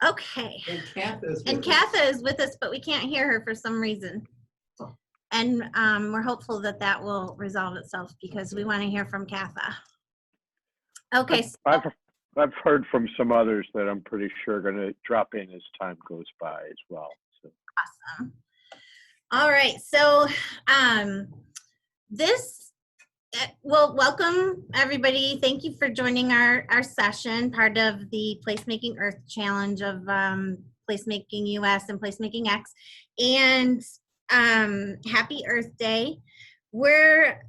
Okay. And Katha is with us. But we can't hear her for some reason. Oh. And we're hopeful that that will resolve itself because we want to hear from Katha. Okay. So, I've heard from some others that I'm pretty sure are going to drop in as time goes by as well. So. Awesome. All right. So well, welcome everybody. Thank you for joining our session, part of the Placemaking Earth Challenge of Placemaking US and Placemaking X. And happy Earth Day. We're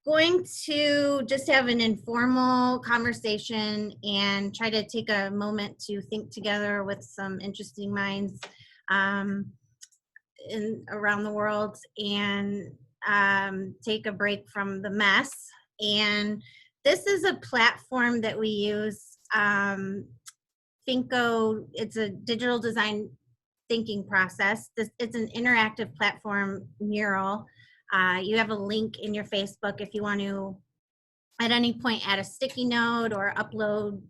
going to just have an informal conversation and try to take a moment to think together with some interesting minds around the world and take a break from the mess. And this is a platform that we use, Thinko. It's a digital design thinking process. It's an interactive platform mural. You have a link in your Facebook if you want to at any point add a sticky note or upload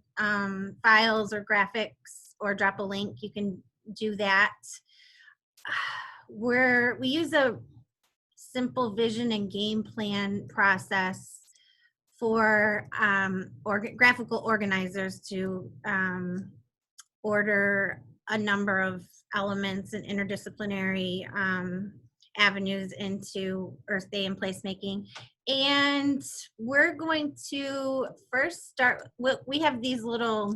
files or graphics or drop a link. You can do that. We use a simple vision and game plan process for graphical organizers to order a number of elements and interdisciplinary avenues into Earth Day and placemaking. And we're going to first start, we have these little,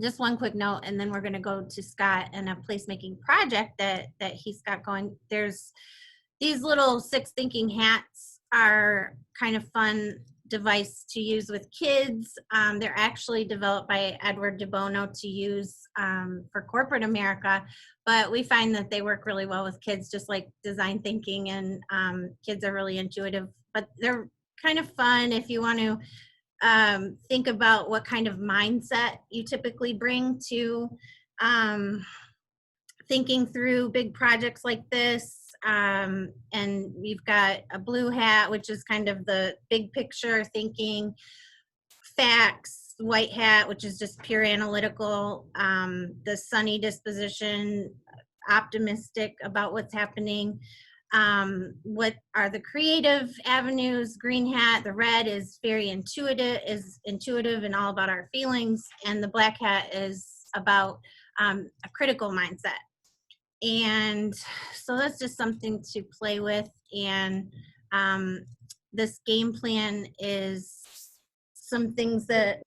just one quick note, and then we're going to go to Scott and a placemaking project that he's got going. There's these little 6 thinking hats are kind of fun device to use with kids. They're actually developed by Edward DeBono to use for corporate America, but we find that they work really well with kids, just like design thinking, and kids are really intuitive, but they're kind of fun if you want to think about what kind of mindset you typically bring to thinking through big projects like this. And we've got a blue hat, which is kind of the big picture thinking, facts, white hat, which is just pure analytical, the sunny disposition, optimistic about what's happening. What are the creative avenues? Green hat, the red is very intuitive and all about our feelings, and the black hat is about a critical mindset. And so that's just something to play with. And this game plan is some things that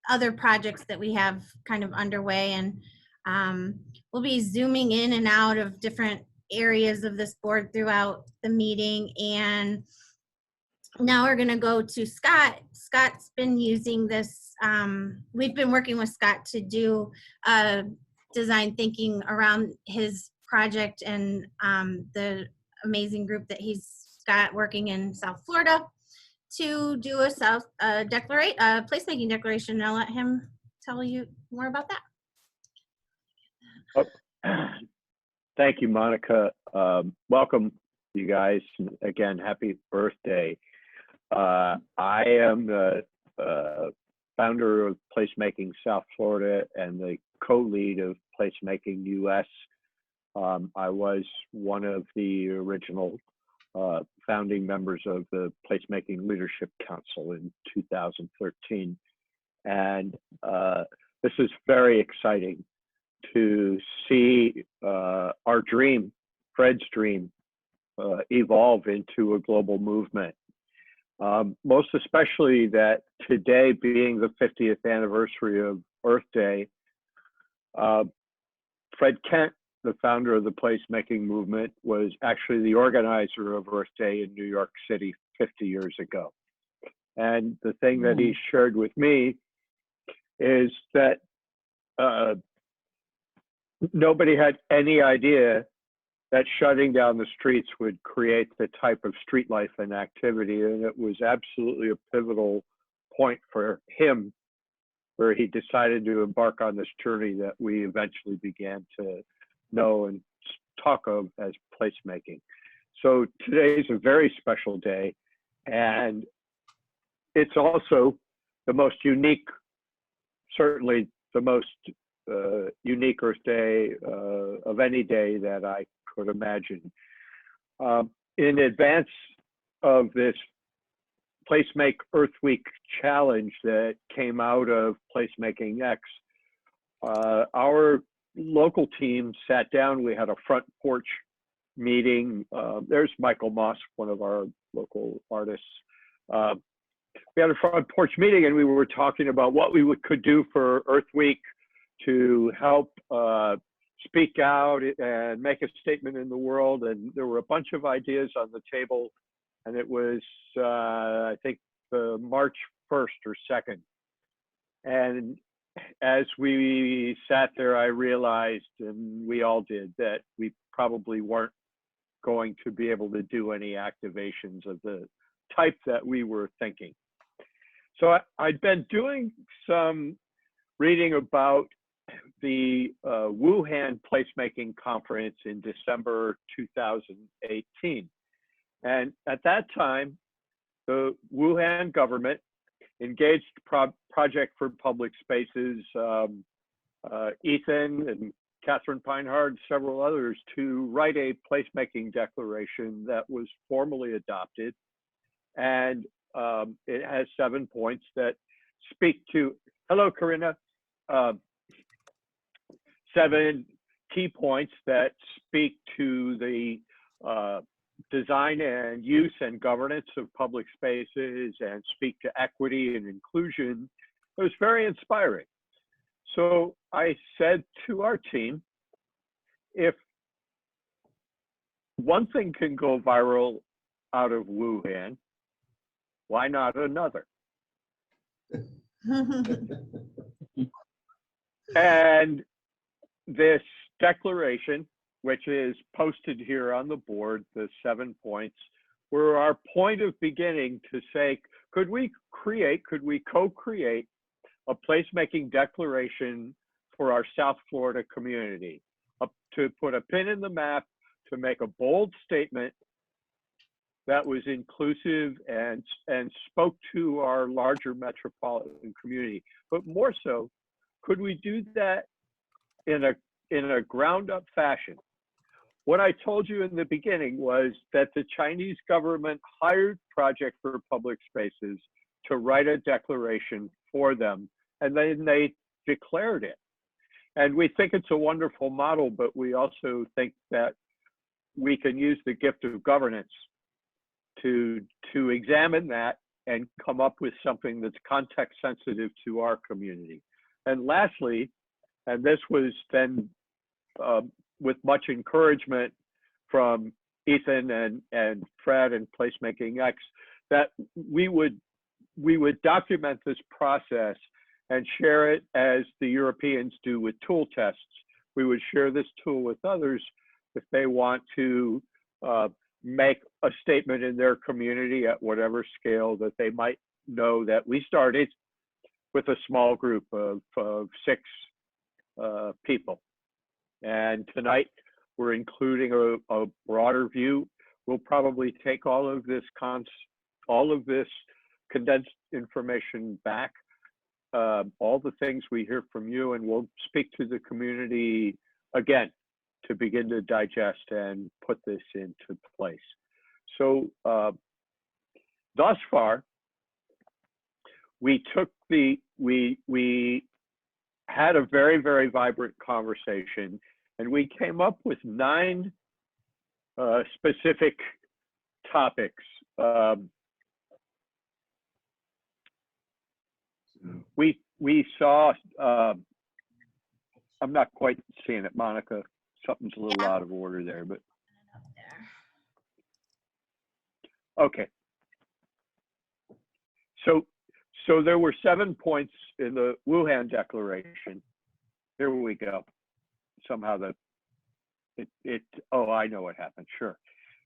other projects that we have kind of underway, and we'll be zooming in and out of different areas of this board throughout the meeting. And now we're going to go to Scott. Scott's been using this. We've been working with Scott to do design thinking around his project and the amazing group that he's got working in South Florida to do a placemaking declaration. And I'll let him tell you more about that. Oh, thank you, Monica. Welcome, you guys. Again, happy Earth Day. I am the founder of Placemaking South Florida and the co-lead of Placemaking US. I was one of the original founding members of the Placemaking Leadership Council in 2013. And this is very exciting to see our dream, Fred's dream, evolve into a global movement. Most especially that today being the 50th anniversary of Earth Day, Fred Kent, the founder of the placemaking movement, was actually the organizer of Earth Day in New York City 50 years ago. And the thing that he shared with me is that nobody had any idea that shutting down the streets would create the type of street life and activity. And it was absolutely a pivotal point for him where he decided to embark on this journey that we eventually began to know and talk of as placemaking. So today is a very special day, and it's also the most unique, certainly the most unique Earth Day of any day that I could imagine. In advance of this Placemake Earth Week challenge that came out of Placemaking X, our local team sat down. We had a front porch meeting. There's Michael Moss, one of our local artists. We had a front porch meeting, and we were talking about what we could do for Earth Week to help speak out and make a statement in the world. And there were a bunch of ideas on the table, and it was, I think, March 1st or 2nd. And as we sat there, I realized, and we all did, that we probably weren't going to be able to do any activations of the type that we were thinking. So I'd been doing some reading about the Wuhan Placemaking Conference in December 2018. And at that time, the Wuhan government engaged Project for Public Spaces, Ethan and Catherine Pinehard, several others, to write a placemaking declaration that was formally adopted. And it has 7 points that speak to, hello, Corinna, 7 key points that speak to the design and use and governance of public spaces and speak to equity and inclusion. It was very inspiring. So I said to our team, if one thing can go viral out of Wuhan, why not another? And this declaration, which is posted here on the board, the 7 points, were our point of beginning to say, could we co-create a placemaking declaration for our South Florida community, to put a pin in the map, to make a bold statement that was inclusive and spoke to our larger metropolitan community. But more so, could we do that in a ground up fashion? What I told you in the beginning was that the Chinese government hired Project for Public Spaces to write a declaration for them, and then they declared it. And we think it's a wonderful model, but we also think that we can use the gift of governance to examine that and come up with something that's context sensitive to our community. And lastly, and this was then with much encouragement from Ethan and Fred and Placemaking X, that we would document this process and share it as the Europeans do with tool tests. We would share this tool with others if they want to make a statement in their community at whatever scale that they might know that we started with a small group of 6 people. And tonight we're including a broader view. We'll probably take all of this condensed information back, all the things we hear from you, and we'll speak to the community again to begin to digest and put this into place. So thus far, we had a very, very vibrant conversation, and we came up with 9 specific topics. We saw, I'm not quite seeing it, Monica. Something's a little out of order there, but okay. So there were 7 points in the Wuhan Declaration. Here we go. Somehow oh, I know what happened, sure.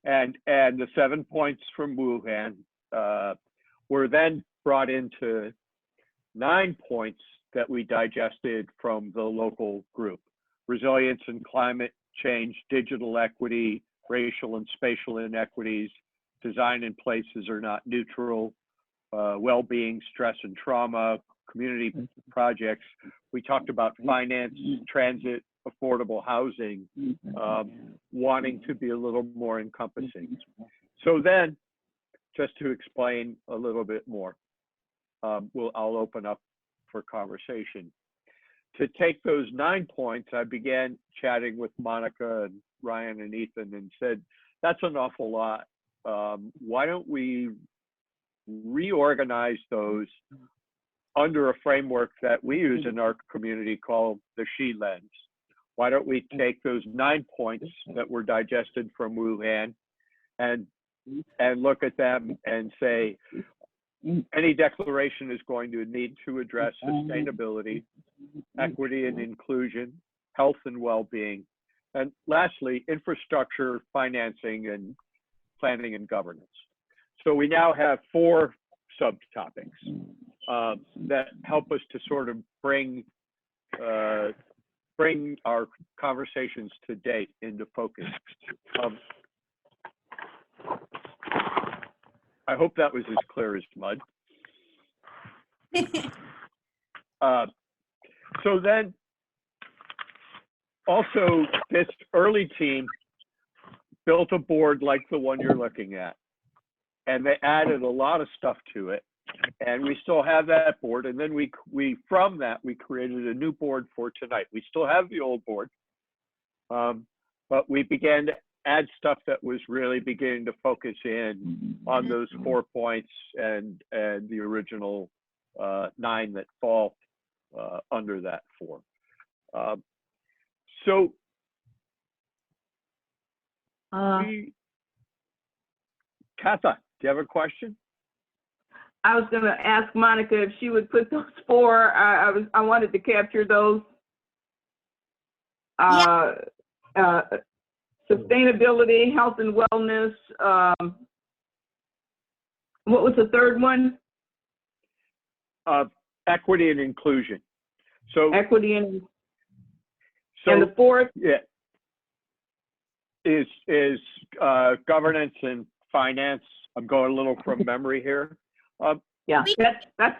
And the 7 points from Wuhan were then brought into 9 points that we digested from the local group: resilience and climate change, digital equity, racial and spatial inequities, design and places are not neutral, well-being, stress and trauma, community projects. We talked about finance, transit, affordable housing, wanting to be a little more encompassing. So then, just to explain a little bit more, I'll open up for conversation. To take those 9 points, I began chatting with Monica and Ryan and Ethan and said, that's an awful lot. Why don't we reorganize those under a framework that we use in our community called the She Lens? Why don't we take those 9 points that were digested from Wuhan and look at them and say, any declaration is going to need to address sustainability, equity and inclusion, health and well-being, and lastly, infrastructure, financing, and planning and governance. So we now have 4 subtopics that help us to sort of bring our conversations to date into focus. I hope that was as clear as mud. So then, also, this early team built a board like the one you're looking at, and they added a lot of stuff to it. And we still have that board. And then from that, we created a new board for tonight. We still have the old board, but we began to add stuff that was really beginning to focus in on those 4 points and the original 9 that fall under that 4. So Katha, do you have a question? I was going to ask Monica if she would put those 4. I wanted to capture those. Sustainability, health and wellness. What was the third one? Equity and inclusion. So equity and the 4th? Yeah, is governance and finance. I'm going a little from memory here. Yeah, that's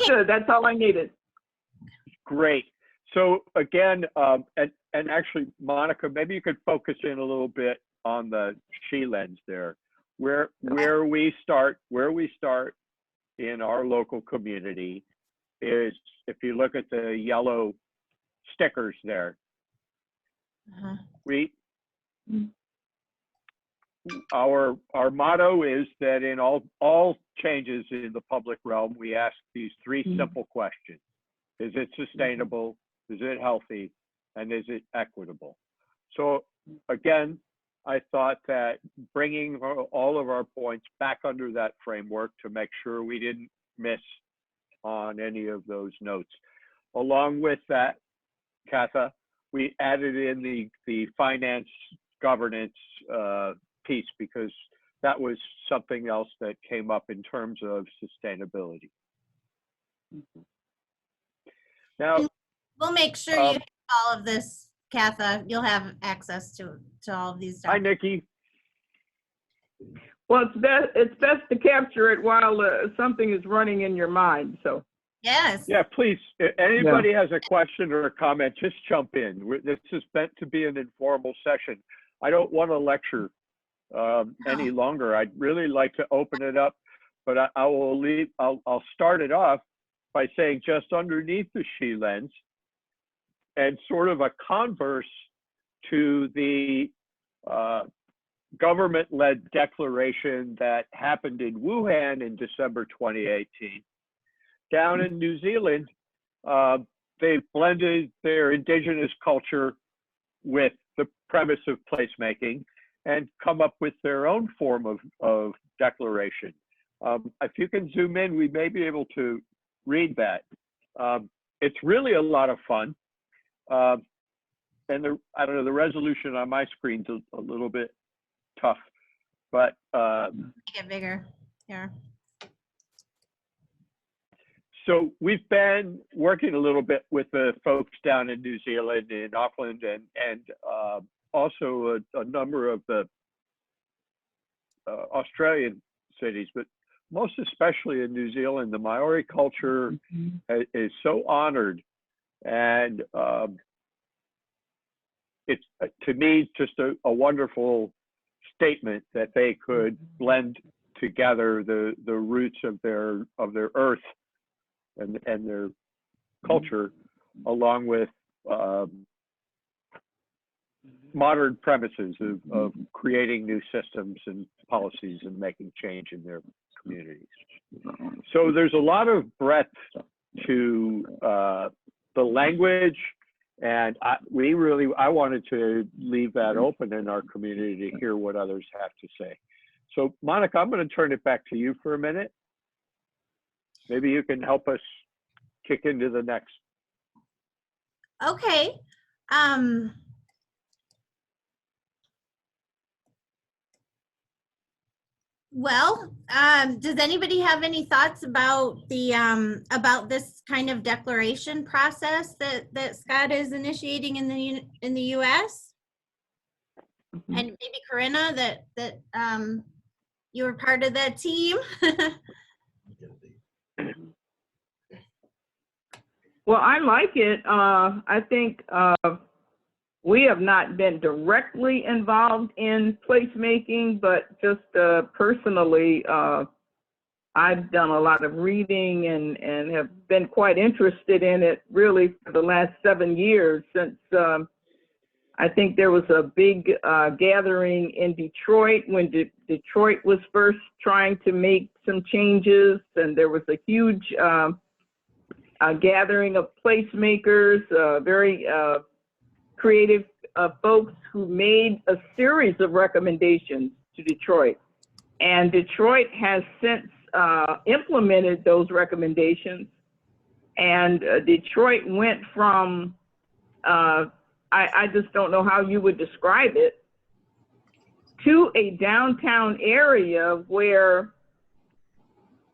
good. That's all I needed. Great. So again, and actually, Monica, maybe you could focus in a little bit on the She Lens there, where we start in our local community is, if you look at the yellow stickers there, our motto is that in all changes in the public realm, we ask these 3 simple questions. Is it sustainable? Is it healthy? And is it equitable? So again, I thought that bringing all of our points back under that framework to make sure we didn't miss on any of those notes. Along with that, Katha, we added in the finance governance piece, because that was something else that came up in terms of sustainability. Now, we'll make sure you have all of this, Katha. You'll have access to all of these. Hi, Nikki. Well, it's best to capture it while something is running in your mind. So. Yes. Yeah, please. If anybody has a question or a comment, just jump in. This is meant to be an informal session. I don't want to lecture any longer. I'd really like to open it up, but I'll start it off by saying, just underneath the She Lens, and sort of a converse to the government-led declaration that happened in Wuhan in December 2018. Down in New Zealand, they've blended their indigenous culture with the premise of placemaking and come up with their own form of declaration. If you can zoom in, we may be able to read that. It's really a lot of fun. And I don't know, the resolution on my screen's a little bit tough, but make it bigger here. So we've been working a little bit with the folks down in New Zealand, in Auckland, and also a number of the Australian cities, but most especially in New Zealand, the Maori culture is so honored, and it's to me just a wonderful statement that they could blend together the roots of their earth and their culture, along with modern premises of creating new systems and policies and making change in their communities. So there's a lot of breadth to the language, and I wanted to leave that open in our community to hear what others have to say. So Monica, I'm going to turn it back to you for a minute. Maybe you can help us kick into the next. Okay. Well, does anybody have any thoughts about the about this kind of declaration process that Scott is initiating in the U.S.? And maybe Corinna, that you were part of that team. Well, I like it. I think we have not been directly involved in placemaking, but just personally, I've done a lot of reading and have been quite interested in it really for the last 7 years, since I think there was a big gathering in Detroit when Detroit was first trying to make some changes, and there was a huge gathering of placemakers, very creative folks who made a series of recommendations to Detroit. And Detroit has since implemented those recommendations. And Detroit went from, I just don't know how you would describe it, to a downtown area where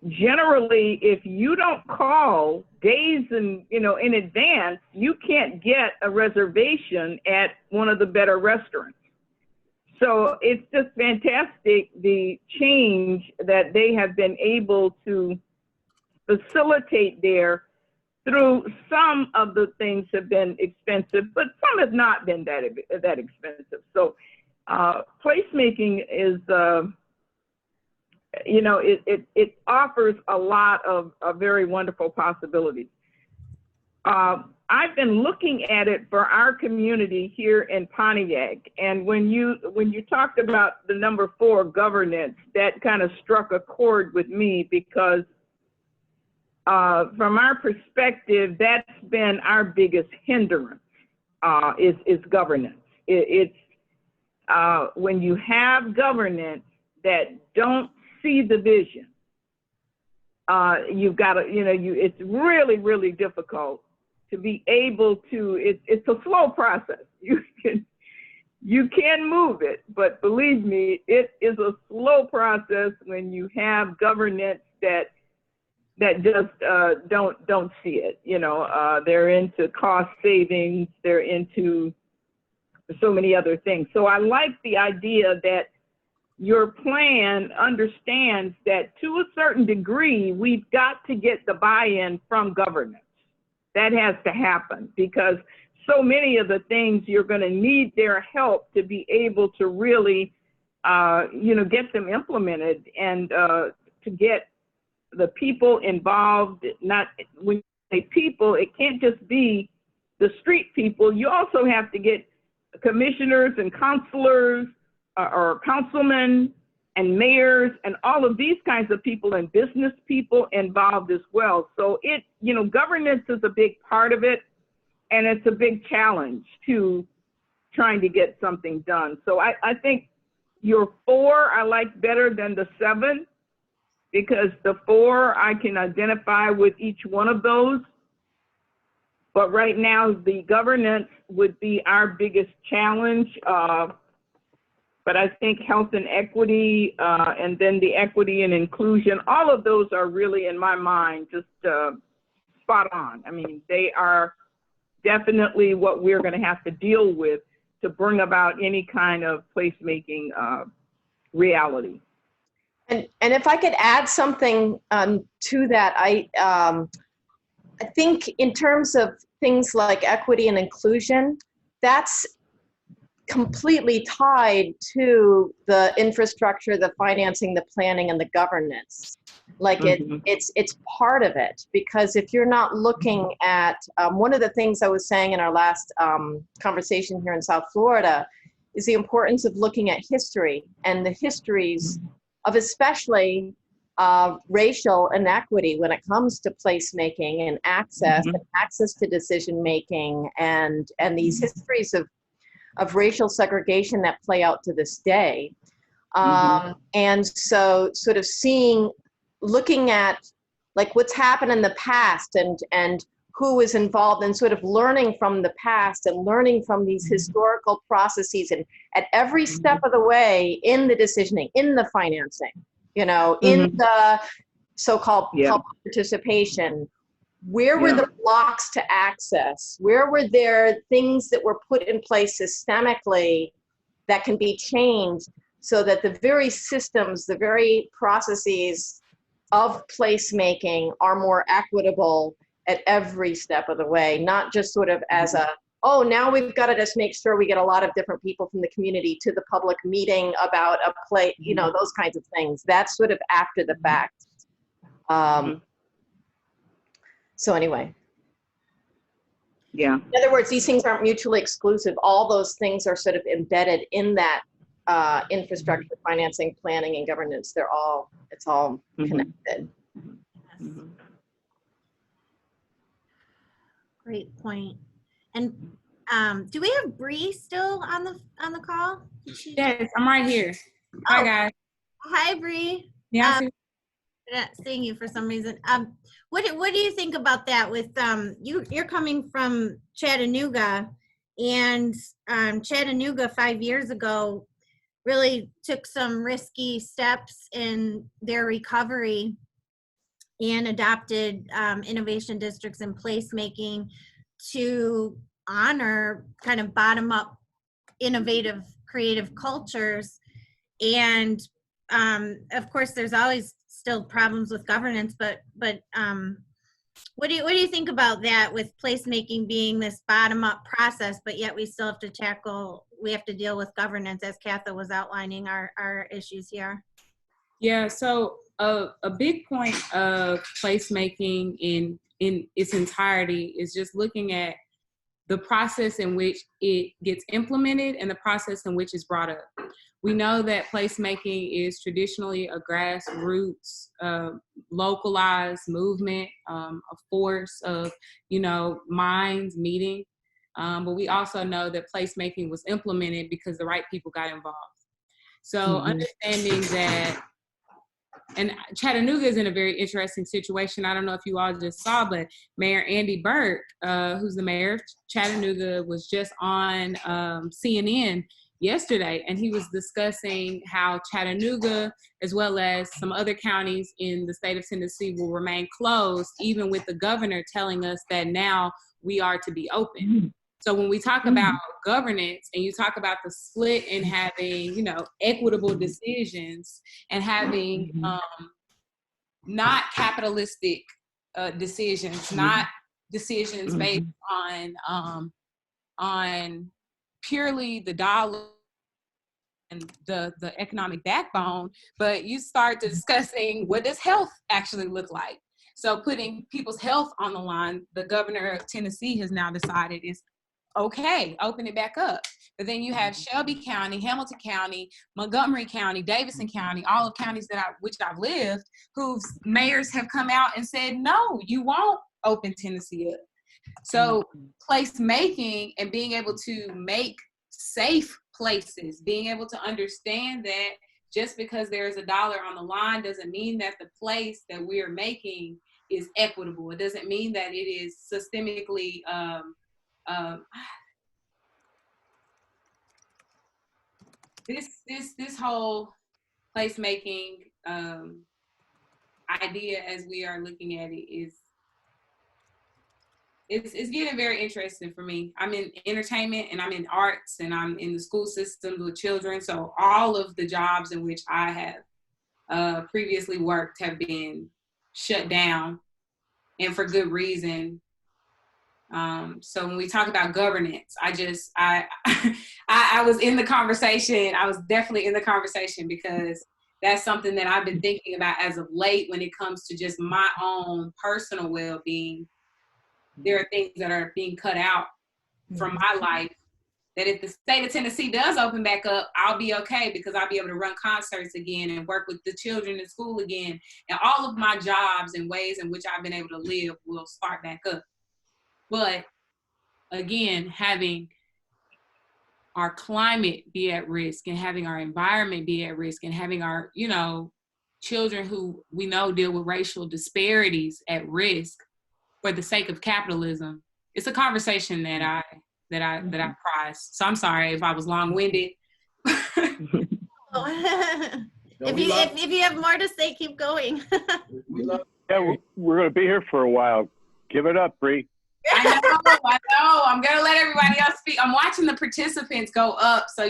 generally, if you don't call days in advance, you can't get a reservation at one of the better restaurants. So it's just fantastic, the change that they have been able to facilitate there. Through some of the things have been expensive, but some have not been that expensive. So placemaking is, it offers a lot of very wonderful possibilities. I've been looking at it for our community here in Pontiac, and when you talked about the number 4, governance, that kind of struck a chord with me, because from our perspective, that's been our biggest hindrance, is governance. It's when you have governance that don't see the vision, you've got to, it's really, really difficult to be able to, it's a slow process. You can move it, but believe me, it is a slow process when you have governance that just don't see it. They're into cost savings, they're into so many other things. So I like the idea that your plan understands that to a certain degree, we've got to get the buy-in from governance. That has to happen, because so many of the things you're going to need their help to be able to really, get them implemented, and to get the people involved. Not when you say people, it can't just be the street people. You also have to get commissioners and councilors, or councilmen and mayors and all of these kinds of people, and business people involved as well. So governance is a big part of it, and it's a big challenge to trying to get something done. So I think your 4 I like better than the 7, because the 4 I can identify with each one of those. But right now, the governance would be our biggest challenge. But I think health and equity, and then the equity and inclusion, all of those are really, in my mind, just spot on. I mean, they are definitely what we're going to have to deal with to bring about any kind of placemaking reality. And if I could add something to that, I think in terms of things like equity and inclusion, that's completely tied to the infrastructure, the financing, the planning, and the governance. Like it's part of it, because if you're not looking at, one of the things I was saying in our last conversation here in South Florida is the importance of looking at history and the histories of especially racial inequity when it comes to placemaking and access to decision making, and these histories of racial segregation that play out to this day. And so sort of looking at like what's happened in the past and who is involved, and sort of learning from the past and learning from these historical processes, and at every step of the way in the decisioning, in the financing, in the so-called public participation, where were the blocks to access? Where were there things that were put in place systemically that can be changed so that the very systems, the very processes of placemaking are more equitable at every step of the way, not just sort of as oh, now we've got to just make sure we get a lot of different people from the community to the public meeting about a play, those kinds of things. That's sort of after the fact. So anyway. Yeah. In other words, these things aren't mutually exclusive. All those things are sort of embedded in that infrastructure, financing, planning, and governance. It's all connected. Great point. And do we have Bree still on the call? Yes, I'm right here. Hi, guys. Hi, Bree. Yeah. Not seeing you for some reason. What do you think about that? With you're coming from Chattanooga, and Chattanooga 5 years ago really took some risky steps in their recovery and adopted innovation districts and placemaking to honor kind of bottom-up, innovative, creative cultures. And of course, there's always still problems with governance, but what do you think about that, with placemaking being this bottom-up process, but yet we still have to deal with governance, as Katha was outlining our issues here? Yeah, so a big point of placemaking in its entirety is just looking at the process in which it gets implemented and the process in which it's brought up. We know that placemaking is traditionally a grassroots, localized movement, a force of, minds meeting. But we also know that placemaking was implemented because the right people got involved. So understanding that, and Chattanooga is in a very interesting situation. I don't know if you all just saw, but Mayor Andy Burke, who's the mayor of Chattanooga, was just on CNN yesterday, and he was discussing how Chattanooga, as well as some other counties in the state of Tennessee, will remain closed, even with the governor telling us that now we are to be open. So when we talk about governance, and you talk about the split in having, equitable decisions and having not capitalistic decisions, not decisions based on purely the dollar and the economic backbone, but you start discussing what does health actually look like. So putting people's health on the line, the governor of Tennessee has now decided is okay, open it back up. But then you have Shelby County, Hamilton County, Montgomery County, Davidson County, all of counties which I've lived, whose mayors have come out and said, no, you won't open Tennessee up. So placemaking and being able to make safe places, being able to understand that just because there's $1 on the line doesn't mean that the place that we're making is equitable. It doesn't mean that it is systemically this whole placemaking idea, as we are looking at it, it's getting very interesting for me. I'm in entertainment and I'm in arts and I'm in the school system with children. So all of the jobs in which I have previously worked have been shut down, and for good reason. So when we talk about governance, I was in the conversation. I was definitely in the conversation because that's something that I've been thinking about as of late when it comes to just my own personal well-being. There are things that are being cut out from my life that if the state of Tennessee does open back up, I'll be okay because I'll be able to run concerts again and work with the children in school again. And all of my jobs and ways in which I've been able to live will start back up. But again, having our climate be at risk and having our environment be at risk and having our, children who we know deal with racial disparities at risk for the sake of capitalism, it's a conversation that I prize. So I'm sorry if I was long-winded. If you have more to say, keep going. Yeah, we're going to be here for a while. Give it up, Bree. I know. I'm going to let everybody else speak. I'm watching the participants go up, so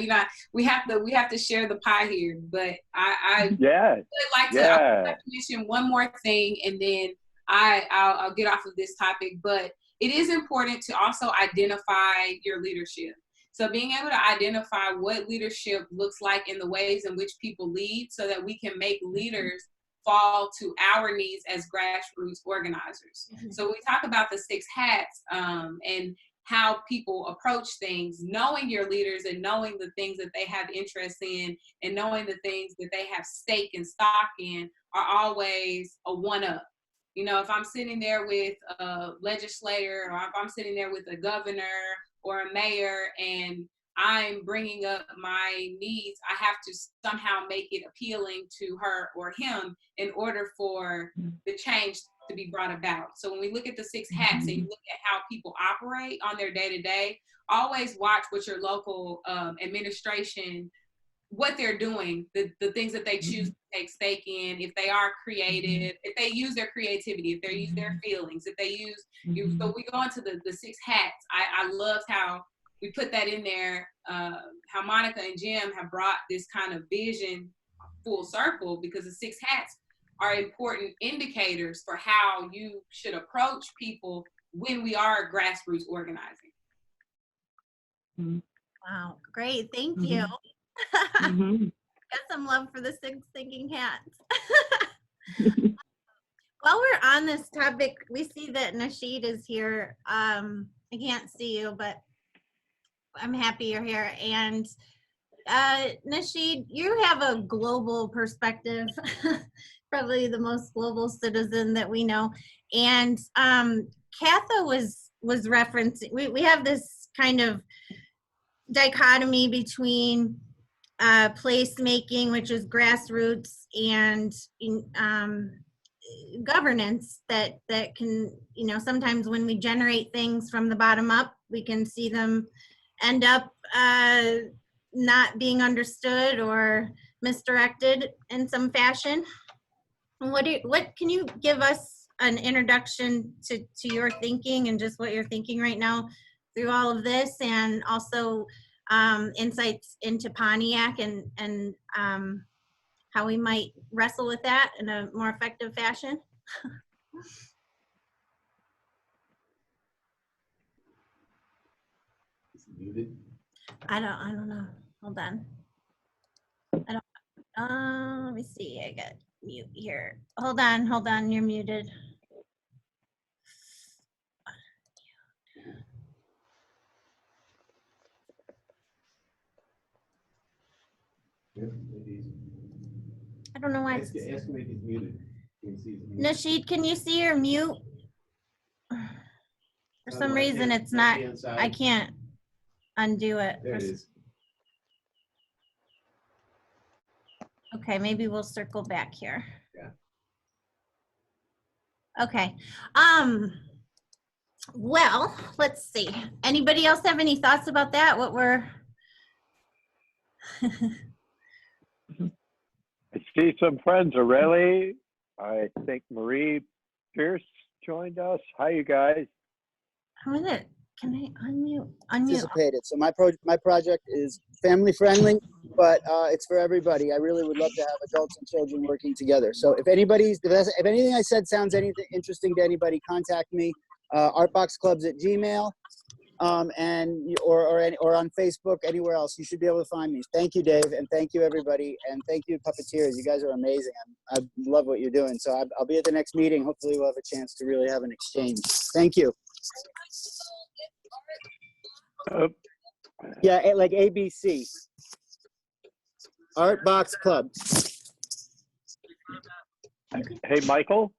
we have to share the pie here. But I would like to mention one more thing, and then I'll get off of this topic. But it is important to also identify your leadership. So being able to identify what leadership looks like in the ways in which people lead, so that we can make leaders fall to our needs as grassroots organizers. Mm-hmm. So we talk about the 6 hats and how people approach things, knowing your leaders and knowing the things that they have interest in and knowing the things that they have stake and stock in are always a one-up. If I'm sitting there with a legislator or if I'm sitting there with a governor or a mayor and I'm bringing up my needs, I have to somehow make it appealing to her or him in order for the change to be brought about. So when we look at the 6 hats and you look at how people operate on their day-to-day, always watch what your local administration, what they're doing, the things that they choose to take stake in, if they are creative, if they use their creativity, if they use their feelings, if they use, so we go into the 6 hats. I loved how we put that in there, how Monica and Jim have brought this kind of vision full circle, because the 6 hats are important indicators for how you should approach people when we are grassroots organizing. Wow, great, thank you. Got some love for the 6 thinking hats. While we're on this topic, we see that Nasheed is here. I can't see you, but I'm happy you're here. And Nasheed, you have a global perspective, probably the most global citizen that we know. And Katha was referencing, we have this kind of dichotomy between placemaking, which is grassroots, and governance that can, sometimes when we generate things from the bottom up, we can see them end up not being understood or misdirected in some fashion. What can you give us an introduction to your thinking and just what you're thinking right now through all of this, and also insights into Pontiac and how we might wrestle with that in a more effective fashion? I don't know. Hold on. Let me see. I got mute here. Hold on. You're muted. I don't know why. Ask him if he's muted. Nasheed, can you see your mute? For some reason, it's not. I can't undo it. There it is. Okay, maybe we'll circle back here. Yeah. Okay. Well, let's see. Anybody else have any thoughts about that? What we're I see some friends already. I think Marie Pierce joined us. Hi, you guys. Can I unmute? Participated. So my project is family friendly. but it's for everybody. I really would love to have adults and children working together. So if anything I said sounds anything interesting to anybody, contact me. artboxclubs@gmail. Or on Facebook, anywhere else. You should be able to find me. Thank you, Dave, and thank you, everybody, and thank you, puppeteers. You guys are amazing. I love what you're doing. So I'll be at the next meeting. Hopefully, we'll have a chance to really have an exchange. Thank you. Yeah, like ABC. Art Box Club. Hey, Michael.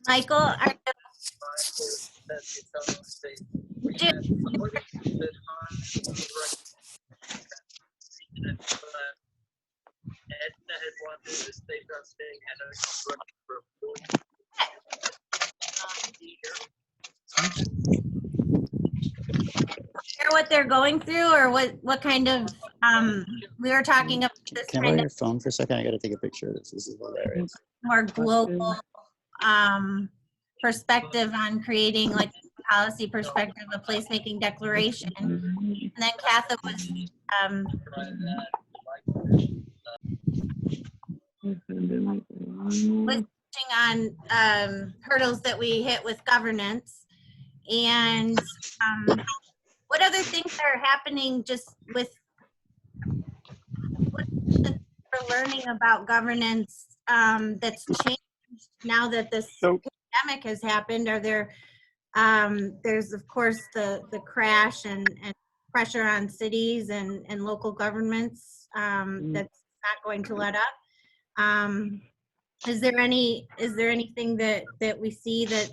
Michael, share what they're going through, or what kind of we were talking about this Can I kind borrow of your phone for a second? I got to take a picture of this. This is hilarious. more global perspective on creating like a policy perspective, a placemaking declaration. And then Katha was touching on hurdles that we hit with governance, and what other things are happening just with what we're learning about governance that's changed now that this pandemic has happened. Are there there's of course the crash and pressure on cities and local governments that's not going to let up. Is there anything that we see that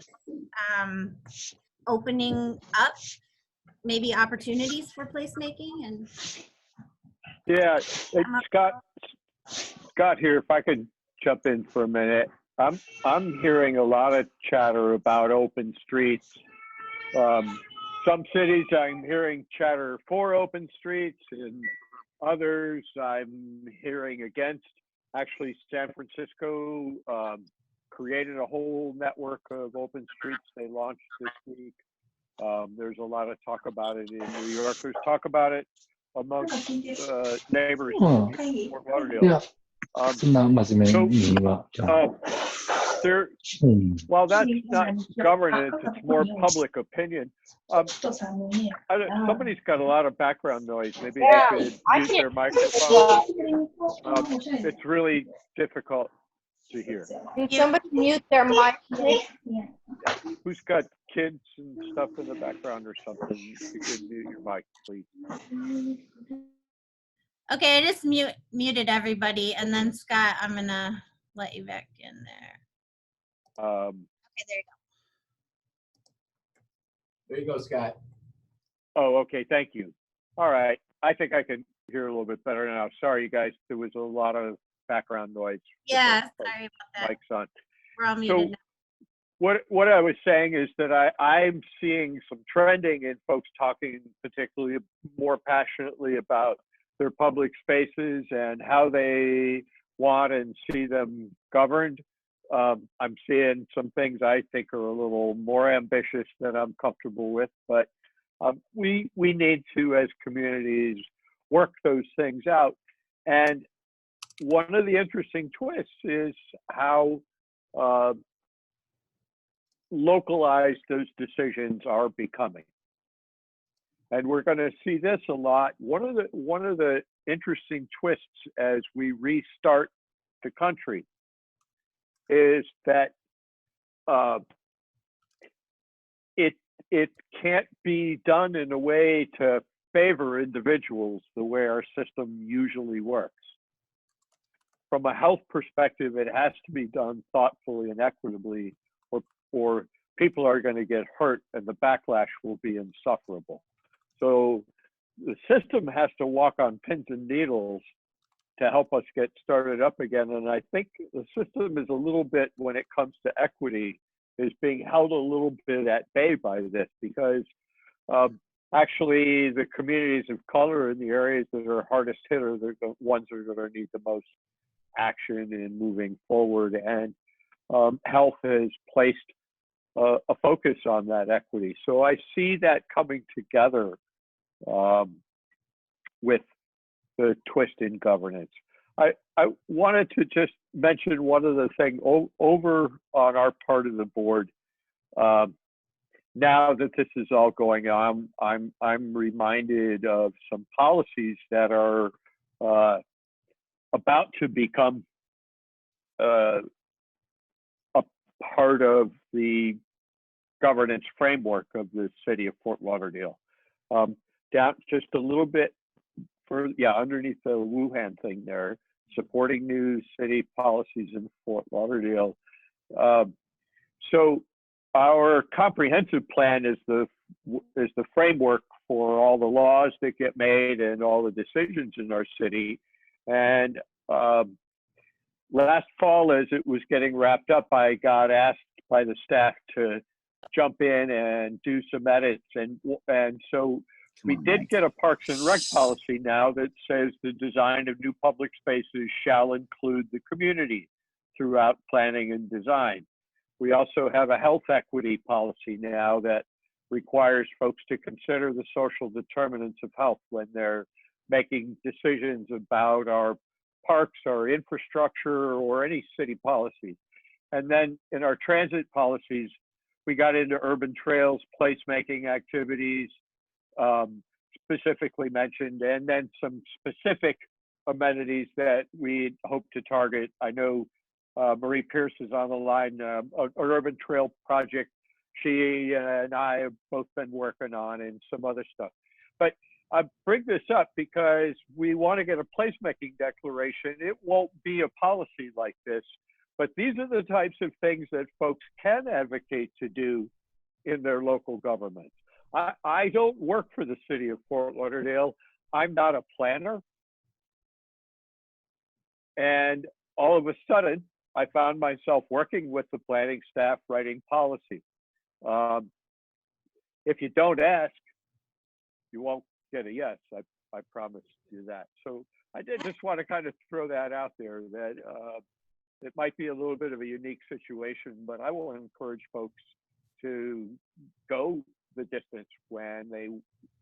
opening up maybe opportunities for placemaking? And Yeah, Scott here. If I could jump in for a minute, I'm hearing a lot of chatter about open streets. Some cities I'm hearing chatter for open streets, and others I'm hearing against. Actually, San Francisco created a whole network of open streets they launched this week. There's a lot of talk about it in New York. There's talk about it amongst neighbors in Fort Lauderdale. While that's not governance, it's more public opinion. Somebody's got a lot of background noise. Maybe they could mute their microphone. It's really difficult to hear. Can somebody mute their mic? Who's got kids and stuff in the background or something? You could mute your mic, please. okay, I just muted everybody, and then Scott, I'm gonna let you back in there. Okay, there you go. There you go, Scott. Oh, okay, thank you. All right, I think I can hear a little bit better now. Sorry, you guys, there was a lot of background noise. Yeah, sorry about that. Mic's on. We're all muted now. What I was saying is that I'm seeing some trending in folks talking particularly more passionately about their public spaces and how they want and see them governed. I'm seeing some things I think are a little more ambitious than I'm comfortable with, but we need to, as communities, work those things out. And one of the interesting twists is how localized those decisions are becoming. And we're going to see this a lot. One of the interesting twists as we restart the country is that it can't be done in a way to favor individuals the way our system usually works. From a health perspective, it has to be done thoughtfully and equitably, or people are going to get hurt and the backlash will be insufferable. So the system has to walk on pins and needles to help us get started up again. And I think the system is a little bit, when it comes to equity, is being held a little bit at bay by this, because actually the communities of color in the areas that are hardest hit are the ones that are going to need the most action in moving forward. And health has placed a focus on that equity. So I see that coming together with the twist in governance. I wanted to just mention one other thing over on our part of the board. Now that this is all going on, I'm reminded of some policies that are about to become a part of the governance framework of the city of Fort Lauderdale. Down just a little bit underneath the Wuhan thing there, supporting new city policies in Fort Lauderdale. So our comprehensive plan is the framework for all the laws that get made and all the decisions in our city. And last fall, as it was getting wrapped up, I got asked by the staff to jump in and do some edits, and so we did get a Parks and Rec policy now that says the design of new public spaces shall include the community throughout planning and design. We also have a health equity policy now that requires folks to consider the social determinants of health when they're making decisions about our parks, our infrastructure, or any city policy. And then in our transit policies, we got into urban trails, placemaking activities, specifically mentioned, and then some specific amenities that we hope to target. I know Marie Pierce is on the line, an urban trail project she and I have both been working on, and some other stuff. But I bring this up because we want to get a placemaking declaration. It won't be a policy like this, but these are the types of things that folks can advocate to do in their local governments. I don't work for the city of Fort Lauderdale. I'm not a planner. And all of a sudden, I found myself working with the planning staff writing policy. If you don't ask, you won't get a yes. I promise you that. So I did just want to kind of throw that out there, that it might be a little bit of a unique situation, but I will encourage folks to go the distance when they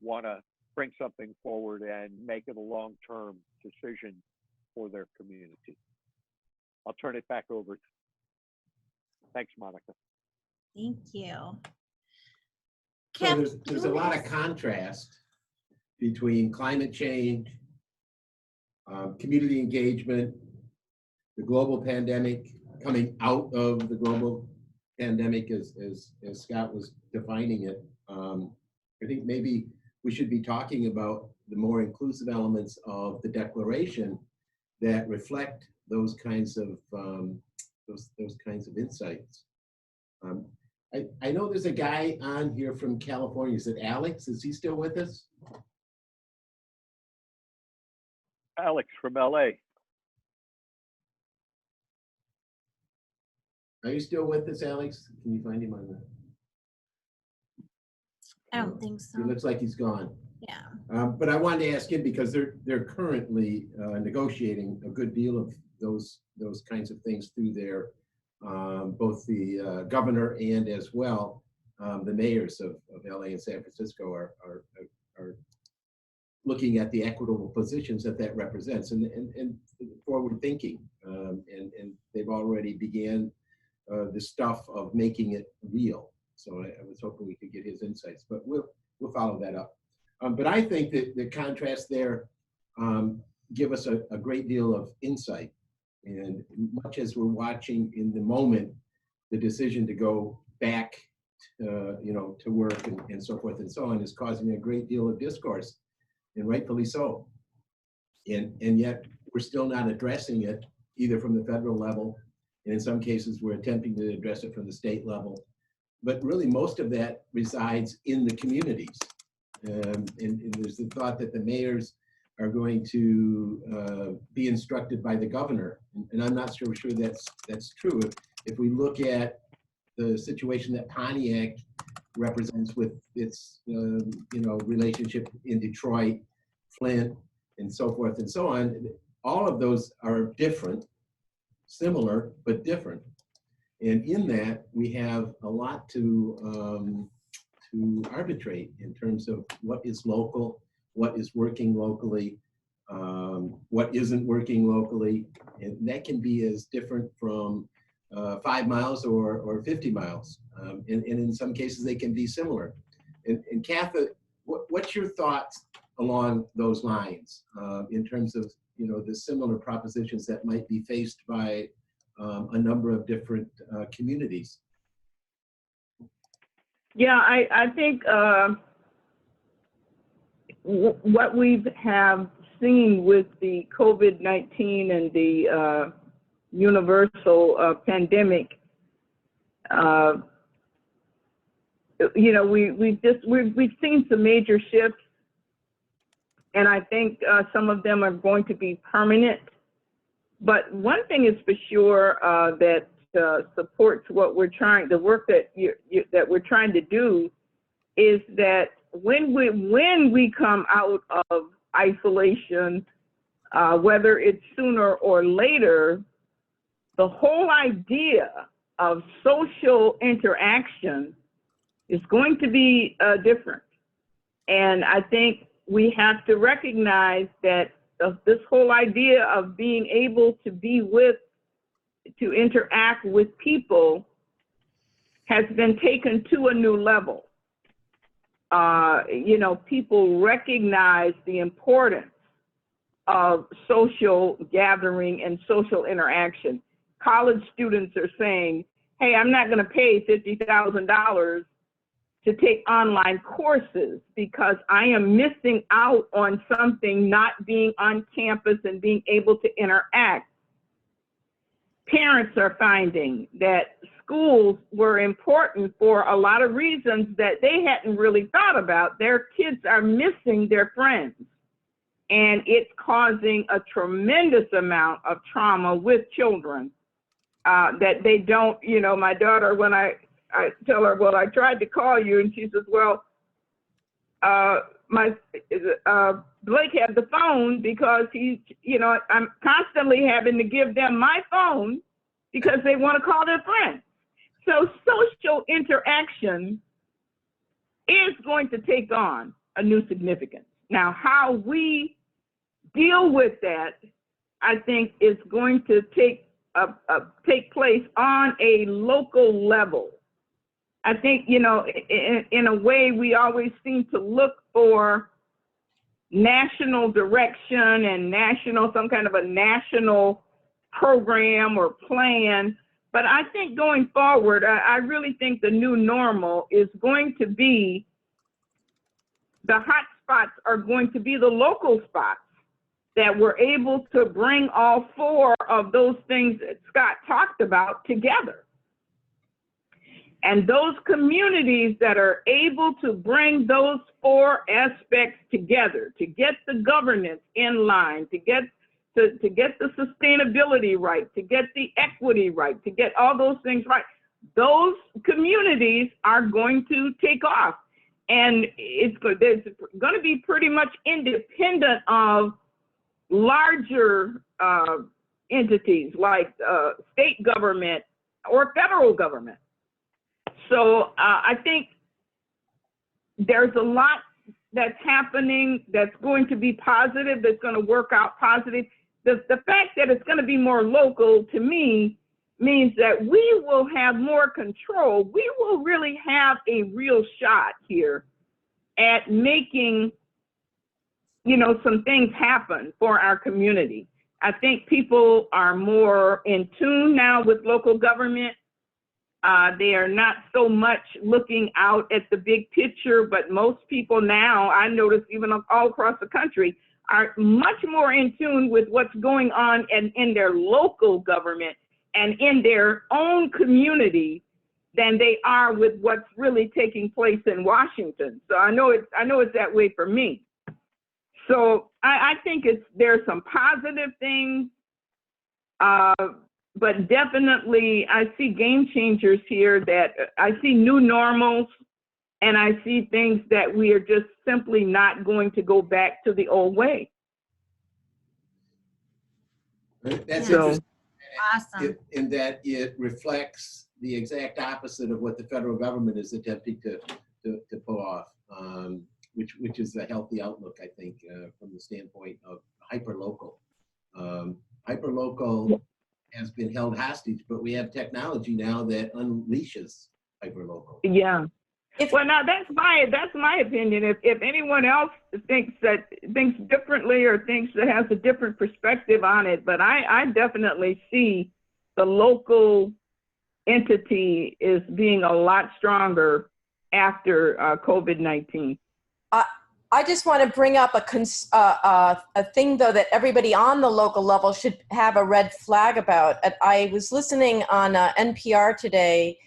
want to bring something forward and make it a long-term decision for their community. I'll turn it back over. Thanks, Monica. Thank you. So there's a lot of contrast between climate change, community engagement, the global pandemic, coming out of the global pandemic as Scott was defining it. I think maybe we should be talking about the more inclusive elements of the declaration that reflect those kinds of insights. I know there's a guy on here from California. Is it Alex? Is he still with us? Alex from LA. Are you still with us, Alex? Can you find him on that? I don't think so. He looks like he's gone. Yeah. But I wanted to ask him because they're currently negotiating a good deal of those kinds of things through their both the governor and as well the mayors of LA and San Francisco are looking at the equitable positions that represents and forward thinking, and they've already began the stuff of making it real. So I was hoping we could get his insights, but we'll follow that up. But I think that the contrast there give us a great deal of insight. And much as we're watching in the moment, the decision to go back, to work and so forth and so on is causing a great deal of discourse, and rightfully so. And yet we're still not addressing it either from the federal level, and in some cases we're attempting to address it from the state level. But really most of that resides in the communities. And there's the thought that the mayors are going to be instructed by the governor. And I'm not sure that's true. If we look at the situation that Pontiac represents with its relationship in Detroit, Flint, and so forth and so on. All of those are different, similar but different, and in that we have a lot to arbitrate in terms of what is local, what is working locally, what isn't working locally, and that can be as different from 5 miles or 50 miles. And in some cases, they can be similar. And Katha, what's your thoughts along those lines in terms of the similar propositions that might be faced by a number of different communities? Yeah, I think what we have seen with the COVID-19 and the universal pandemic, we've seen some major shifts, and I think some of them are going to be permanent. But one thing is for sure that supports what we're trying, the work that that we're trying to do, is that when we come out of isolation, whether it's sooner or later, the whole idea of social interaction is going to be different. And I think we have to recognize that this whole idea of being able to interact with people has been taken to a new level. People recognize the importance of social gathering and social interaction. College students are saying, hey, I'm not going to pay $50,000 to take online courses because I am missing out on something, not being on campus and being able to interact. Parents are finding that schools were important for a lot of reasons that they hadn't really thought about. Their kids are missing their friends, and it's causing a tremendous amount of trauma with children that they don't, my daughter, when I tell her, well, I tried to call you, and she says, well, Blake had the phone because I'm constantly having to give them my phone because they want to call their friends. So social interaction is going to take on a new significance. Now, how we deal with that, I think, is going to take place on a local level. I think, in a way, we always seem to look for national direction and some kind of a national program or plan. But I think going forward, I really think the new normal is going to be, the hot spots are going to be the local spots that we're able to bring all four of those things that Scott talked about together. And those communities that are able to bring those four aspects together, to get the governance in line, to get the sustainability right, to get the equity right, to get all those things right, those communities are going to take off. And it's going to be pretty much independent of larger entities like state government or federal government. So I think there's a lot that's happening that's going to be positive, that's going to work out positive. The fact that it's going to be more local, to me, means that we will have more control. We will really have a real shot here at making, some things happen for our community. I think people are more in tune now with local government. They are not so much looking out at the big picture, but most people now, I notice even all across the country, are much more in tune with what's going on in their local government and in their own community than they are with what's really taking place in Washington. So I know it's that way for me. So I think there's some positive things, but definitely I see game changers here, that I see new normals and I see things that we are just simply not going to go back to the old way. That's Yeah. interesting. Awesome. In that it reflects the exact opposite of what the federal government is attempting to pull off, which is a healthy outlook, I think, from the standpoint of hyperlocal. Hyperlocal has been held hostage, but we have technology now that unleashes hyperlocal. Yeah. Well, now that's my opinion. If anyone else thinks differently or thinks that has a different perspective on it, but I definitely see the local entity is being a lot stronger after COVID-19. I just want to bring up a thing, though, that everybody on the local level should have a red flag about. I was listening on NPR today,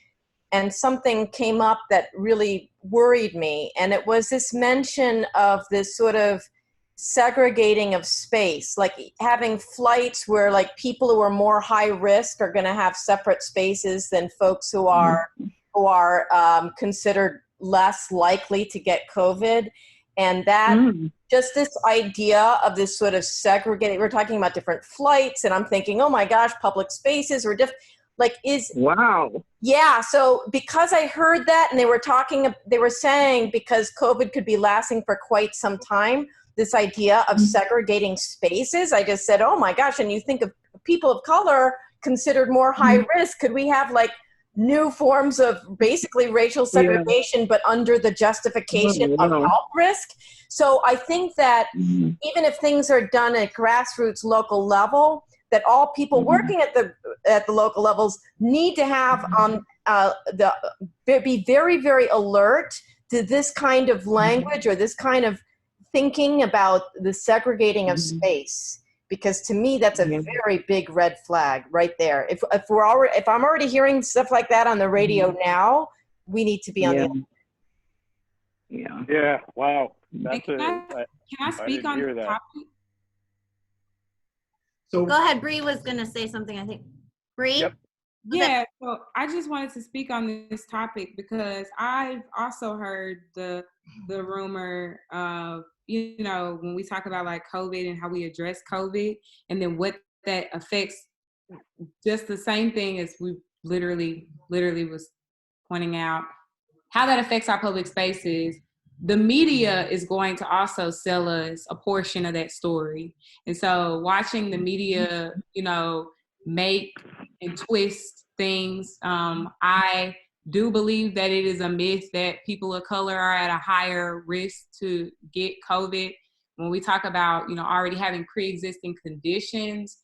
and something came up that really worried me. And it was this mention of this sort of segregating of space, like having flights where like people who are more high risk are going to have separate spaces than folks who are considered less likely to get COVID. And that just this idea of this sort of segregating, we're talking about different flights, and I'm thinking, oh my gosh, public spaces are different. Like wow. Yeah. So because I heard that, and they were saying because COVID could be lasting for quite some time, this idea of segregating spaces, I just said, oh my gosh. And you think of people of color considered more high risk. Could we have like new forms of basically racial segregation, but under the justification of health risk? So I think that even if things are done at grassroots local level, that all people working at the local levels need to have be very, very alert to this kind of language or this kind of thinking about the segregating of space, because to me that's a very big red flag right there. If I'm already hearing stuff like that on the radio now, we need to be on the Yeah. Wow. That's can I speak on hear the that. topic? So Go ahead. Bree was going to say something, I think. Bree? Yep. Yeah, so I just wanted to speak on this topic because I've also heard the rumor of, when we talk about like COVID and how we address COVID, and then what that affects, just the same thing as we literally was pointing out, how that affects our public spaces. The media is going to also sell us a portion of that story. And so watching the media, make and twist things, I do believe that it is a myth that people of color are at a higher risk to get COVID. When we talk about, already having pre-existing conditions,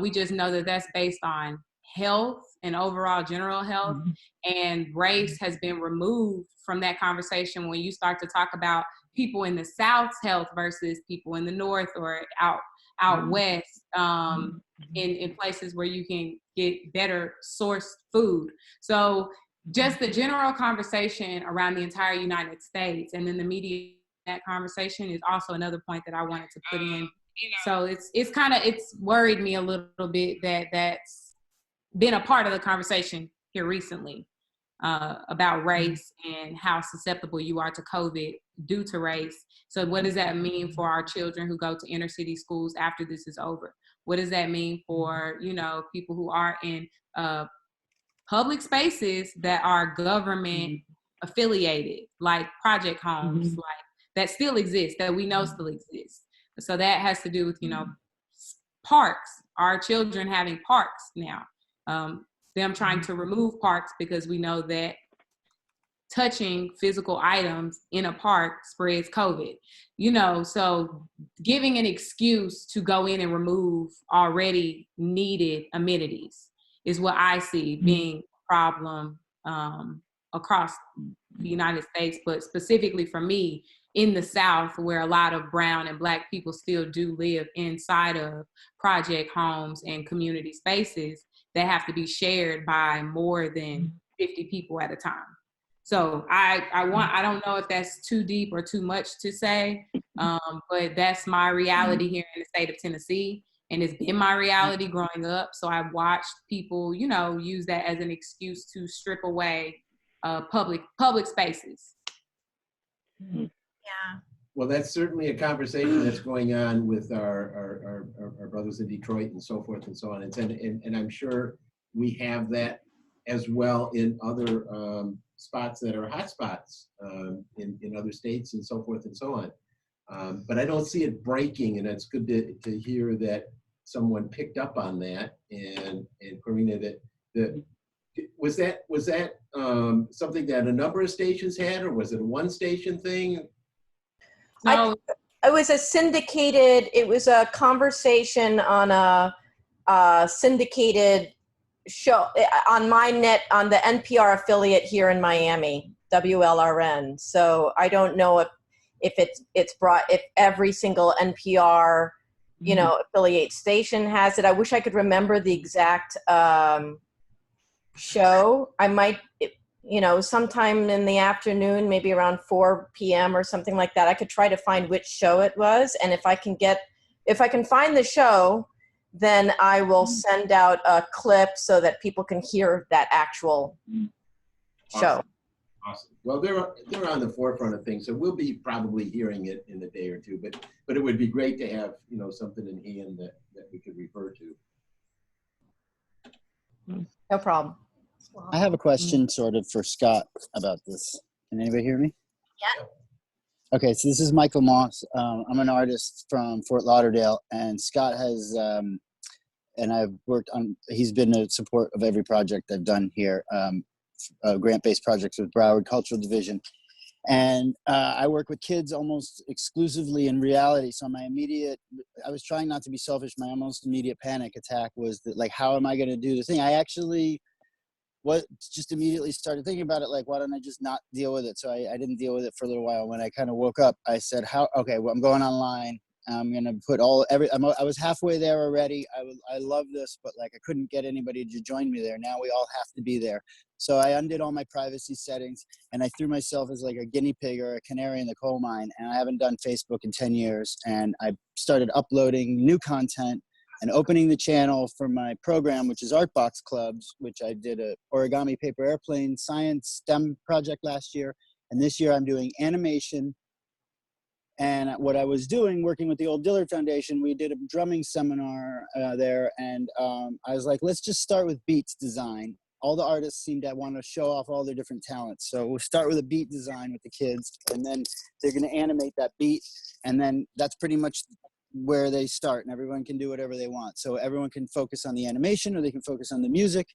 we just know that that's based on health and overall general health, and race has been removed from that conversation when you start to talk about people in the South's health versus people in the North or out west, in places where you can get better sourced food. So just the general conversation around the entire United States, and then the media, that conversation is also another point that I wanted to put in. So it's worried me a little bit that that's been a part of the conversation here recently, about race and how susceptible you are to COVID due to race. So what does that mean for our children who go to inner city schools after this is over? What does that mean for, people who are in public spaces that are government affiliated, like project homes, like that still exist, that we know still exist. So that has to do with, parks, our children having parks now. Them trying to remove parks because we know that touching physical items in a park spreads COVID, so giving an excuse to go in and remove already needed amenities is what I see being a problem across the United States, but specifically for me in the South, where a lot of brown and Black people still do live inside of project homes and community spaces that have to be shared by more than 50 people at a time. So I don't know if that's too deep or too much to say, but that's my reality here in the state of Tennessee, and it's been my reality growing up. So I've watched people, use that as an excuse to strip away public spaces. Yeah. Well, that's certainly a conversation that's going on with our brothers in Detroit and so forth and so on. And I'm sure we have that as well in other spots that are hotspots in other states and so forth and so on. But I don't see it breaking, and it's good to hear that someone picked up on that. And Corina, was that something that a number of stations had, or was it a one station thing? No, It was a syndicated, it was a conversation on a syndicated show on on the NPR affiliate here in Miami, WLRN. So I don't know if if every single NPR, affiliate station has it. I wish I could remember the exact show. I might, sometime in the afternoon, maybe around 4 p.m. or something like that. I could try to find which show it was. And if I can find the show, then I will send out a clip so that people can hear that actual show. Awesome. Well, they're on the forefront of things, so we'll be probably hearing it in a day or two. But it would be great to have something in hand that we could refer to. No problem. I have a question sort of for Scott about this. Can anybody hear me? Yeah. Okay, so this is Michael Moss. I'm an artist from Fort Lauderdale, and Scott has, and I've worked on, he's been a support of every project I've done here, grant-based projects with Broward Cultural Division. And I work with kids almost exclusively in reality. So I was trying not to be selfish. My almost immediate panic attack was that, like, how am I going to do the thing? I actually just immediately started thinking about it, like, why don't I just not deal with it? So I didn't deal with it for a little while. When I kind of woke up, I said, okay, well, I'm going online. I'm going to put I was halfway there already. I love this, but like I couldn't get anybody to join me there. Now we all have to be there. So I undid all my privacy settings, and I threw myself as like a guinea pig or a canary in the coal mine. And I haven't done Facebook in 10 years. And I started uploading new content and opening the channel for my program, which is Art Box Clubs, which I did a origami paper airplane science STEM project last year. And this year I'm doing animation. And what I was doing, working with the Old Dillard Foundation, we did a drumming seminar there. And I was like, let's just start with beats design. All the artists seem to want to show off all their different talents. So we'll start with a beat design with the kids, and then they're going to animate that beat. And then that's pretty much where they start, and everyone can do whatever they want. So everyone can focus on the animation, or they can focus on the music,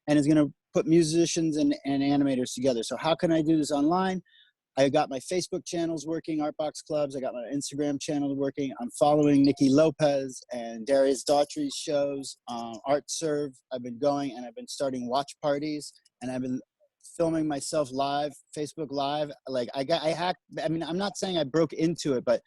and it's going to put musicians and animators together. So how can I do this online? I got my Facebook channels working, Artbox Clubs. I got my Instagram channel working. I'm following Nikki Lopez and Darius Daughtry's shows. Art Serve, I've been going, and I've been starting watch parties, and I've been filming myself live, Facebook Live. Like I hacked. I mean, I'm not saying I broke into it, but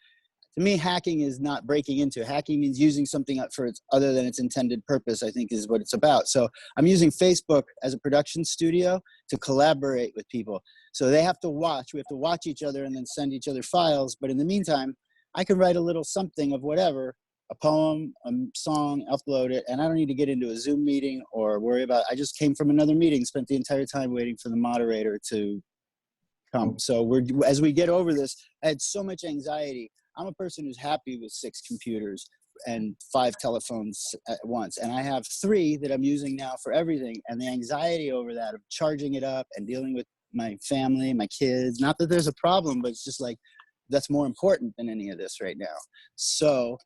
to me, hacking is not breaking into it. Hacking means using something up for its other than its intended purpose, I think is what it's about. So I'm using Facebook as a production studio to collaborate with people. So they have to watch. We have to watch each other and then send each other files. But in the meantime, I can write a little something of whatever, a poem, a song, upload it. And I don't need to get into a Zoom meeting or worry about, I just came from another meeting, spent the entire time waiting for the moderator to come. So as we get over this, I had so much anxiety. I'm a person who's happy with 6 computers and 5 telephones at once. And I have 3 that I'm using now for everything. And the anxiety over that of charging it up and dealing with my family, my kids, not that there's a problem, but it's just like, that's more important than any of this right now. So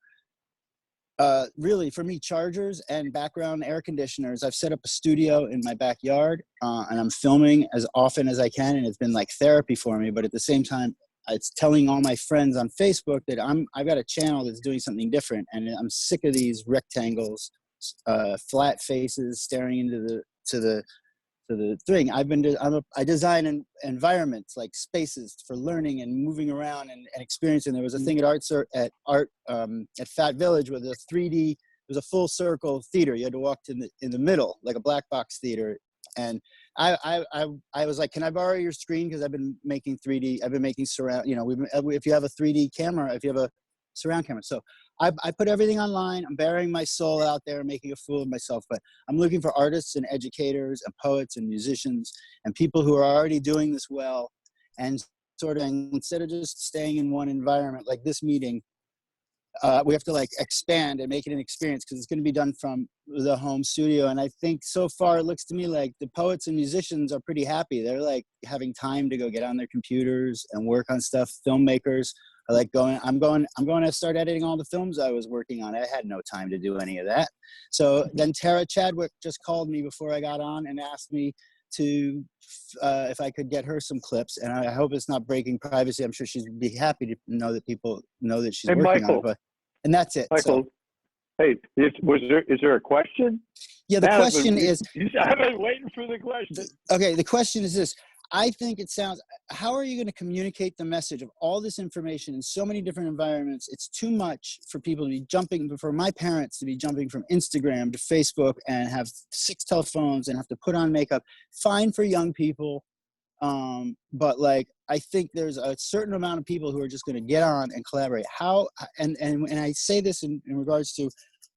really for me, chargers and background air conditioners, I've set up a studio in my backyard and I'm filming as often as I can. And it's been like therapy for me, but at the same time, it's telling all my friends on Facebook that I've got a channel that's doing something different, and I'm sick of these rectangles, flat faces staring into the thing. I design environments like spaces for learning and moving around and experiencing. There was a thing at Fat Village with a 3D. It was a full circle theater. You had to walk in the middle, like a black box theater. And I was like, can I borrow your screen? Because I've been making 3D. I've been making surround. If you have a 3D camera, if you have a surround camera. So I put everything online. I'm burying my soul out there, making a fool of myself. But I'm looking for artists and educators and poets and musicians and people who are already doing this well, and sort of, instead of just staying in one environment like this meeting, we have to like expand and make it an experience because it's going to be done from the home studio. And I think so far it looks to me like the poets and musicians are pretty happy. They're like having time to go get on their computers and work on stuff. Filmmakers are like I'm going to start editing all the films I was working on. I had no time to do any of that. So then Tara Chadwick just called me before I got on and asked me to if I could get her some clips, and I hope it's not breaking privacy. I'm sure she'd be happy to know that people know that she's Hey, working Michael. on it. But, and that's it. Michael, So, hey, is there a question? yeah, the Man, I've question been- is, I've been waiting for the question. okay, the question is this. I think it sounds, how are you going to communicate the message of all this information in so many different environments? It's too much for people to be jumping, for my parents to be jumping from Instagram to Facebook and have 6 telephones and have to put on makeup. Fine for young people. But like, I think there's a certain amount of people who are just going to get on and collaborate. How, and I say this in regards to,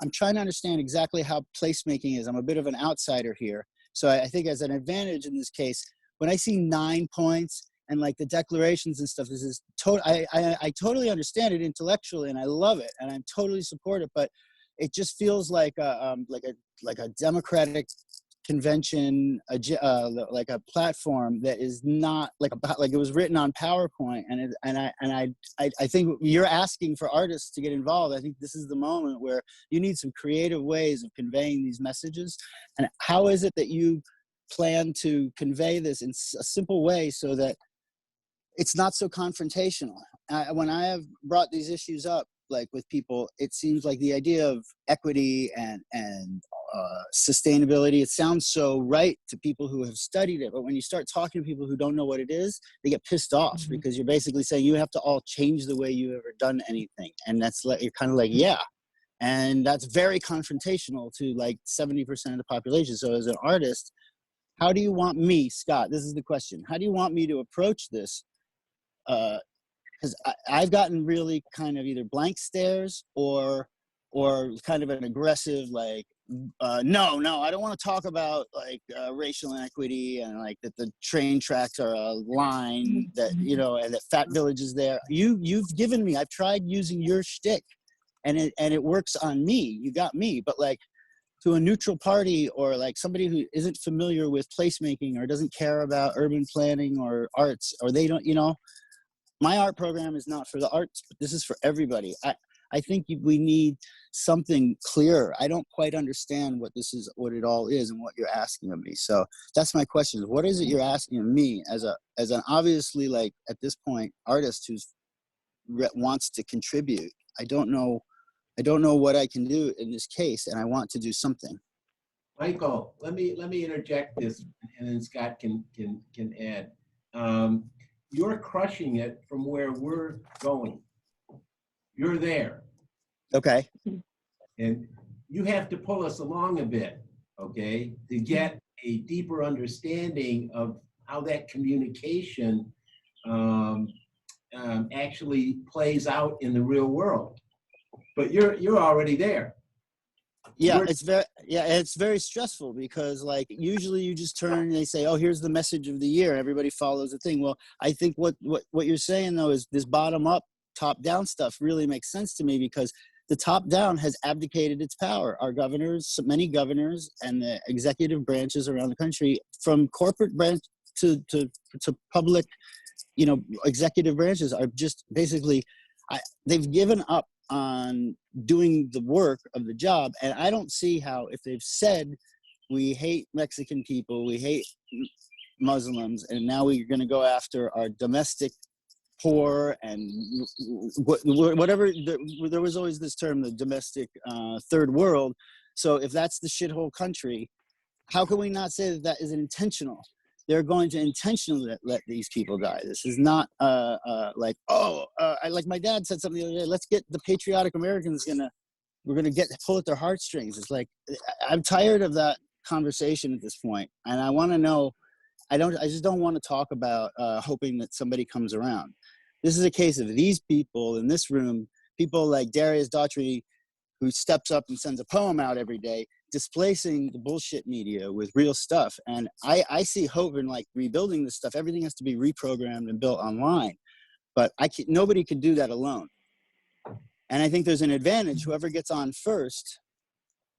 I'm trying to understand exactly how placemaking is. I'm a bit of an outsider here. So I think as an advantage in this case, when I see 9 points and like the declarations and stuff, this is I totally understand it intellectually and I love it and I'm totally support it, but it just feels like a democratic convention, like a platform that is not like it was written on PowerPoint. I think you're asking for artists to get involved. I think this is the moment where you need some creative ways of conveying these messages. And how is it that you plan to convey this in a simple way so that it's not so confrontational? When I have brought these issues up, like with people, it seems like the idea of equity and sustainability, it sounds so right to people who have studied it. But when you start talking to people who don't know what it is, they get pissed off because you're basically saying you have to all change the way you've ever done anything. And that's like, you're kind of like, yeah. And that's very confrontational to like 70% of the population. So as an artist, how do you want me, Scott, this is the question, how do you want me to approach this? Because I've gotten really kind of either blank stares or kind of an aggressive like, no, I don't want to talk about like racial inequity and like that the train tracks are a line that, you know, and that Fat Village is there. You've given me, I've tried using your shtick and it works on me. You got me, but like, to a neutral party or like somebody who isn't familiar with placemaking or doesn't care about urban planning or arts, or they don't, you know, my art program is not for the arts, but this is for everybody. I think we need something clearer. I don't quite understand what this is, what it all is and what you're asking of me. So that's my question. What is it you're asking of me as an obviously like at this point artist who wants to contribute? I don't know what I can do in this case, and I want to do something. Michael, let me interject this, and then Scott can add. You're crushing it from where we're going. You're there. Okay. And you have to pull us along a bit, okay, to get a deeper understanding of how that communication actually plays out in the real world. But you're already there. Yeah, it's very stressful because like usually you just turn and they say, oh, here's the message of the year. Everybody follows the thing. Well, I think what you're saying though is this bottom up, top down stuff really makes sense to me because the top down has abdicated its power. Our governors, many governors and the executive branches around the country, from corporate branch to public, you know, executive branches are just basically, they've given up on doing the work of the job. And I don't see how, if they've said, we hate Mexican people, we hate Muslims, and now we're going to go after our domestic poor and whatever, there was always this term, the domestic third world. So if that's the shithole country, how can we not say that that is intentional? They're going to intentionally let these people die. This is not like, like my dad said something the other day, let's get the patriotic Americans we're going to pull at their heartstrings. It's like, I'm tired of that conversation at this point. And I want to know, I just don't want to talk about hoping that somebody comes around. This is a case of these people in this room, people like Darius Daughtry, who steps up and sends a poem out every day. displacing the bullshit media with real stuff. And I see hope in like rebuilding this stuff. Everything has to be reprogrammed and built online, but nobody can do that alone. And I think there's an advantage. Whoever gets on first,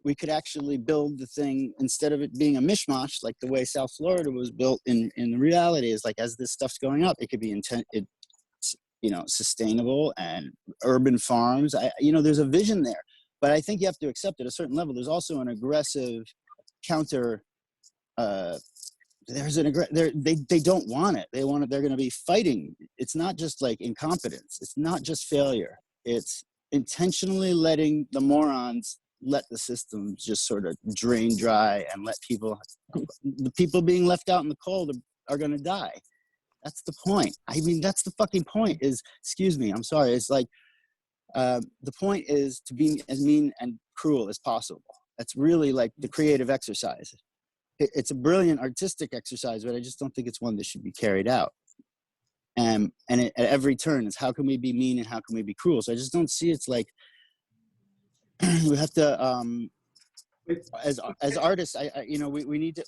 we could actually build the thing instead of it being a mishmash, like the way South Florida was built. In reality, is like, as this stuff's going up, it could be sustainable and urban farms. There's a vision there, but I think you have to accept at a certain level. There's also an aggressive counter. They don't want it. They want it. They're going to be fighting. It's not just like incompetence. It's not just failure. It's intentionally letting the morons let the system just sort of drain dry and let the people being left out in the cold are going to die. That's the point. I mean, that's the fucking point is, excuse me, I'm sorry. It's like, the point is to be as mean and cruel as possible. That's really like the creative exercise. It's a brilliant artistic exercise, but I just don't think it's one that should be carried out. At every turn is, how can we be mean and how can we be cruel? So I just don't see, it's like, we have to, as artists, we need to,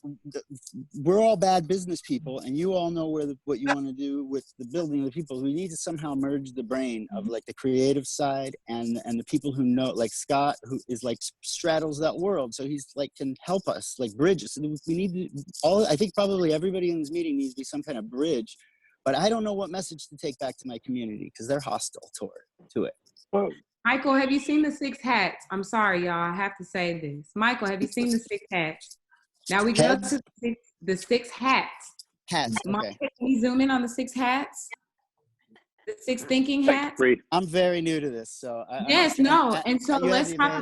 we're all bad business people, and you all know what you want to do with the building of the people. We need to somehow merge the brain of like the creative side and the people who know, like Scott, who is like straddles that world. So he's like, can help us like bridge. So we need I think probably everybody in this meeting needs to be some kind of bridge, but I don't know what message to take back to my community because they're hostile to it. Well, Michael, have you seen the 6 hats? I'm sorry, y'all. I have to say this. Michael, have you seen the 6 hats? Now we go to the 6 hats. Hats, okay. Michael, can you zoom in on the 6 hats? The 6 thinking hats? I'm very new to this, so. And so let's talk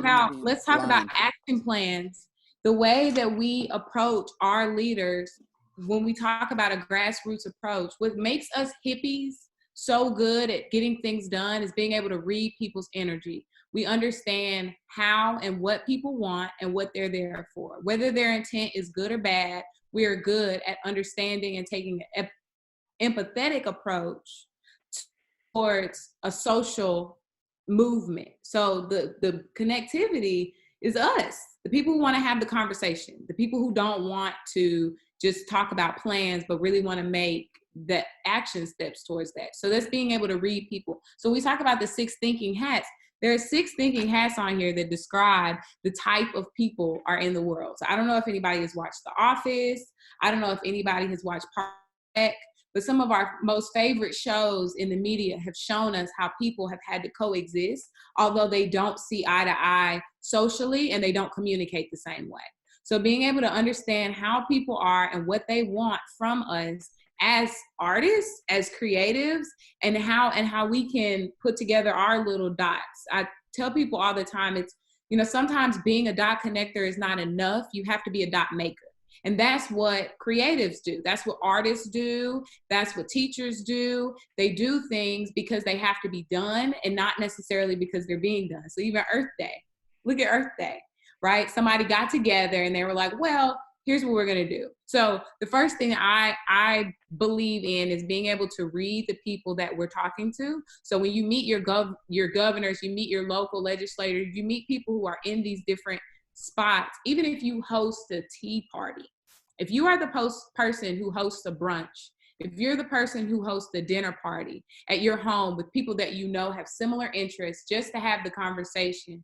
about action plans. The way that we approach our leaders when we talk about a grassroots approach, what makes us hippies so good at getting things done is being able to read people's energy. We understand how and what people want and what they're there for. Whether their intent is good or bad, we are good at understanding and taking an empathetic approach towards a social movement. So the connectivity is us, the people who want to have the conversation, the people who don't want to just talk about plans, but really want to make the action steps towards that. So that's being able to read people. So we talk about the 6 thinking hats. There are 6 thinking hats on here that describe the type of people are in the world. So I don't know if anybody has watched The Office. I don't know if anybody has watched Park, but some of our most favorite shows in the media have shown us how people have had to coexist, although they don't see eye to eye socially and they don't communicate the same way. So being able to understand how people are and what they want from us as artists, as creatives, and how we can put together our little dots. I tell people all the time, it's, sometimes being a dot connector is not enough. You have to be a dot maker. And that's what creatives do. That's what artists do. That's what teachers do. They do things because they have to be done and not necessarily because they're being done. So even Earth Day, look at Earth Day, right? Somebody got together and they were like, well, here's what we're going to do. So the first thing I believe in is being able to read the people that we're talking to. So when you meet your governors, you meet your local legislators, you meet people who are in these different spots. Even if you host a tea party, if you are the person who hosts a brunch, if you're the person who hosts a dinner party at your home with people that have similar interests, just to have the conversation,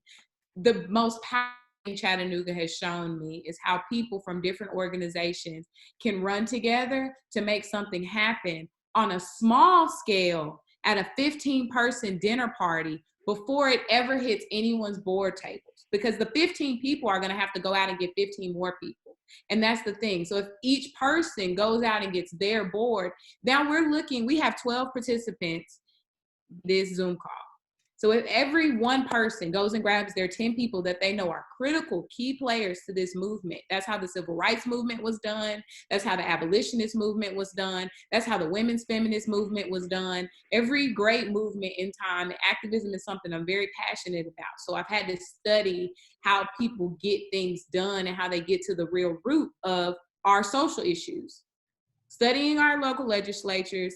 the most powerful Chattanooga has shown me is how people from different organizations can run together to make something happen on a small scale at a 15-person dinner party before it ever hits anyone's board tables, because the 15 people are going to have to go out and get 15 more people. And that's the thing. So if each person goes out and gets their board, now we have 12 participants this Zoom call. So if every one person goes and grabs their 10 people that they know are critical key players to this movement, that's how the civil rights movement was done. That's how the abolitionist movement was done. That's how the women's feminist movement was done. Every great movement in time, activism is something I'm very passionate about. So I've had to study how people get things done and how they get to the real root of our social issues. Studying our local legislatures,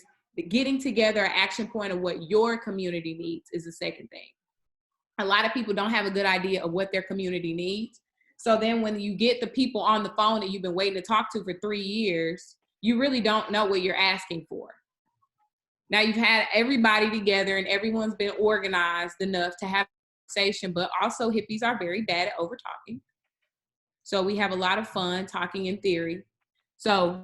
getting together an action point of what your community needs is the second thing. A lot of people don't have a good idea of what their community needs. So then when you get the people on the phone that you've been waiting to talk to for 3 years, you really don't know what you're asking for. Now you've had everybody together and everyone's been organized enough to have a conversation, but also hippies are very bad at over talking. So we have a lot of fun talking in theory. So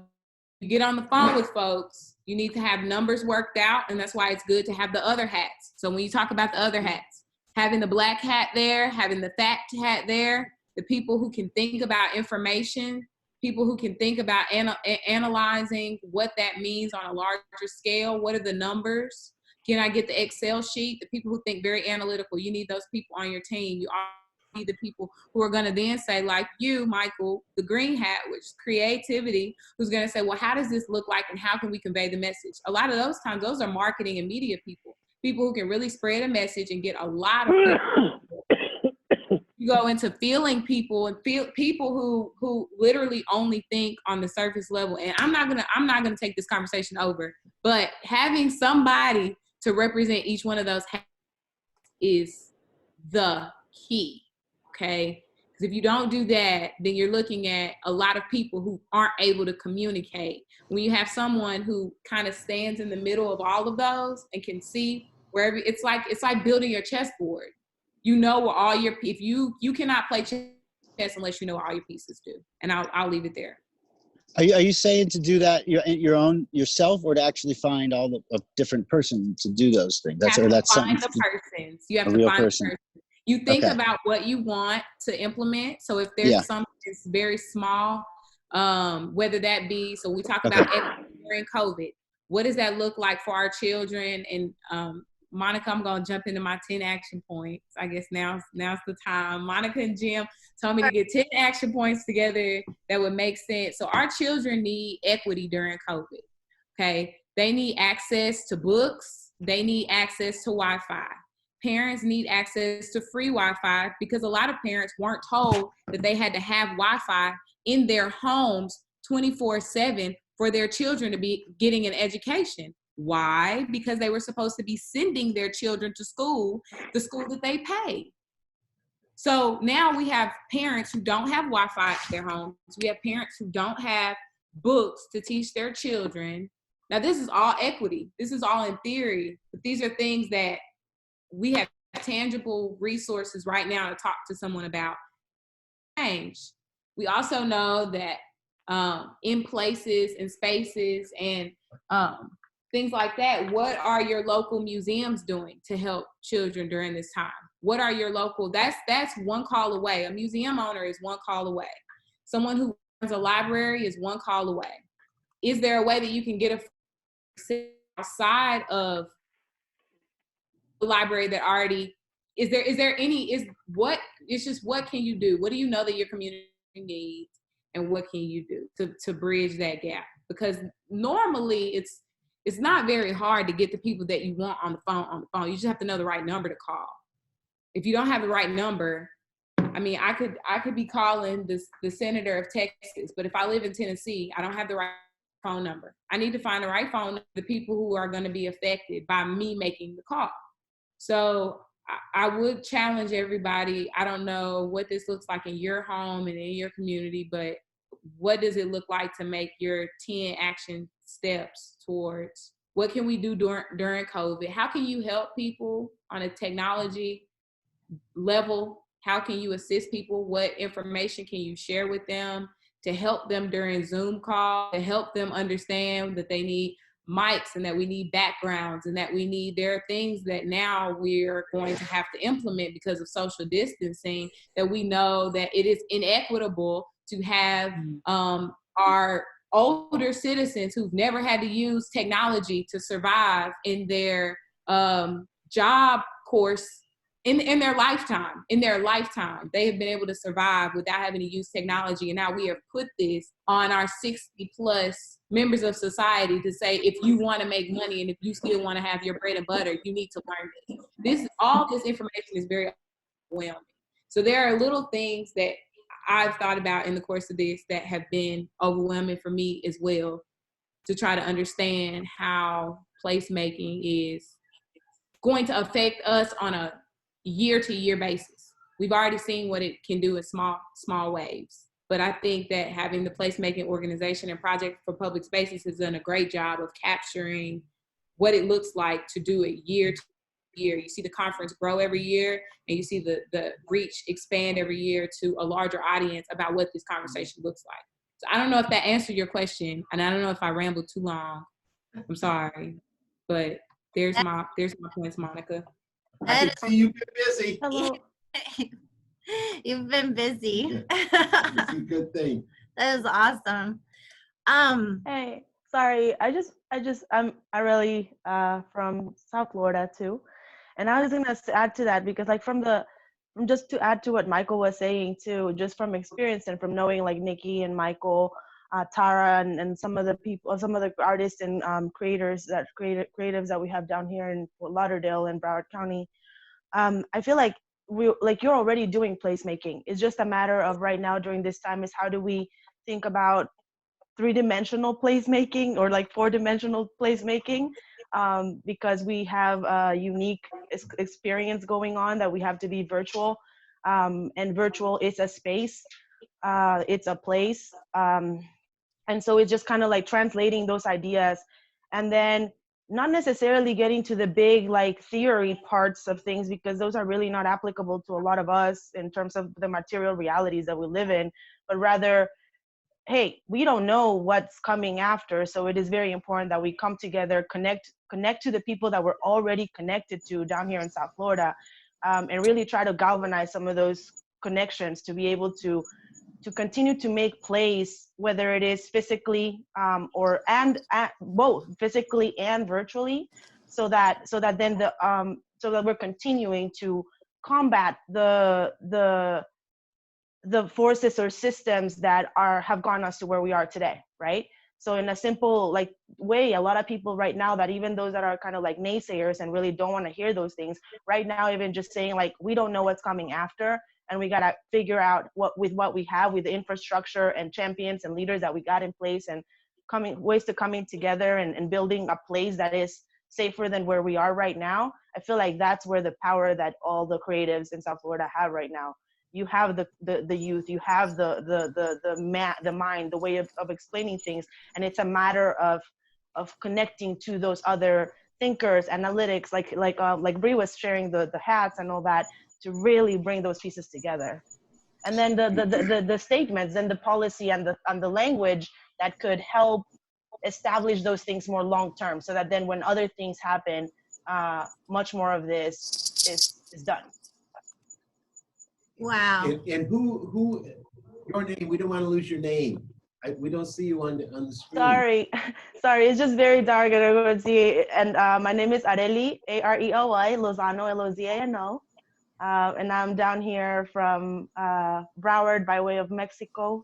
you get on the phone with folks, you need to have numbers worked out, and that's why it's good to have the other hats. So when you talk about the other hats, having the black hat there, having the fact hat there, the people who can think about information, people who can think about analyzing what that means on a larger scale. What are the numbers? Can I get the Excel sheet? The people who think very analytical, you need those people on your team. You need the people who are going to then say, like you, Michael, the green hat, which is creativity, who's going to say, well, how does this look like and how can we convey the message? A lot of those times, those are marketing and media people who can really spread a message and get a lot of people. You go into feeling people and feel people who literally only think on the surface level. And I'm not gonna take this conversation over, but having somebody to represent each one of those is the key. Okay, because if you don't do that, then you're looking at a lot of people who aren't able to communicate. When you have someone who kind of stands in the middle of all of those and can see wherever, it's like building your chessboard. You know where all your, if you cannot play chess unless you know what all your pieces do. And I'll leave it there. Are you saying to do that your own yourself, or to actually find all the a different person to do those things? You have to something. find the persons. You have A to real find person. the person. You think Okay. about what you want to implement. So if there's something that's very small, whether that be, so we talk about during COVID, what does that look like for our children? And Monica, I'm gonna jump into my 10 action points. I guess now's the time. Monica and Jim told me to get 10 action points together that would make sense. So our children need equity during COVID. Okay, they need access to books. They need access to Wi-Fi. Parents need access to free Wi-Fi because a lot of parents weren't told that they had to have Wi-Fi in their homes 24/7 for their children to be getting an education. Why? Because they were supposed to be sending their children to school, the school that they pay. So now we have parents who don't have Wi-Fi at their homes. We have parents who don't have books to teach their children. Now, this is all equity. This is all in theory, but these are things that we have tangible resources right now to talk to someone about. Change. We also know that in places and spaces and things like that, what are your local museums doing to help children during this time? What are your local, that's one call away. A museum owner is one call away. Someone who runs a library is one call away. Is there a way that you can get a outside of the library that already, what can you do? What do you know that your community needs, and what can you do to bridge that gap? Because normally it's not very hard to get the people that you want on the phone. You just have to know the right number to call. If you don't have the right number, I mean, I could be calling the senator of Texas, but if I live in Tennessee, I don't have the right phone number. I need to find the right phone number, the people who are going to be affected by me making the call. So I would challenge everybody. I don't know what this looks like in your home and in your community, but what does it look like to make your 10 action steps towards what can we do during COVID? How can you help people on a technology level? How can you assist people? What information can you share with them to help them during Zoom calls, to help them understand that they need mics and that we need backgrounds and that there are things that now we're going to have to implement because of social distancing, that we know that it is inequitable to have our older citizens who've never had to use technology to survive in their job course in their lifetime. They have been able to survive without having to use technology. And now we have put this on our 60 plus members of society to say, if you want to make money and if you still want to have your bread and butter, you need to learn this. All this information is very overwhelming. So there are little things that I've thought about in the course of this that have been overwhelming for me as well, to try to understand how placemaking is going to affect us on a year-to-year basis. we've already seen what it can do in small waves. But I think that having the placemaking organization and Project for Public Spaces has done a great job of capturing what it looks like to do it year to year. You see the conference grow every year, and you see the reach expand every year to a larger audience about what this conversation looks like. So I don't know if that answered your question, and I don't know if I rambled too long. I'm sorry, but there's my points, Monica. I can see you've been busy. Hello. You've been busy. It's a good thing. That is awesome. Hey, sorry. I'm really from South Florida too, and I was gonna add to that because like just to add to what Michael was saying too, just from experience and from knowing like Nikki and Michael, Tara, and some of the people, some of the artists and creatives that we have down here in Fort Lauderdale and Broward County. I feel like you're already doing placemaking. It's just a matter of right now during this time is how do we think about 3-dimensional placemaking or like 4-dimensional placemaking, because we have a unique experience going on that we have to be virtual, and virtual is a space, it's a place, and so it's just kind of like translating those ideas, and then not necessarily getting to the big like theory parts of things, because those are really not applicable to a lot of us in terms of the material realities that we live in, but rather, hey, we don't know what's coming after, so it is very important that we come together, connect to the people that we're already connected to down here in South Florida, and really try to galvanize some of those connections to be able to continue to make plays, whether it is physically or both physically and virtually, so that then so that we're continuing to combat the forces or systems that have gotten us to where we are today, right? So in a simple like way, a lot of people right now, that even those that are kind of like naysayers and really don't want to hear those things right now, even just saying like, we don't know what's coming after, and we got to figure out what we have with the infrastructure and champions and leaders that we got in place, and ways to coming together and building a place that is safer than where we are right now. I feel like that's where the power that all the creatives in South Florida have right now. You have the youth, you have the mind, the way of explaining things, and it's a matter of connecting to those other thinkers, analytics, like Bree was sharing the hats and all that, to really bring those pieces together. And then the statements and the policy and the language that could help establish those things more long term, so that then when other things happen, much more of this is done. Wow. And who, your name, we don't want to lose your name. We don't see you on the screen. Sorry, it's just very dark and everyone see it. And my name is Arely, Arely, Lozano, Lozano. And I'm down here from Broward by way of Mexico.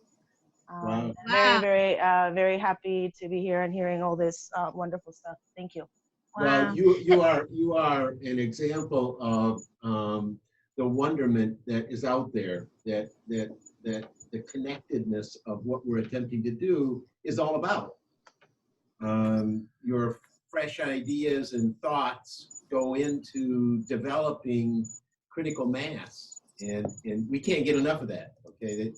Wow. Very happy to be here and hearing all this wonderful stuff. Thank you. Wow. Well, you are an example of the wonderment that is out there, that the connectedness of what we're attempting to do is all about. Your fresh ideas and thoughts go into developing critical mass, and we can't get enough of that. Okay.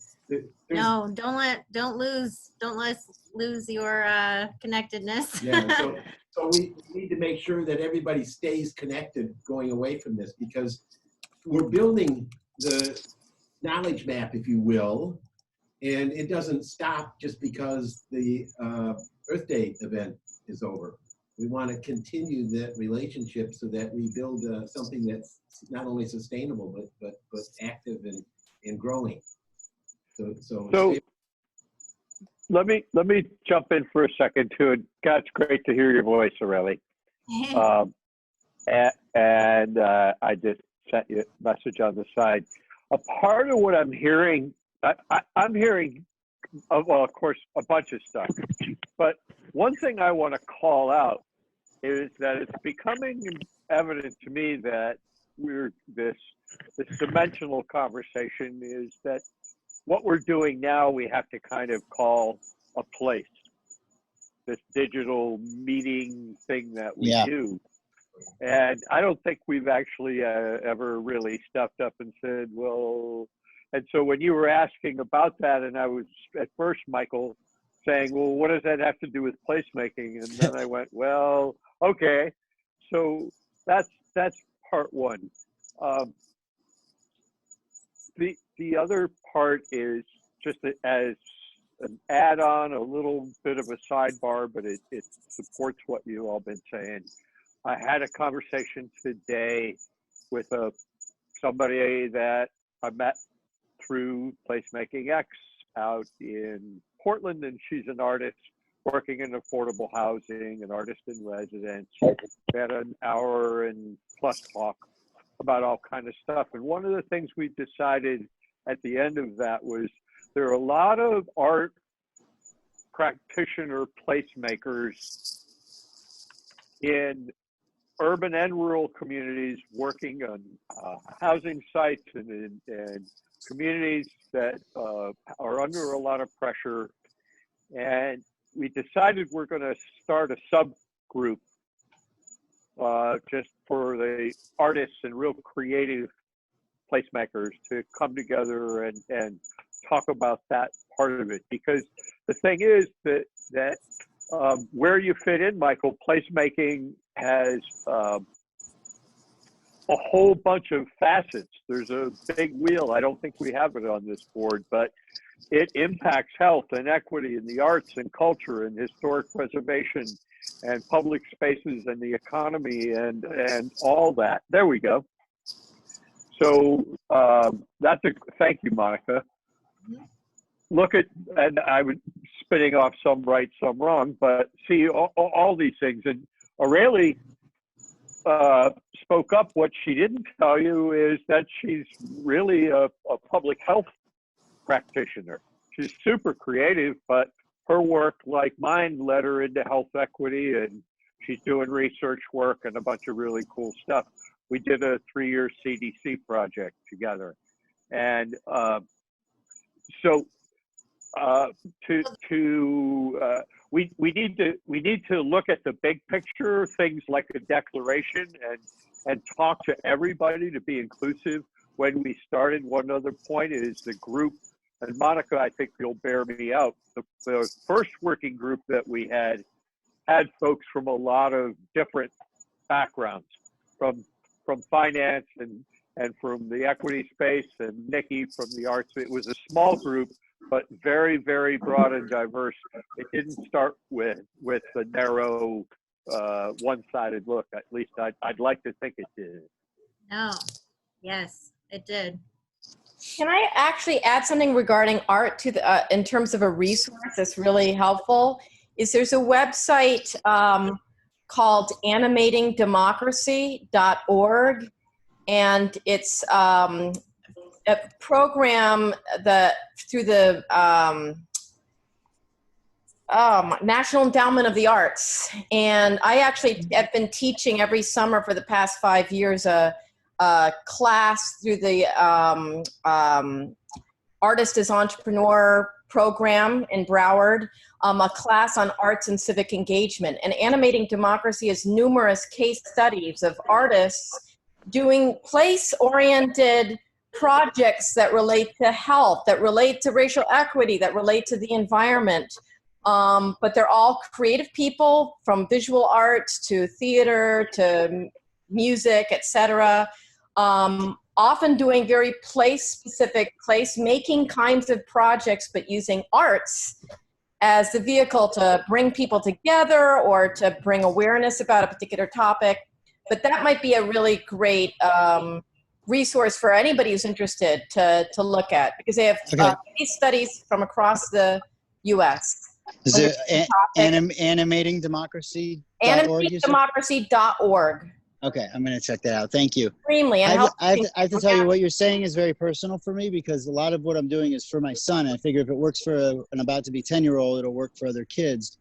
No, don't let us lose your connectedness. Yeah. So we need to make sure that everybody stays connected going away from this, because we're building the knowledge map, if you will, and it doesn't stop just because the Earth Day event is over. We want to continue that relationship so that we build something that's not only sustainable but active and growing. So let me jump in for a second too. God, it's great to hear your voice, Arely. And I just sent you a message on the side. A part of what I'm hearing, I'm hearing, well, of course, a bunch of stuff. But one thing I want to call out is that it's becoming evident to me that this dimensional conversation is that what we're doing now, we have to kind of call a place. This digital meeting thing that we do. And I don't think we've actually ever really stepped up and said, well, and so when you were asking about that, and I was at first, Michael, saying, well, what does that have to do with placemaking? And then I went, well, okay. So that's part one. The other part is just as an add-on, a little bit of a sidebar, but it supports what you all been saying. I had a conversation today with somebody that I met through Placemaking X out in Portland, and she's an artist working in affordable housing, an artist in residence. We had an hour and plus talk about all kind of stuff. And one of the things we decided at the end of that was there are a lot of art practitioner placemakers in urban and rural communities working on housing sites and communities that are under a lot of pressure. And we decided we're going to start a subgroup just for the artists and real creative placemakers to come together and talk about that part of it. Because the thing is that where you fit in, Michael, placemaking has a whole bunch of facets. There's a big wheel. I don't think we have it on this board, but it impacts health and equity and the arts and culture and historic preservation and public spaces and the economy and all that. There we go. So thank you, Monica. Look at, and I was spitting off some right, some wrong, but see all these things. And Aurelie spoke up. What she didn't tell you is that she's really a public health practitioner. She's super creative, but her work, like mine, led her into health equity, and she's doing research work and a bunch of really cool stuff. We did a 3-year CDC project together. And we need to look at the big picture, things like a declaration, and talk to everybody to be inclusive. When we started, one other point is the group, and Monica, I think you'll bear me out. The first working group that we had folks from a lot of different backgrounds, from finance and from the equity space, and Nikki from the arts. It was a small group, but very, very broad and diverse. It didn't start with a narrow, one-sided look. At least I'd like to think it did. No, yes, it did. Can I actually add something regarding art to the, in terms of a resource that's really helpful? There's a website called animatingdemocracy.org, and it's a program that through the National Endowment of the Arts. And I actually have been teaching every summer for the past 5 years a class through the Artist as Entrepreneur program in Broward, a class on arts and civic engagement. And Animating Democracy has numerous case studies of artists doing place-oriented projects that relate to health, that relate to racial equity, that relate to the environment. But they're all creative people, from visual arts to theater to music, etc. Often doing very place-specific, place-making kinds of projects, but using arts as the vehicle to bring people together or to bring awareness about a particular topic. But that might be a really great resource for anybody who's interested to look at, because they have case studies from across the U.S. Is it animatingdemocracy.org? Animatingdemocracy.org. Okay, I'm going to check that out. Thank you. Extremely. I have to tell you, what you're saying is very personal for me, because a lot of what I'm doing is for my son. I figure if it works for an about to be 10-year-old, it'll work for other kids.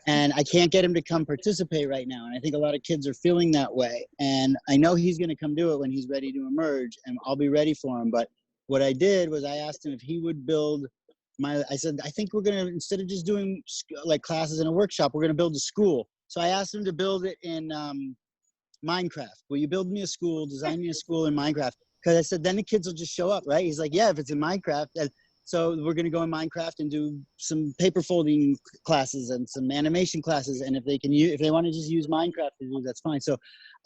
And I can't get him to come participate right now. And I think a lot of kids are feeling that way. And I know he's going to come do it when he's ready to emerge, and I'll be ready for him. But what I did was I asked him if he would build I said, I think we're going to, instead of just doing like classes in a workshop, we're going to build a school. So I asked him to build it in Minecraft. Will you build me a school, design me a school in Minecraft? Because I said, then the kids will just show up, right? He's like, yeah, if it's in Minecraft. So we're going to go in Minecraft and do some paper folding classes and some animation classes. And if they want to just use Minecraft to do, that's fine. So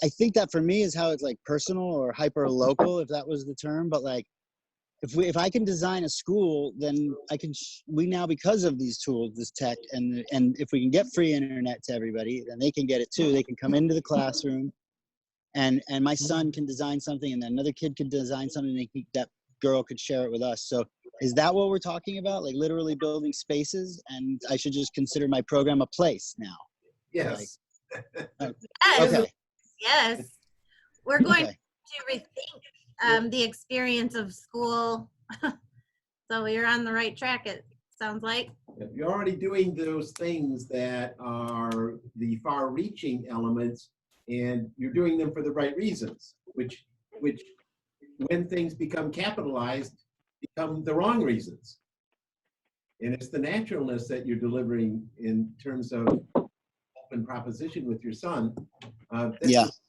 I think that for me is how it's like personal or hyper local, if that was the term. But like, if I can design a school, then we now, because of these tools, this tech, and if we can get free internet to everybody, then they can get it too. They can come into the classroom, and my son can design something, and then another kid can design something, and that girl could share it with us. So is that what we're talking about? Like literally building spaces, and I should just consider my program a place now? Yes. Okay. Yes. We're going Okay. to rethink the experience of school. So you're on the right track, it sounds like. You're already doing those things that are the far-reaching elements, and you're doing them for the right reasons, which when things become capitalized, become the wrong reasons. And it's the naturalness that you're delivering in terms of open proposition with your son. That's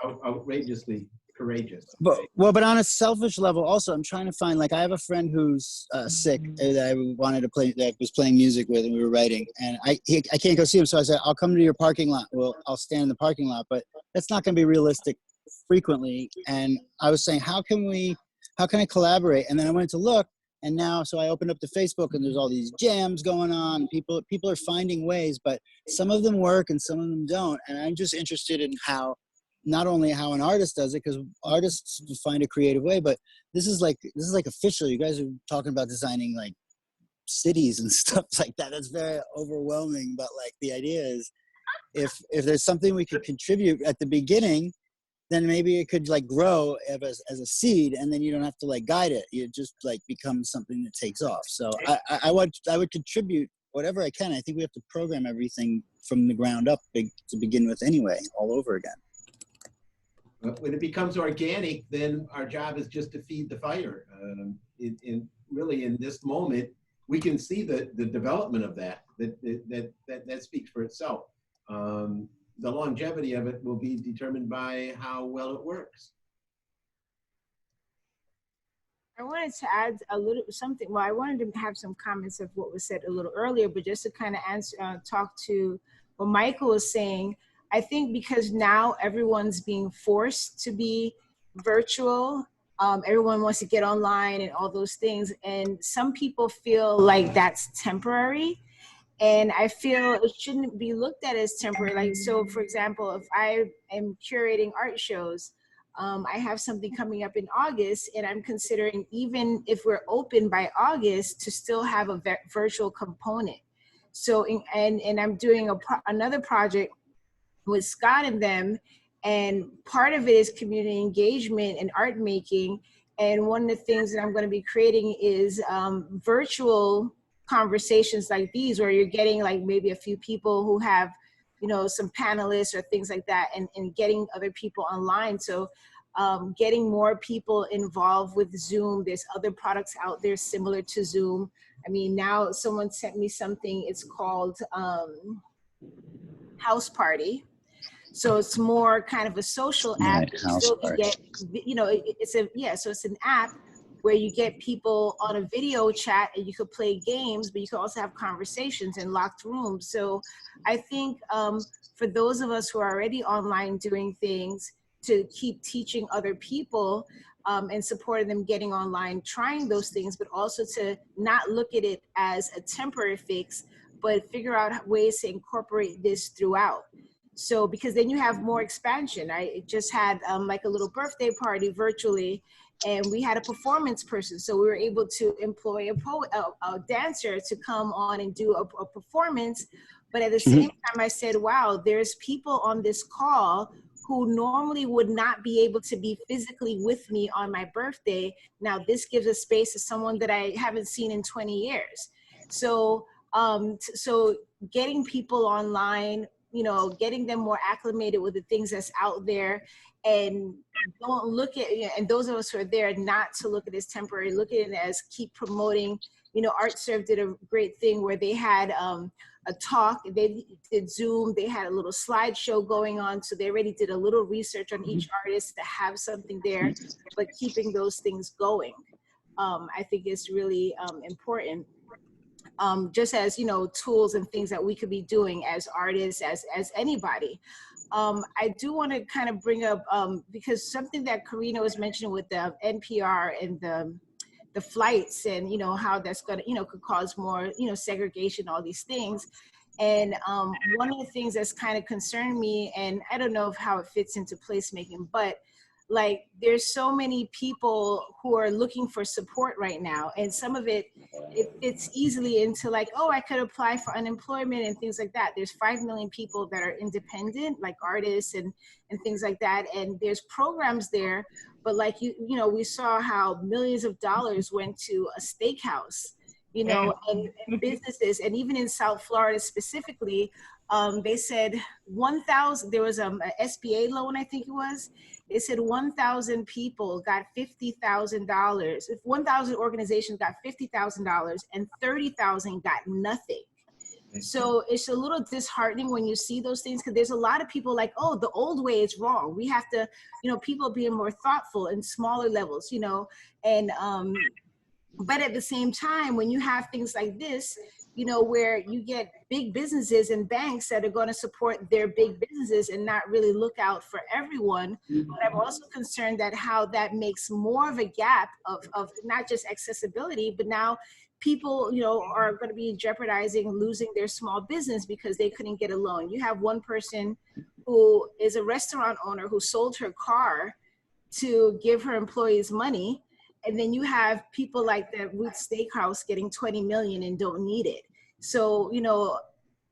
outrageously courageous. But on a selfish level, also, I'm trying to find, like, I have a friend who's sick that I wanted to play, that I was playing music with, and we were writing, and I can't go see him. So I said, I'll come to your parking lot. Well, I'll stand in the parking lot, but that's not going to be realistic frequently. And I was saying, how can I collaborate? And then I went to look, and now, so I opened up to Facebook, and there's all these jams going on. People are finding ways, but some of them work and some of them don't. And I'm just interested in not only how an artist does it, because artists find a creative way, but this is like official. You guys are talking about designing like cities and stuff like that. That's very overwhelming. But like the idea is, if there's something we could contribute at the beginning, then maybe it could like grow as a seed, and then you don't have to like guide it. It just like becomes something that takes off. So I would contribute whatever I can. I think we have to program everything from the ground up to begin with anyway, all over again. When it becomes organic, then our job is just to feed the fire. Really, in this moment, we can see the development of that speaks for itself. The longevity of it will be determined by how well it works. I wanted to add a little something. Well, I wanted to have some comments of what was said a little earlier, but just to kind of talk to what Michael was saying. I think because now everyone's being forced to be virtual, everyone wants to get online and all those things. And some people feel like that's temporary. And I feel it shouldn't be looked at as temporary. Like, so for example, if I am curating art shows, I have something coming up in August, and I'm considering, even if we're open by August, to still have a virtual component. So, and I'm doing another project with Scott and them, and part of it is community engagement and art making. And one of the things that I'm going to be creating is virtual conversations like these, where you're getting like maybe a few people who have, you know, some panelists or things like that, and getting other people online. So getting more people involved with Zoom. There's other products out there similar to Zoom. I mean, now someone sent me something, it's called House Party. So it's more kind of a social app. Right, You still can get, you know, so it's an app where you get people on a video chat, and you could play games, but you can also have conversations in locked rooms. So I think for those of us who are already online doing things, to keep teaching other people and supporting them getting online, trying those things, but also to not look at it as a temporary fix, but figure out ways to incorporate this throughout. So, because then you have more expansion. I just had like a little birthday party virtually, and we had a performance person. So we were able to employ a dancer to come on and do a performance. But at the same time, I said, wow, there's people on this call who normally would not be able to be physically with me on my birthday. Now this gives a space to someone that I haven't seen in 20 years. So, so getting people online, you know, getting them more acclimated with the things that's out there, and don't look at, and those of us who are there, not to look at it as temporary, look at it as keep promoting. ArtServe did a great thing where they had a talk, they did Zoom, they had a little slideshow going on. So they already did a little research on each artist to have something there, but keeping those things going, I think is really important. Just as, tools and things that we could be doing as artists, as anybody. I do want to kind of bring up, because something that Karina was mentioning with the NPR and the flights and, how that's going to, could cause more, segregation, all these things. And one of the things that's kind of concerned me, and I don't know how it fits into placemaking, but like there's so many people who are looking for support right now, and some of it fits easily into like, oh, I could apply for unemployment and things like that. There's 5 million people that are independent, like artists and things like that, and there's programs there. But like we saw how millions of dollars went to a steakhouse, and businesses, and even in South Florida specifically, they said 1,000. There was a SBA loan, I think it was. They said 1,000 people got $50,000. If 1,000 organizations got $50,000 and 30,000 got nothing. So it's a little disheartening when you see those things, because there's a lot of people like, oh, the old way is wrong. We have to, people being more thoughtful in smaller levels, and but at the same time, when you have things like this, where you get big businesses and banks that are going to support their big businesses and not really look out for everyone. But I'm also concerned that how that makes more of a gap of not just accessibility, but now people, are going to be jeopardizing losing their small business because they couldn't get a loan. You have one person who is a restaurant owner who sold her car to give her employees money. And then you have people like the Roots Steakhouse getting 20 million and don't need it. So,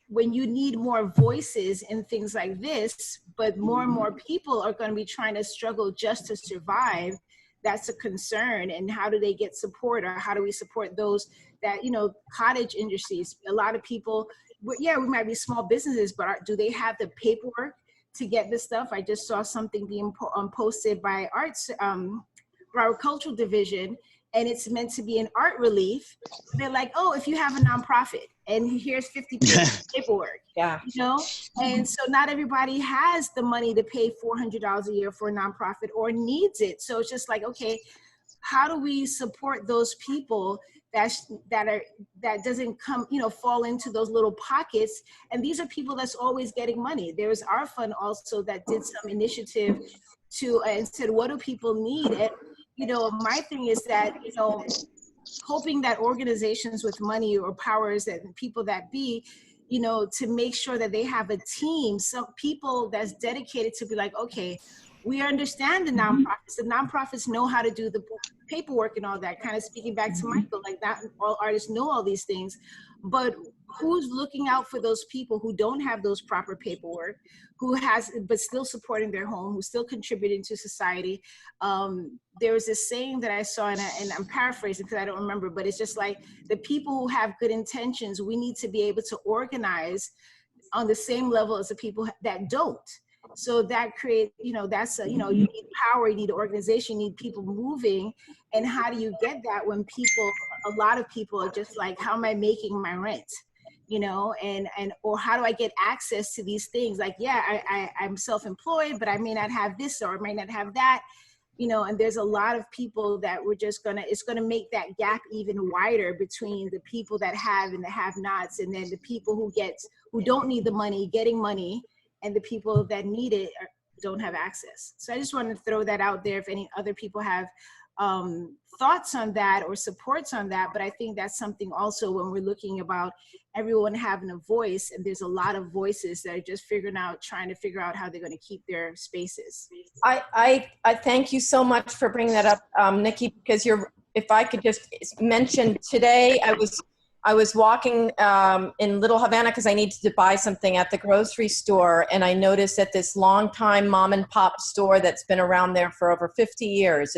when you need more voices in things like this, but more and more people are going to be trying to struggle just to survive, that's a concern. And how do they get support, or how do we support those that, cottage industries? A lot of people, we might be small businesses, but do they have the paperwork to get this stuff? I just saw something being posted by our cultural division, and it's meant to be an art relief. They're like, oh, if you have a nonprofit, and here's 50 pages paperwork. Yeah. And so not everybody has the money to pay $400 a year for a nonprofit or needs it. So it's just like, okay, how do we support those people that doesn't come, fall into those little pockets? And these are people that's always getting money. There's our fund also that did some initiative and said, what do people need? And my thing is that, hoping that organizations with money or powers and people that be, to make sure that they have a team, some people that's dedicated to be like, okay, we understand the nonprofits. The nonprofits know how to do the paperwork and all that, kind of speaking back to Michael, like not all artists know all these things, but who's looking out for those people who don't have those proper paperwork, but still supporting their home, who's still contributing to society? There was this saying that I saw, and I'm paraphrasing because I don't remember, but it's just like the people who have good intentions, we need to be able to organize on the same level as the people that don't. So that creates, you need power, you need organization, you need people moving. And how do you get that when a lot of people are just like, how am I making my rent? Or how do I get access to these things? Like, I'm self-employed, but I may not have this, or I might not have that, and there's a lot of people that it's going to make that gap even wider between the people that have and the have-nots, and then the people who don't need the money, getting money, and the people that need it don't have access. So I just wanted to throw that out there if any other people have thoughts on that or supports on that. But I think that's something also when we're looking about everyone having a voice, and there's a lot of voices that are just trying to figure out how they're going to keep their spaces. I thank you so much for bringing that up, Nikki, because if I could just mention today, I was walking in Little Havana because I needed to buy something at the grocery store, and I noticed that this longtime mom and pop store that's been around there for over 50 years.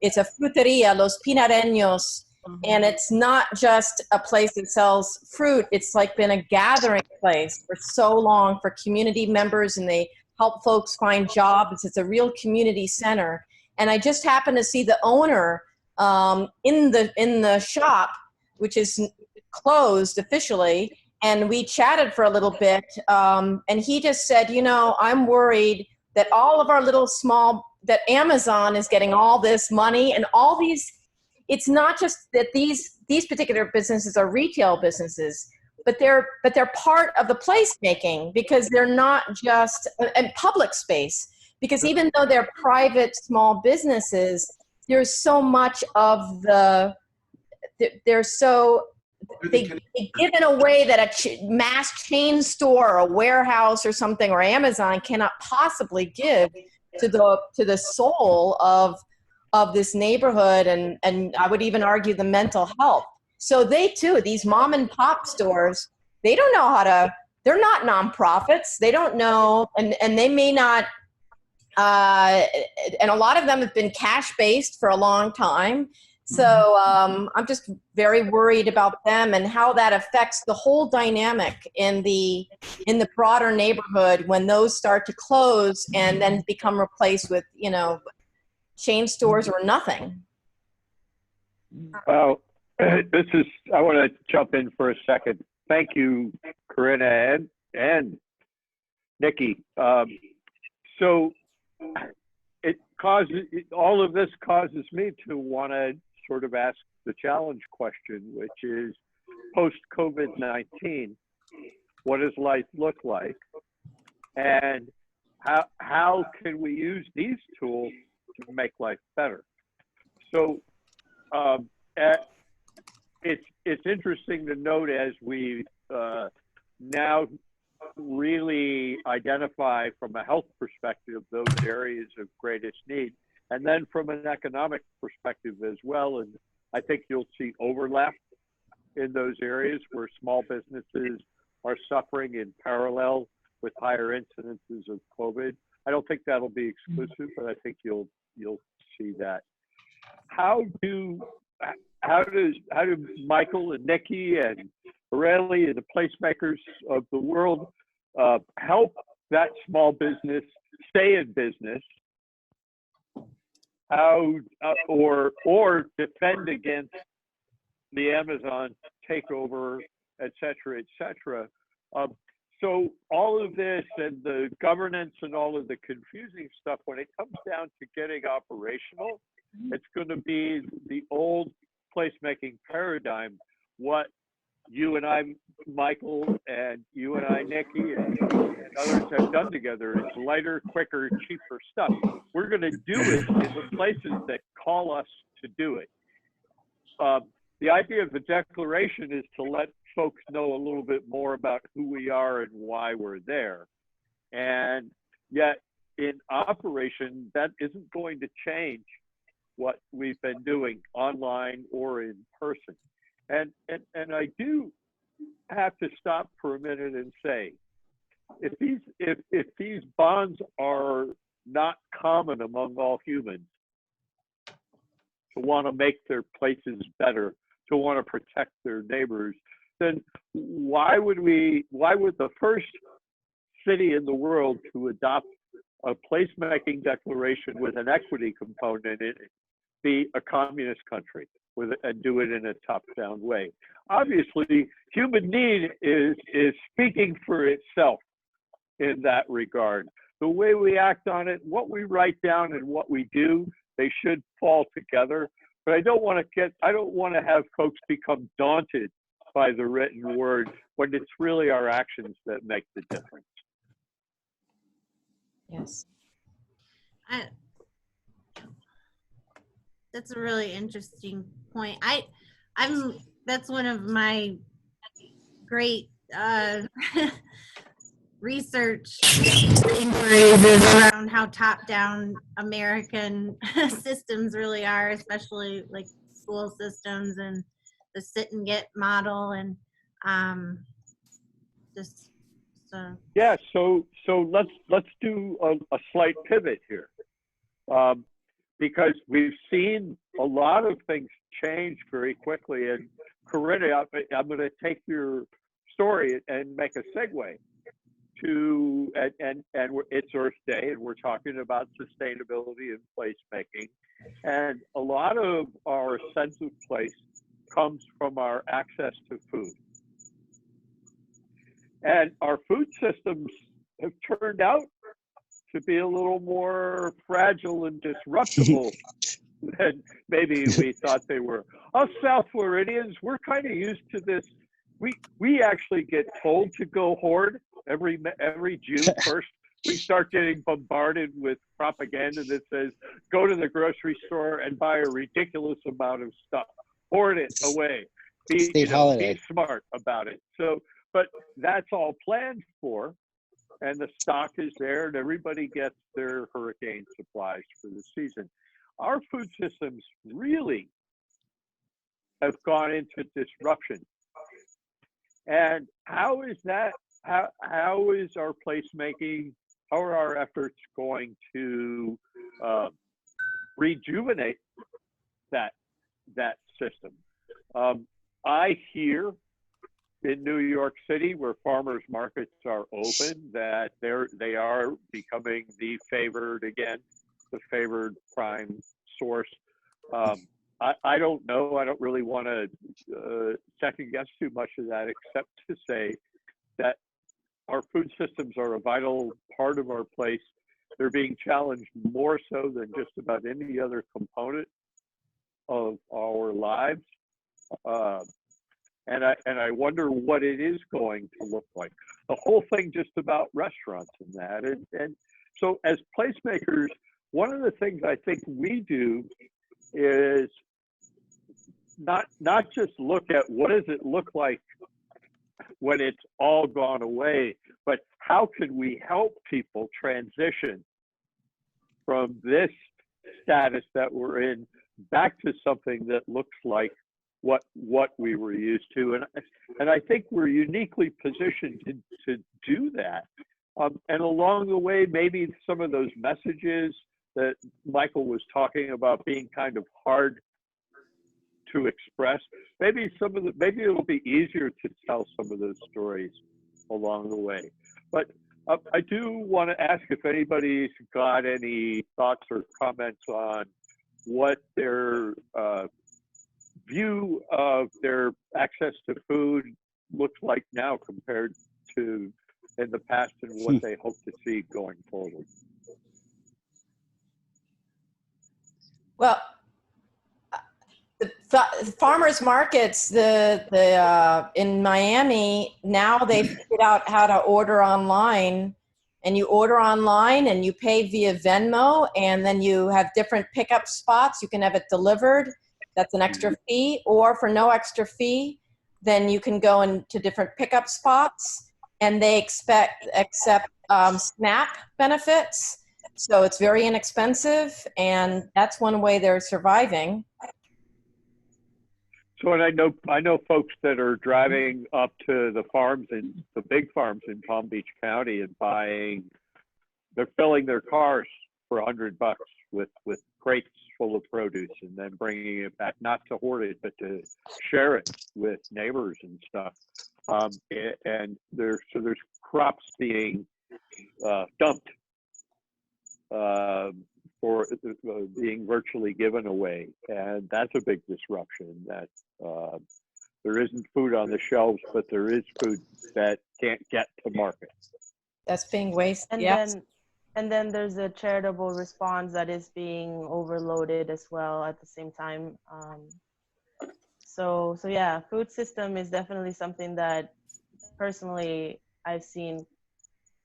It's a fruteria, Los Pinareños, and it's not just a place that sells fruit. It's like been a gathering place for so long for community members, and they help folks find jobs. It's a real community center. And I just happened to see the owner in the shop, which is closed officially. And we chatted for a little bit. And he just said, you know, I'm worried that all of our little that Amazon is getting all this money and all these, it's not just that these particular businesses are retail businesses, but they're part of the placemaking, because they're not just a public space, because even though they're private small businesses, there's so much of they give in a way that a mass chain store or a warehouse or something or Amazon cannot possibly give to the soul of this neighborhood, and I would even argue the mental health. So they too, these mom and pop stores, they don't know they're not nonprofits. They don't know, and they may not, and a lot of them have been cash-based for a long time. So I'm just very worried about them and how that affects the whole dynamic in the broader neighborhood when those start to close and then become replaced with, you know, chain stores or nothing. Well, I want to jump in for a second. Thank you, Corinna and Nikki. So all of this causes me to want to sort of ask the challenge question, which is post-COVID-19, what does life look like? And how can we use these tools to make life better? So it's interesting to note, as we now really identify from a health perspective those areas of greatest need, and then from an economic perspective as well. And I think you'll see overlap in those areas where small businesses are suffering in parallel with higher incidences of COVID. I don't think that'll be exclusive, but I think you'll see that. How do Michael and Nikki and Aurelie and the placemakers of the world help that small business stay in business? How or defend against the Amazon takeover, et cetera, et cetera. So all of this and the governance and all of the confusing stuff, when it comes down to getting operational, it's going to be the old placemaking paradigm. What you and I, Michael, and you and I, Nikki, and others have done together is lighter, quicker, cheaper stuff. We're going to do it in the places that call us to do it. The idea of the declaration is to let folks know a little bit more about who we are and why we're there. And yet in operation, that isn't going to change what we've been doing online or in person. And I do have to stop for a minute and say, if these bonds are not common among all humans, to want to make their places better, to want to protect their neighbors, then why would the first city in the world to adopt a placemaking declaration with an equity component in it be a communist country and do it in a top-down way? Obviously, human need is speaking for itself in that regard. The way we act on it, what we write down and what we do, they should fall together. But I don't want to have folks become daunted by the written word when it's really our actions that make the difference. Yes. That's a really interesting point. That's one of my great research inquiries is around how top-down American systems really are, especially like school systems and the sit and get model, and just so. Yeah, so let's do a slight pivot here, because we've seen a lot of things change very quickly. And Corinna, I'm going to take your story and make a segue. to, it's Earth Day, and we're talking about sustainability and placemaking. And a lot of our sense of place comes from our access to food. And our food systems have turned out to be a little more fragile and disruptible than maybe we thought they were. Us South Floridians, we're kind of used to this. We actually get told to go hoard every June 1st. We start getting bombarded with propaganda that says, go to the grocery store and buy a ridiculous amount of stuff. Hoard it away. Be smart about it. So, but that's all planned for, and the stock is there, and everybody gets their hurricane supplies for the season. Our food systems really have gone into disruption. And how is that? How is our placemaking? How are our efforts going to rejuvenate that system? I hear in New York City, where farmers markets are open, that they are becoming the favored prime source. I don't know. I don't really want to second guess too much of that, except to say that our food systems are a vital part of our place. They're being challenged more so than just about any other component of our lives. And I wonder what it is going to look like. The whole thing just about restaurants and that. And so as placemakers, one of the things I think we do is not just look at what does it look like when it's all gone away, but how can we help people transition from this status that we're in back to something that looks like what we were used to. And I think we're uniquely positioned to do that. And along the way, maybe some of those messages that Michael was talking about being kind of hard to express, maybe it'll be easier to tell some of those stories along the way. But I do want to ask if anybody's got any thoughts or comments on what their view of their access to food looks like now compared to in the past, and what they hope to see going forward. Well, the farmers markets, in Miami, now they figured out how to order online, and you order online and you pay via Venmo, and then you have different pickup spots. You can have it delivered. That's an extra fee, or for no extra fee, then you can go into different pickup spots, and they accept SNAP benefits. So it's very inexpensive, and that's one way they're surviving. So, and I know folks that are driving up to the farms and the big farms in Palm Beach County and they're filling their cars for $100 with crates full of produce, and then bringing it back, not to hoard it, but to share it with neighbors and stuff. And there's crops being dumped for being virtually given away, and that's a big disruption. That there isn't food on the shelves, but there is food that can't get to market. That's being wasted. And then there's a charitable response that is being overloaded as well at the same time. So yeah, food system is definitely something that personally I've seen.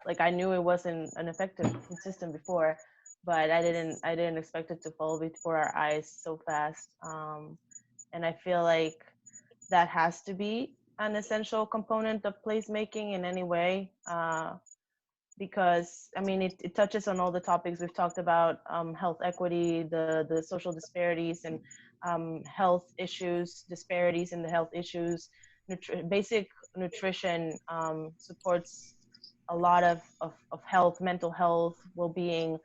Like, I knew it wasn't an effective food system before, but I didn't expect it to fall before our eyes so fast. And I feel like that has to be an essential component of placemaking in any way. Because I mean, it touches on all the topics we've talked about: health equity, the social disparities, and health issues, disparities in the health issues. Basic nutrition supports a lot of health, mental health, well-being,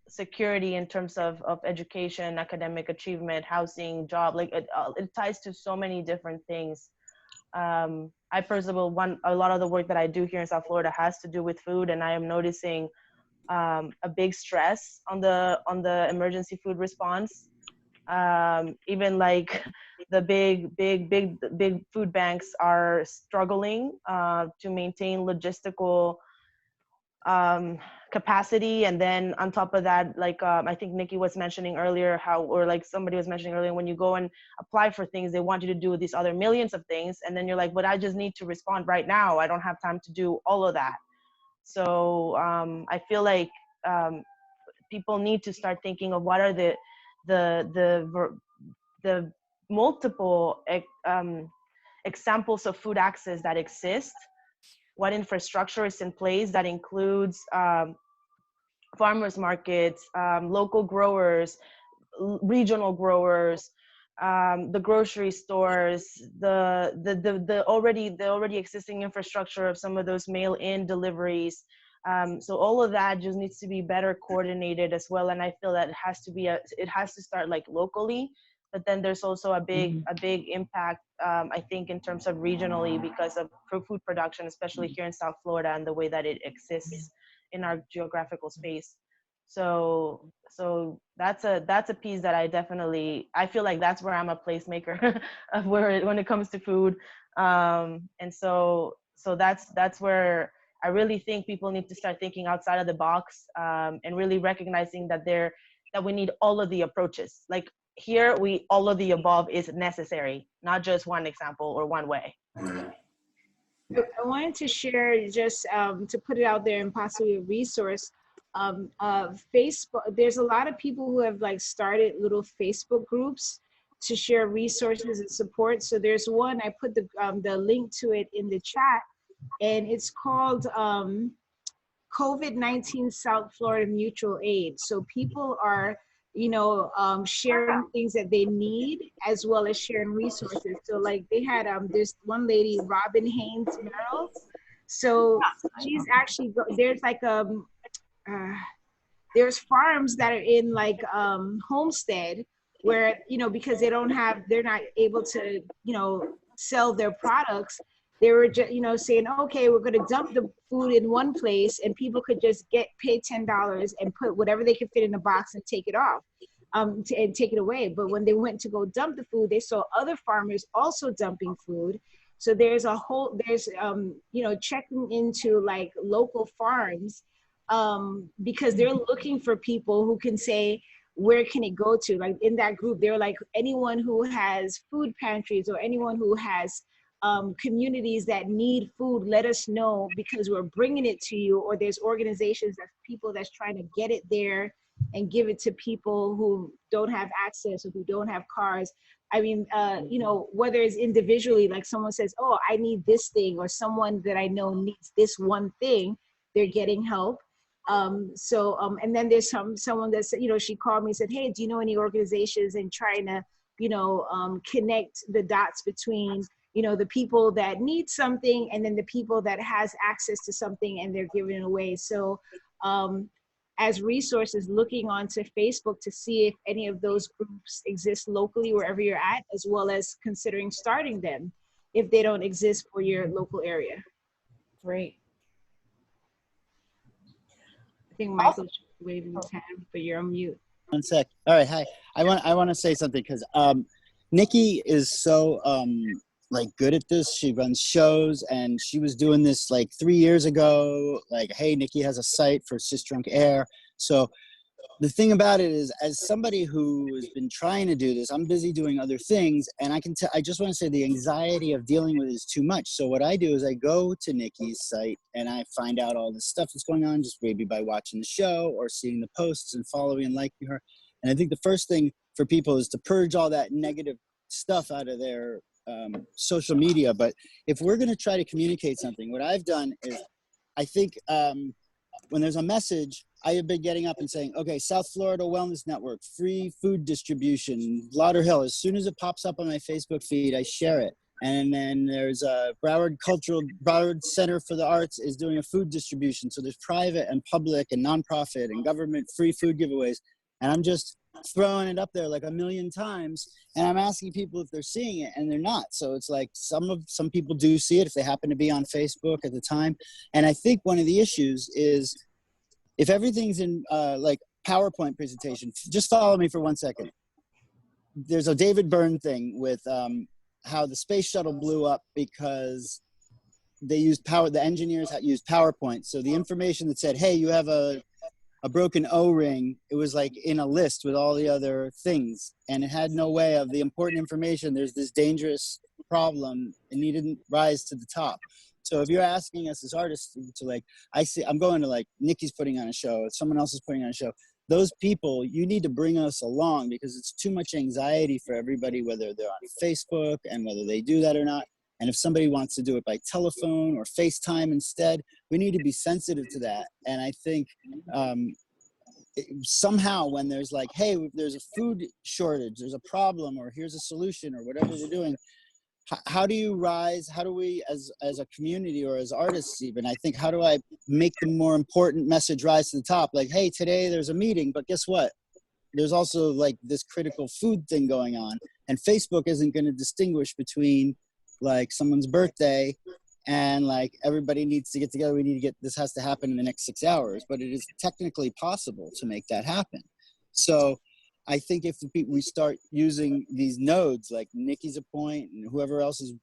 security in terms of education, academic achievement, housing, job. Like it ties to so many different things. first of all, a lot of the work that I do here in South Florida has to do with food, and I am noticing a big stress on the emergency food response. Even like the big food banks are struggling to maintain logistical capacity. And then on top of that, like I think Nikki was mentioning earlier or like somebody was mentioning earlier, when you go and apply for things, they want you to do these other millions of things. And then you're like, but I just need to respond right now. I don't have time to do all of that. So I feel like people need to start thinking of what are the multiple examples of food access that exist, what infrastructure is in place that includes farmers markets, local growers, regional growers, the grocery stores, the already existing infrastructure of some of those mail-in deliveries. So all of that just needs to be better coordinated as well. And I feel that it has to start like locally, but then there's also a big impact, I think, in terms of regionally because of food production, especially here in South Florida and the way that it exists in our geographical space. So that's a piece that I feel like that's where I'm a placemaker of when it comes to food. And so that's where I really think people need to start thinking outside of the box, and really recognizing that we need all of the approaches. Like here, all of the above is necessary, not just one example or one way. I wanted to share just to put it out there and possibly a resource. Facebook, there's a lot of people who have like started little Facebook groups to share resources and support. So there's one, I put the link to it in the chat, and it's called COVID-19 South Florida Mutual Aid. So people are, sharing things that they need as well as sharing resources. So like they had this one lady, Robin Haynes Merrill. So she's actually, there's like there's farms that are in like Homestead where, because they're not able to, sell their products. They were just, saying, okay, we're going to dump the food in one place and people could just pay $10 and put whatever they could fit in a box and take it off, and take it away. But when they went to go dump the food, they saw other farmers also dumping food. So there's checking into like local farms, because they're looking for people who can say, where can it go to? Like in that group, they're like, anyone who has food pantries or anyone who has communities that need food, let us know because we're bringing it to you. Or there's organizations that's trying to get it there and give it to people who don't have access or who don't have cars. I mean, whether it's individually, like someone says, oh, I need this thing, or someone that I know needs this one thing, they're getting help. And then there's someone that's, she called me and said, hey, do you know any organizations, and trying to, connect the dots between, the people that need something and then the people that has access to something and they're giving it away. So as resources, looking onto Facebook to see if any of those groups exist locally wherever you're at, as well as considering starting them if they don't exist for your local area. Great. I think Michael's waving his hand, but you're on mute. One sec. All right. Hi. I want to say something because Nikki is so like good at this. She runs shows, and she was doing this like 3 years ago. Like, hey, Nikki has a site for Cis Drunk Air. So the thing about it is, as somebody who has been trying to do this, I'm busy doing other things, and I just want to say the anxiety of dealing with it is too much. So what I do is I go to Nikki's site and I find out all the stuff that's going on, just maybe by watching the show or seeing the posts and following and liking her. And I think the first thing for people is to purge all that negative stuff out of their social media. But if we're going to try to communicate something, what I've done is I think when there's a message, I have been getting up and saying, okay, South Florida Wellness Network, free food distribution, Lauderdale. As soon as it pops up on my Facebook feed, I share it. And then there's a Broward Center for the Arts is doing a food distribution. So there's private and public and nonprofit and government free food giveaways. And I'm just throwing it up there like a million times, and I'm asking people if they're seeing it, and they're not. So it's like some people do see it if they happen to be on Facebook at the time. And I think one of the issues is if everything's in like PowerPoint presentation, just follow me for 1 second. There's a David Byrne thing with how the space shuttle blew up because they used the engineers had used PowerPoint. So the information that said, hey, you have a broken O-ring, it was like in a list with all the other things, and it had no way of the important information. There's this dangerous problem, and you didn't rise to the top. So if you're asking us as artists to like, I'm going to like, Nikki's putting on a show, someone else is putting on a show. Those people, you need to bring us along because it's too much anxiety for everybody, whether they're on Facebook and whether they do that or not. And if somebody wants to do it by telephone or FaceTime instead, we need to be sensitive to that. And I think somehow when there's like, hey, there's a food shortage, there's a problem, or here's a solution, or whatever we're doing, how do you rise? How do we, as a community or as artists even, I think, how do I make the more important message rise to the top? Like, hey, today there's a meeting, but guess what? There's also like this critical food thing going on. And Facebook isn't going to distinguish between like someone's birthday and like everybody needs to get together. This has to happen in the next 6 hours, but it is technically possible to make that happen. So I think if we start using these nodes, like Nikki's a point and whoever else is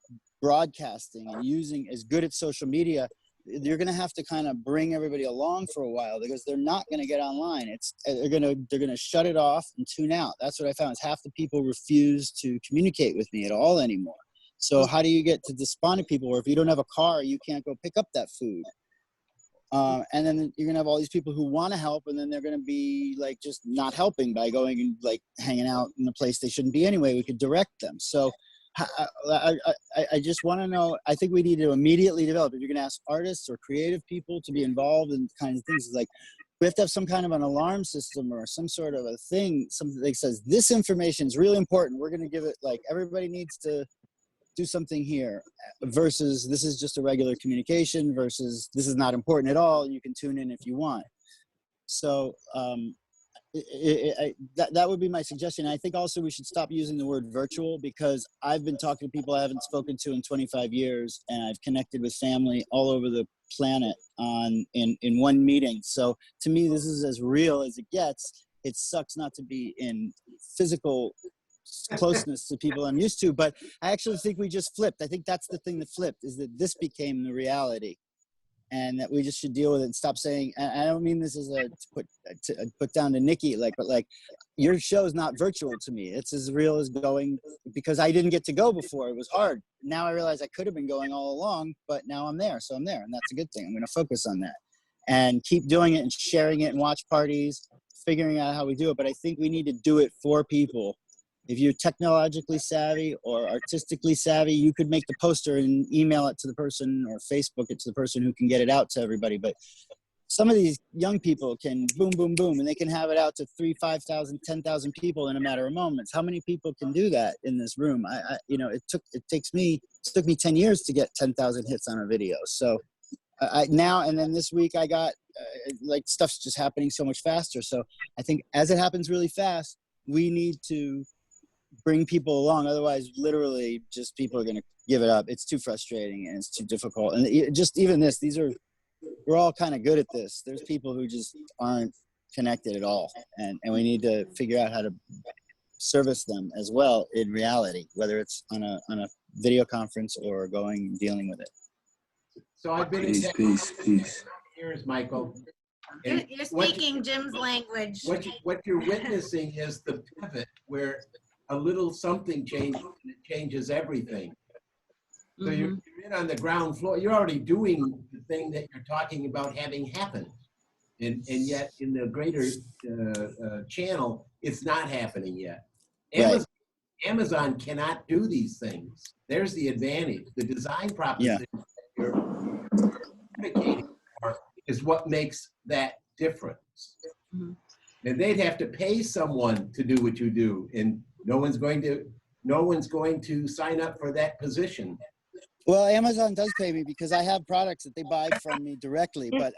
broadcasting and using as good at social media, you're going to have to kind of bring everybody along for a while because they're not going to get online. They're going to shut it off and tune out. That's what I found is half the people refuse to communicate with me at all anymore. So how do you get to despondent people where if you don't have a car, you can't go pick up that food? And then you're gonna have all these people who want to help, and then they're gonna be like just not helping by going and like hanging out in a place they shouldn't be anyway. We could direct them. So I just want to know. I think we need to immediately develop. If you're gonna ask artists or creative people to be involved in kinds of things, it's like we have to have some kind of an alarm system or some sort of a thing. Something that says this information is really important. We're gonna give it like everybody needs to do something here versus this is just a regular communication versus this is not important at all. You can tune in if you want. So that would be my suggestion. I think also we should stop using the word virtual because I've been talking to people I haven't spoken to in 25 years and I've connected with family all over the planet in one meeting. So to me, this is as real as it gets. It sucks not to be in physical closeness to people I'm used to, but I actually think we just flipped. I think that's the thing that flipped is that this became the reality and that we just should deal with it and stop saying, and I don't mean this as to put down to Nikki, but your show is not virtual to me. It's as real as going because I didn't get to go before. It was hard. Now I realize I could have been going all along, but now I'm there. So I'm there and that's a good thing. I'm going to focus on that and keep doing it and sharing it and watch parties, figuring out how we do it. But I think we need to do it for people. If you're technologically savvy or artistically savvy, you could make the poster and email it to the person or Facebook it to the person who can get it out to everybody. But some of these young people can boom, boom, boom, and they can have it out to 3,000, 5,000, 10,000 people in a matter of moments. How many people can do that in this room? It took me 10 years to get 10,000 hits on a video. So now, and then this week I got stuff's just happening so much faster. So I think as it happens really fast, we need to bring people along. Otherwise, literally, just people are going to give it up. It's too frustrating and it's too difficult. And just even this, we're all kind of good at this. There's people who just aren't connected at all. And we need to figure out how to service them as well in reality, whether it's on a video conference or dealing with it. So I've been Peace. Here's Michael. You're speaking Jim's language. What you're witnessing is the pivot where a little something changes and it changes everything. So you're in on the ground floor. You're already doing the thing that you're talking about having happened. And yet in the greater channel, it's not happening yet. Amazon cannot do these things. There's the advantage. The design proposition that you're advocating for is what makes that difference. And they'd have to pay someone to do what you do, and no one's going to sign up for that position. Well, Amazon does pay me because I have products that they buy from me directly, but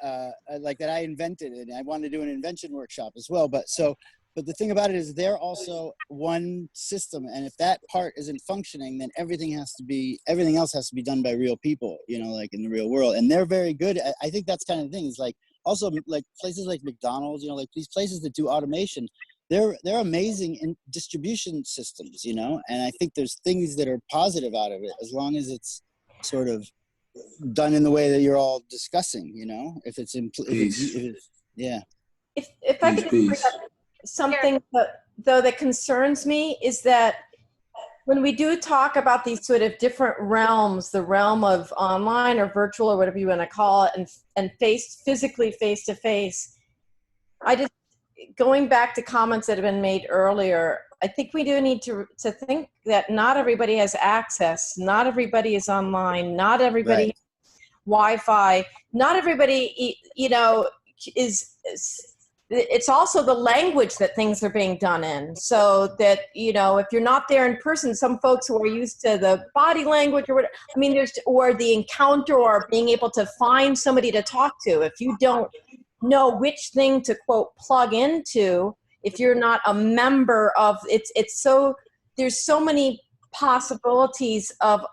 like that I invented, and I want to do an invention workshop as well. But so But the thing about it is they're also one system. And if that part isn't functioning, then everything else has to be done by real people, like in the real world. And they're very good. I think that's kind of the thing. It's like also like places like McDonald's, like these places that do automation, they're amazing in distribution systems, and I think there's things that are positive out of it as long as it's sort of done in the way that you're all discussing, if it's yeah. If I could bring up something though that concerns me is that when we do talk about these sort of different realms, the realm of online or virtual or whatever you want to call it, and physically face to face, going back to comments that have been made earlier, I think we do need to think that not everybody has access, not everybody is online, not everybody has Wi-Fi, not everybody, it's also the language that things are being done in. So that, if you're not there in person, some folks who are used to the body language or whatever, or the encounter or being able to find somebody to talk to, if you don't know which thing to quote plug into, if you're not a member of there's so many possibilities of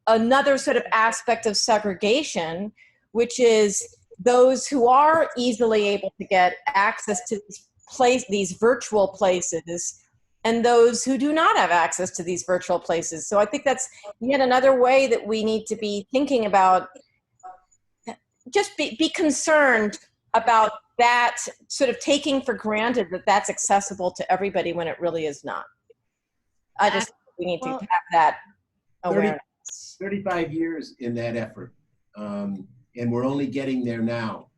another sort of aspect of segregation, which is those who are easily able to get access to these virtual places and those who do not have access to these virtual places. So I think that's yet another way that we need to be thinking about, just be concerned about that, sort of taking for granted that that's accessible to everybody when it really is not. We need to have that awareness. 35 years in that effort, and we're only getting there now.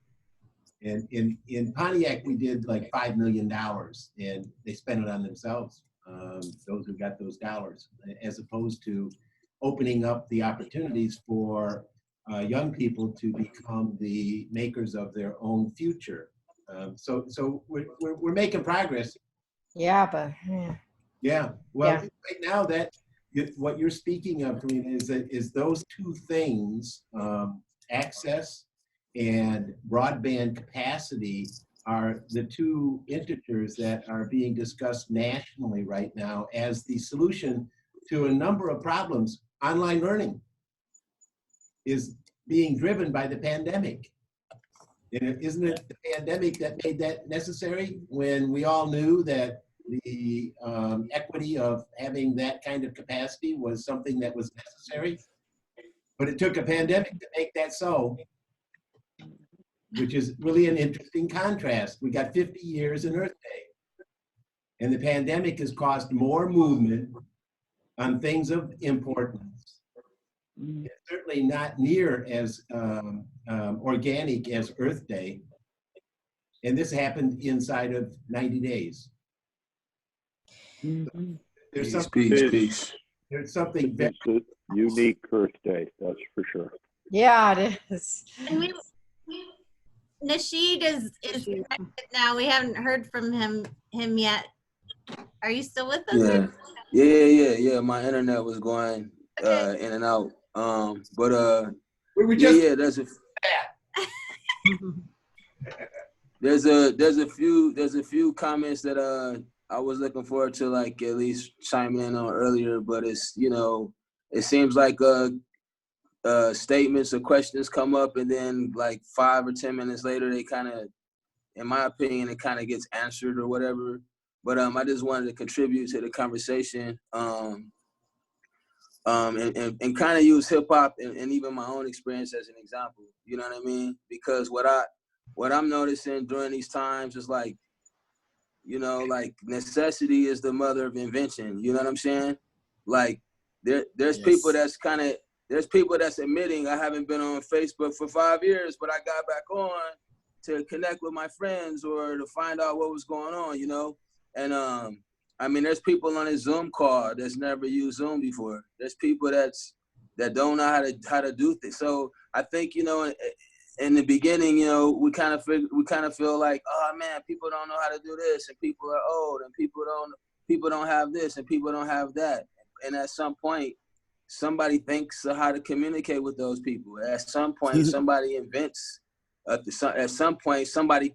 And in Pontiac, we did like $5 million, and they spent it on themselves, those who got those dollars, as opposed to opening up the opportunities for young people to become the makers of their own future. So we're making progress. Yeah, but yeah. Well, right now that what you're speaking of, Karina, is those two things, access and broadband capacity, are the two integers that are being discussed nationally right now as the solution to a number of problems. Online learning is being driven by the pandemic. And isn't it the pandemic that made that necessary, when we all knew that the equity of having that kind of capacity was something that was necessary? But it took a pandemic to make that so, which is really an interesting contrast. We got 50 years in Earth Day, and the pandemic has caused more movement on things of importance. It's certainly not near as organic as Earth Day. And this happened inside of 90 days. There's something very unique Earth Day, that's for sure. Yeah, it is. And Nasheed is connected now. We haven't heard from him yet. Are you still with us? Yeah. My internet was going in and out. we were just there's a few comments that I was looking forward to, like, at least chime in on earlier, but it's, it seems like statements or questions come up, and then like 5 or 10 minutes later, they kind of, in my opinion, it kind of gets answered or whatever. But I just wanted to contribute to the conversation, and kind of use hip hop and even my own experience as an example. You know what I mean? Because what I'm noticing during these times is like, like necessity is the mother of invention. You know what I'm saying? Like there's people that's there's people that's admitting, I haven't been on Facebook for 5 years, but I got back on to connect with my friends or to find out what was going on, And I mean, there's people on a Zoom call that's never used Zoom before. There's people that don't know how to do things. So I think, in the beginning, we kind of feel like, oh man, people don't know how to do this, and people are old, and people don't have this, and people don't have that. And at some point, somebody thinks of how to communicate with those people. At some point, somebody invents. At some point, somebody,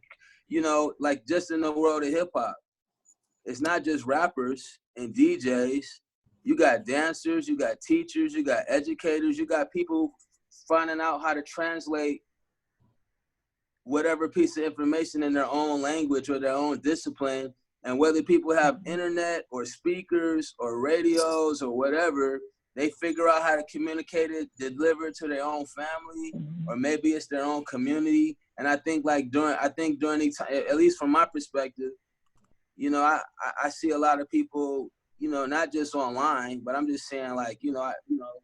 like just in the world of hip hop, it's not just rappers and DJs. You got dancers, you got teachers, you got educators, you got people finding out how to translate whatever piece of information in their own language or their own discipline. And whether people have internet or speakers or radios or whatever, they figure out how to communicate it, deliver it to their own family, or maybe it's their own community. And I think like during these time, at least from my perspective, you know, I see a lot of people, you know, not just online, but I'm just saying like, you know,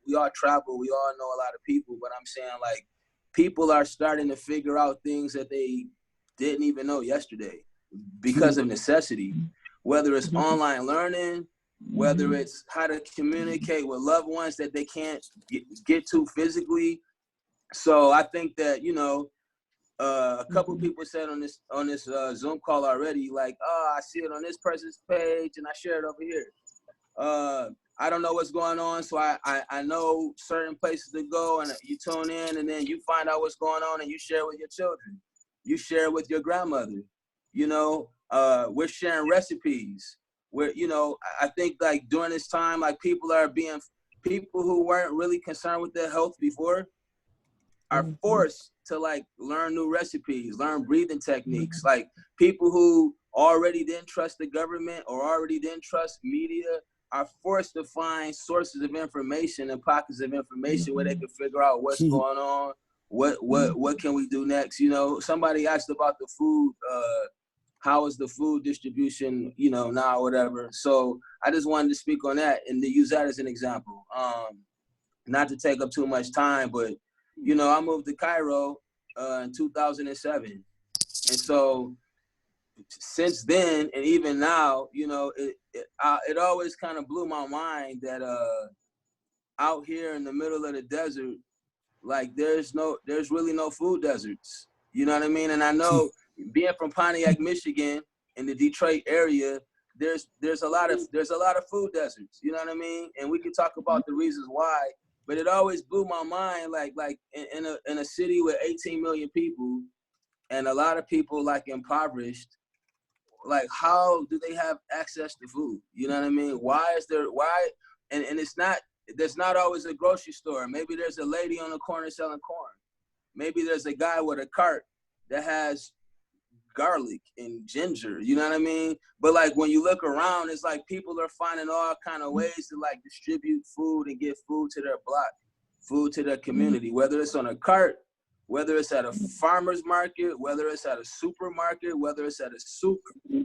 we all travel, we all know a lot of people, but I'm saying like people are starting to figure out things that they didn't even know yesterday because of necessity, whether it's online learning, whether it's how to communicate with loved ones that they can't get to physically. So I think that, you know, a couple people said on this Zoom call already, like, oh, I see it on this person's page and I share it over here. I don't know what's going on, so I know certain places to go, and you tune in, and then you find out what's going on, and you share with your children. You share with your grandmother. You know, we're sharing recipes. You know, I think like during this time, like people who weren't really concerned with their health before are forced to like learn new recipes, learn breathing techniques. Like people who already didn't trust the government or already didn't trust media are forced to find sources of information and pockets of information where they can figure out what's going on, what can we do next. You know, somebody asked about the food, how is the food distribution, you know, now or whatever. So I just wanted to speak on that and to use that as an example. Not to take up too much time, but you know, I moved to Cairo in 2007. And so since then, and even now, you know, it always kind of blew my mind that out here in the middle of the desert, like there's really no food deserts. You know what I mean? And I know being from Pontiac, Michigan, in the Detroit area, there's a lot of food deserts. You know what I mean? And we could talk about the reasons why. But it always blew my mind, like in a city with 18 million people and a lot of people like impoverished, like how do they have access to food? You know what I mean? And there's not always a grocery store. Maybe there's a lady on the corner selling corn. Maybe there's a guy with a cart that has garlic and ginger, you know what I mean? But like when you look around, it's like people are finding all kind of ways to like distribute food and get food to their block, food to their community, whether it's on a cart, whether it's at a farmer's market, whether it's at a supermarket, whether it's at a souk.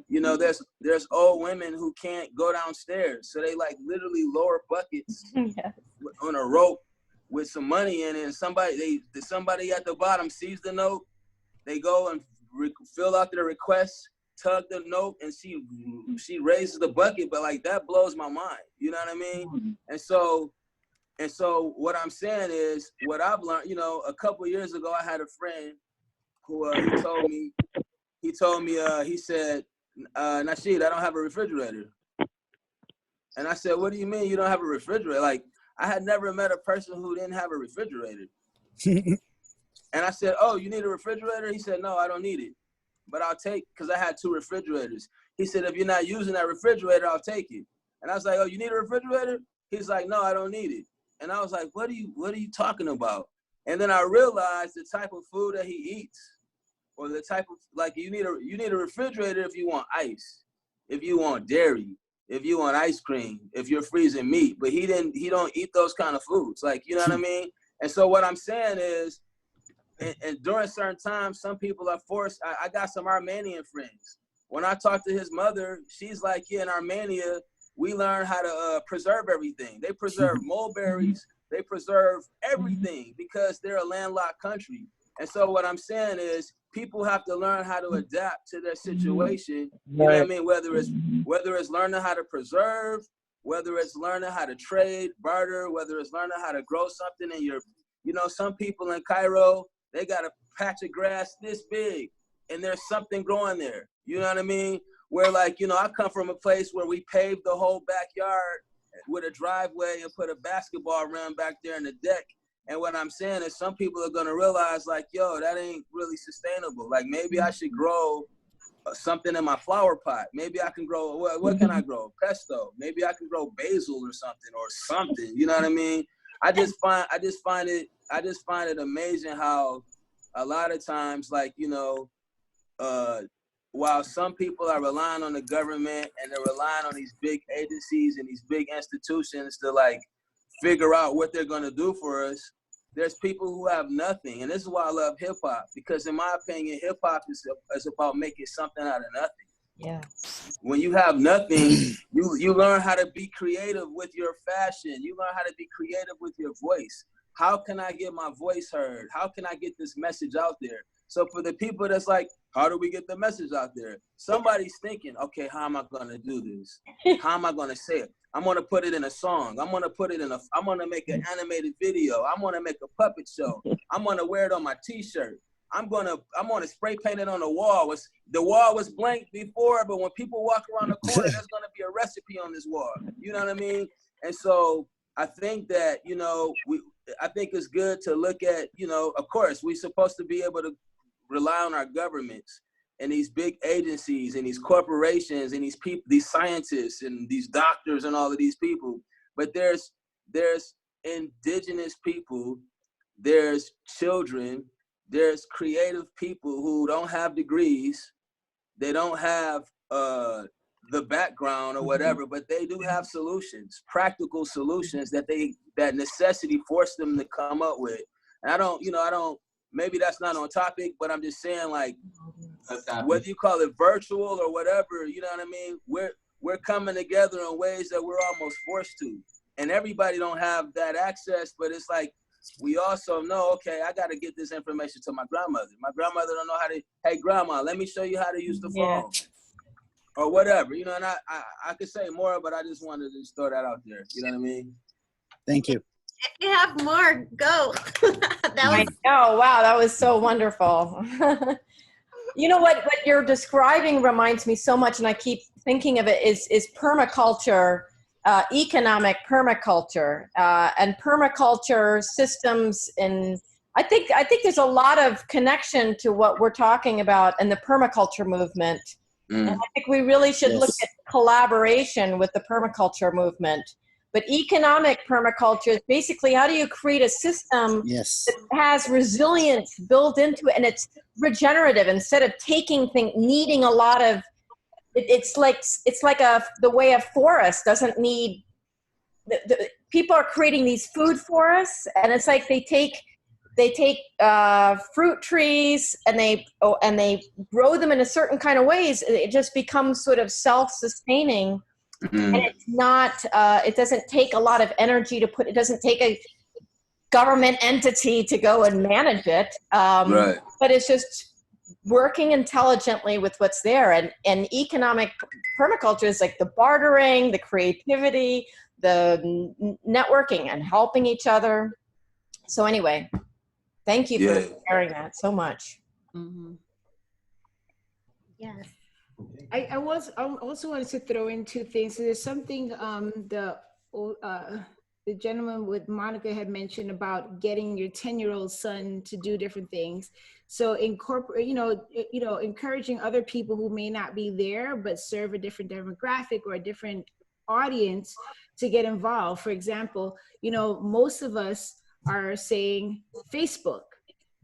You know, there's old women who can't go downstairs, so they like literally lower buckets on a rope with some money in it, and somebody at the bottom sees the note, they go and fill out their request, tug the note, and she raises the bucket. But like that blows my mind. You know what I mean? And so what I'm saying is, what I've learned, you know, a couple of years ago, I had a friend who he said, Nasheed, I don't have a refrigerator. And I said, what do you mean you don't have a refrigerator? Like, I had never met a person who didn't have a refrigerator. And I said, oh, you need a refrigerator? He said, no, I don't need it. But I'll take, because I had 2 refrigerators. He said, if you're not using that refrigerator, I'll take it. And I was like, oh, you need a refrigerator? He's like, no, I don't need it. And I was like, what are you talking about? And then I realized the type of food that he eats, or the type of, like, you need a refrigerator if you want ice, if you want dairy, if you want ice cream, if you're freezing meat. But he don't eat those kind of foods. Like, you know what I mean? And so what I'm saying is, and during certain times, some people are forced. I got some Armenian friends. When I talk to his mother, she's like, yeah, in Armenia, we learn how to preserve everything. They preserve mulberries. They preserve everything because they're a landlocked country. And so what I'm saying is people have to learn how to adapt to their situation. You know what I mean? Whether it's learning how to preserve, whether it's learning how to trade, barter, whether it's learning how to grow something in your, you know, some people in Cairo, they got a patch of grass this big and there's something growing there. You know what I mean? Where like, you know, I come from a place where we paved the whole backyard with a driveway and put a basketball rim back there in the deck. And what I'm saying is some people are going to realize like, yo, that ain't really sustainable. Like maybe I should grow something in my flower pot. Maybe I can grow, what can I grow? Pesto. Maybe I can grow basil or something, you know what I mean? I just find it amazing how a lot of times, like, you know, while some people are relying on the government and they're relying on these big agencies and these big institutions to like figure out what they're going to do for us, there's people who have nothing. And this is why I love hip hop, because in my opinion, hip hop is about making something out of nothing. Yeah. When you have nothing, you learn how to be creative with your fashion. You learn how to be creative with your voice. How can I get my voice heard? How can I get this message out there? So for the people that's like, how do we get the message out there? Somebody's thinking, okay, how am I gonna do this? How am I gonna say it? I'm gonna put it in a song. I'm gonna make an animated video. I'm gonna make a puppet show. I'm gonna wear it on my t-shirt. I'm gonna spray paint it on the wall. The wall was blank before, but when people walk around the corner, there's gonna be a recipe on this wall. You know what I mean? And so I think that, you know, I think it's good to look at, you know, of course, we're supposed to be able to rely on our governments and these big agencies and these corporations and these people, these scientists and these doctors and all of these people. But there's indigenous people, there's children, there's creative people who don't have degrees, they don't have the background or whatever, but they do have solutions, practical solutions that necessity forced them to come up with. And I don't, maybe that's not on topic, but I'm just saying, like, whether you call it virtual or whatever, you know what I mean? We're coming together in ways that we're almost forced to. And everybody don't have that access, but it's like, we also know, okay, I got to get this information to my grandmother. My grandmother don't know how to, hey, grandma, let me show you how to use the phone. Or whatever, you know, and I could say more, but I just wanted to just throw that out there. You know what I mean? Thank you. If you have more, go. I know. Wow, that was so wonderful. You know what you're describing reminds me so much, and I keep thinking of it, is permaculture, economic permaculture, and permaculture systems. And I think there's a lot of connection to what we're talking about in the permaculture movement. And I think we really should look at collaboration with the permaculture movement. But economic permaculture is basically, how do you create a system that has resilience built into it, and it's regenerative instead of needing a lot of. It's like the way a forest doesn't need. People are creating these food forests, and it's like they take fruit trees and they grow them in a certain kind of ways. It just becomes sort of self-sustaining. And it's not, it doesn't take a lot of energy to put, it doesn't take a government entity to go and manage it. But it's just working intelligently with what's there. And economic permaculture is like the bartering, the creativity, the networking and helping each other. So anyway, thank you for sharing that so much. Yes. I also wanted to throw in two things. So there's something the gentleman with Monica had mentioned about getting your 10-year-old son to do different things. So incorporate, encouraging other people who may not be there but serve a different demographic or a different audience to get involved. For example, most of us are saying Facebook,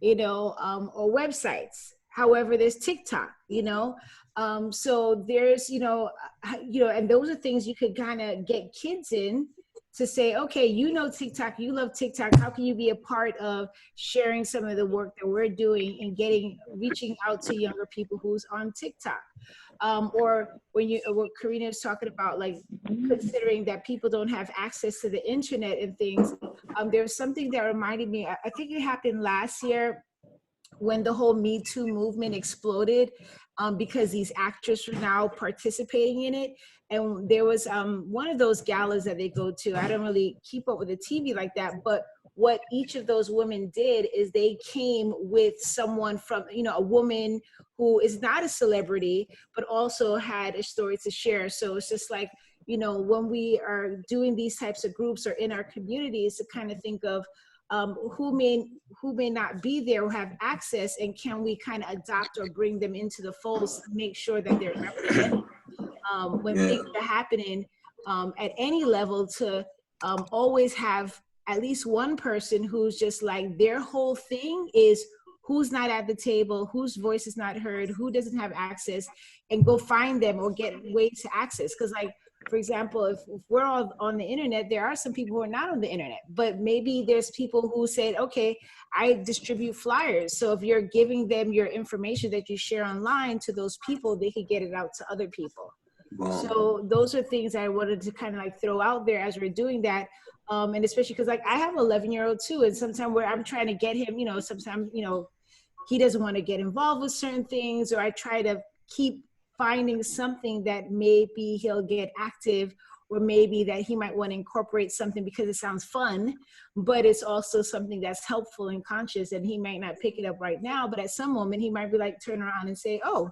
or websites. However, there's TikTok, so there's, and those are things you could kind of get kids in to say, okay, TikTok, you love TikTok. How can you be a part of sharing some of the work that we're doing and reaching out to younger people who's on TikTok? Or what Karina is talking about, like considering that people don't have access to the internet and things. There's something that reminded me, I think it happened last year when the whole Me Too movement exploded, because these actors are now participating in it. And there was one of those galas that they go to. I don't really keep up with the TV like that, but what each of those women did is they came with someone from, a woman who is not a celebrity, but also had a story to share. So it's just like, when we are doing these types of groups or in our communities, to kind of think of who may not be there or have access, and can we kind of adopt or bring them into the fold to make sure that they're represented when things are happening at any level, to always have at least one person who's just like, their whole thing is who's not at the table, whose voice is not heard, who doesn't have access, and go find them or get ways to access. Because like, for example, if we're all on the internet, there are some people who are not on the internet, but maybe there's people who said, okay, I distribute flyers. So if you're giving them your information that you share online to those people, they could get it out to other people. So those are things I wanted to kind of like throw out there as we're doing that. And especially because like I have an 11-year-old too, and sometimes where I'm trying to get him, you know, sometimes, you know, he doesn't want to get involved with certain things, or I try to keep finding something that maybe he'll get active, or maybe that he might want to incorporate something because it sounds fun, but it's also something that's helpful and conscious, and he might not pick it up right now, but at some moment he might be like, turn around and say, oh,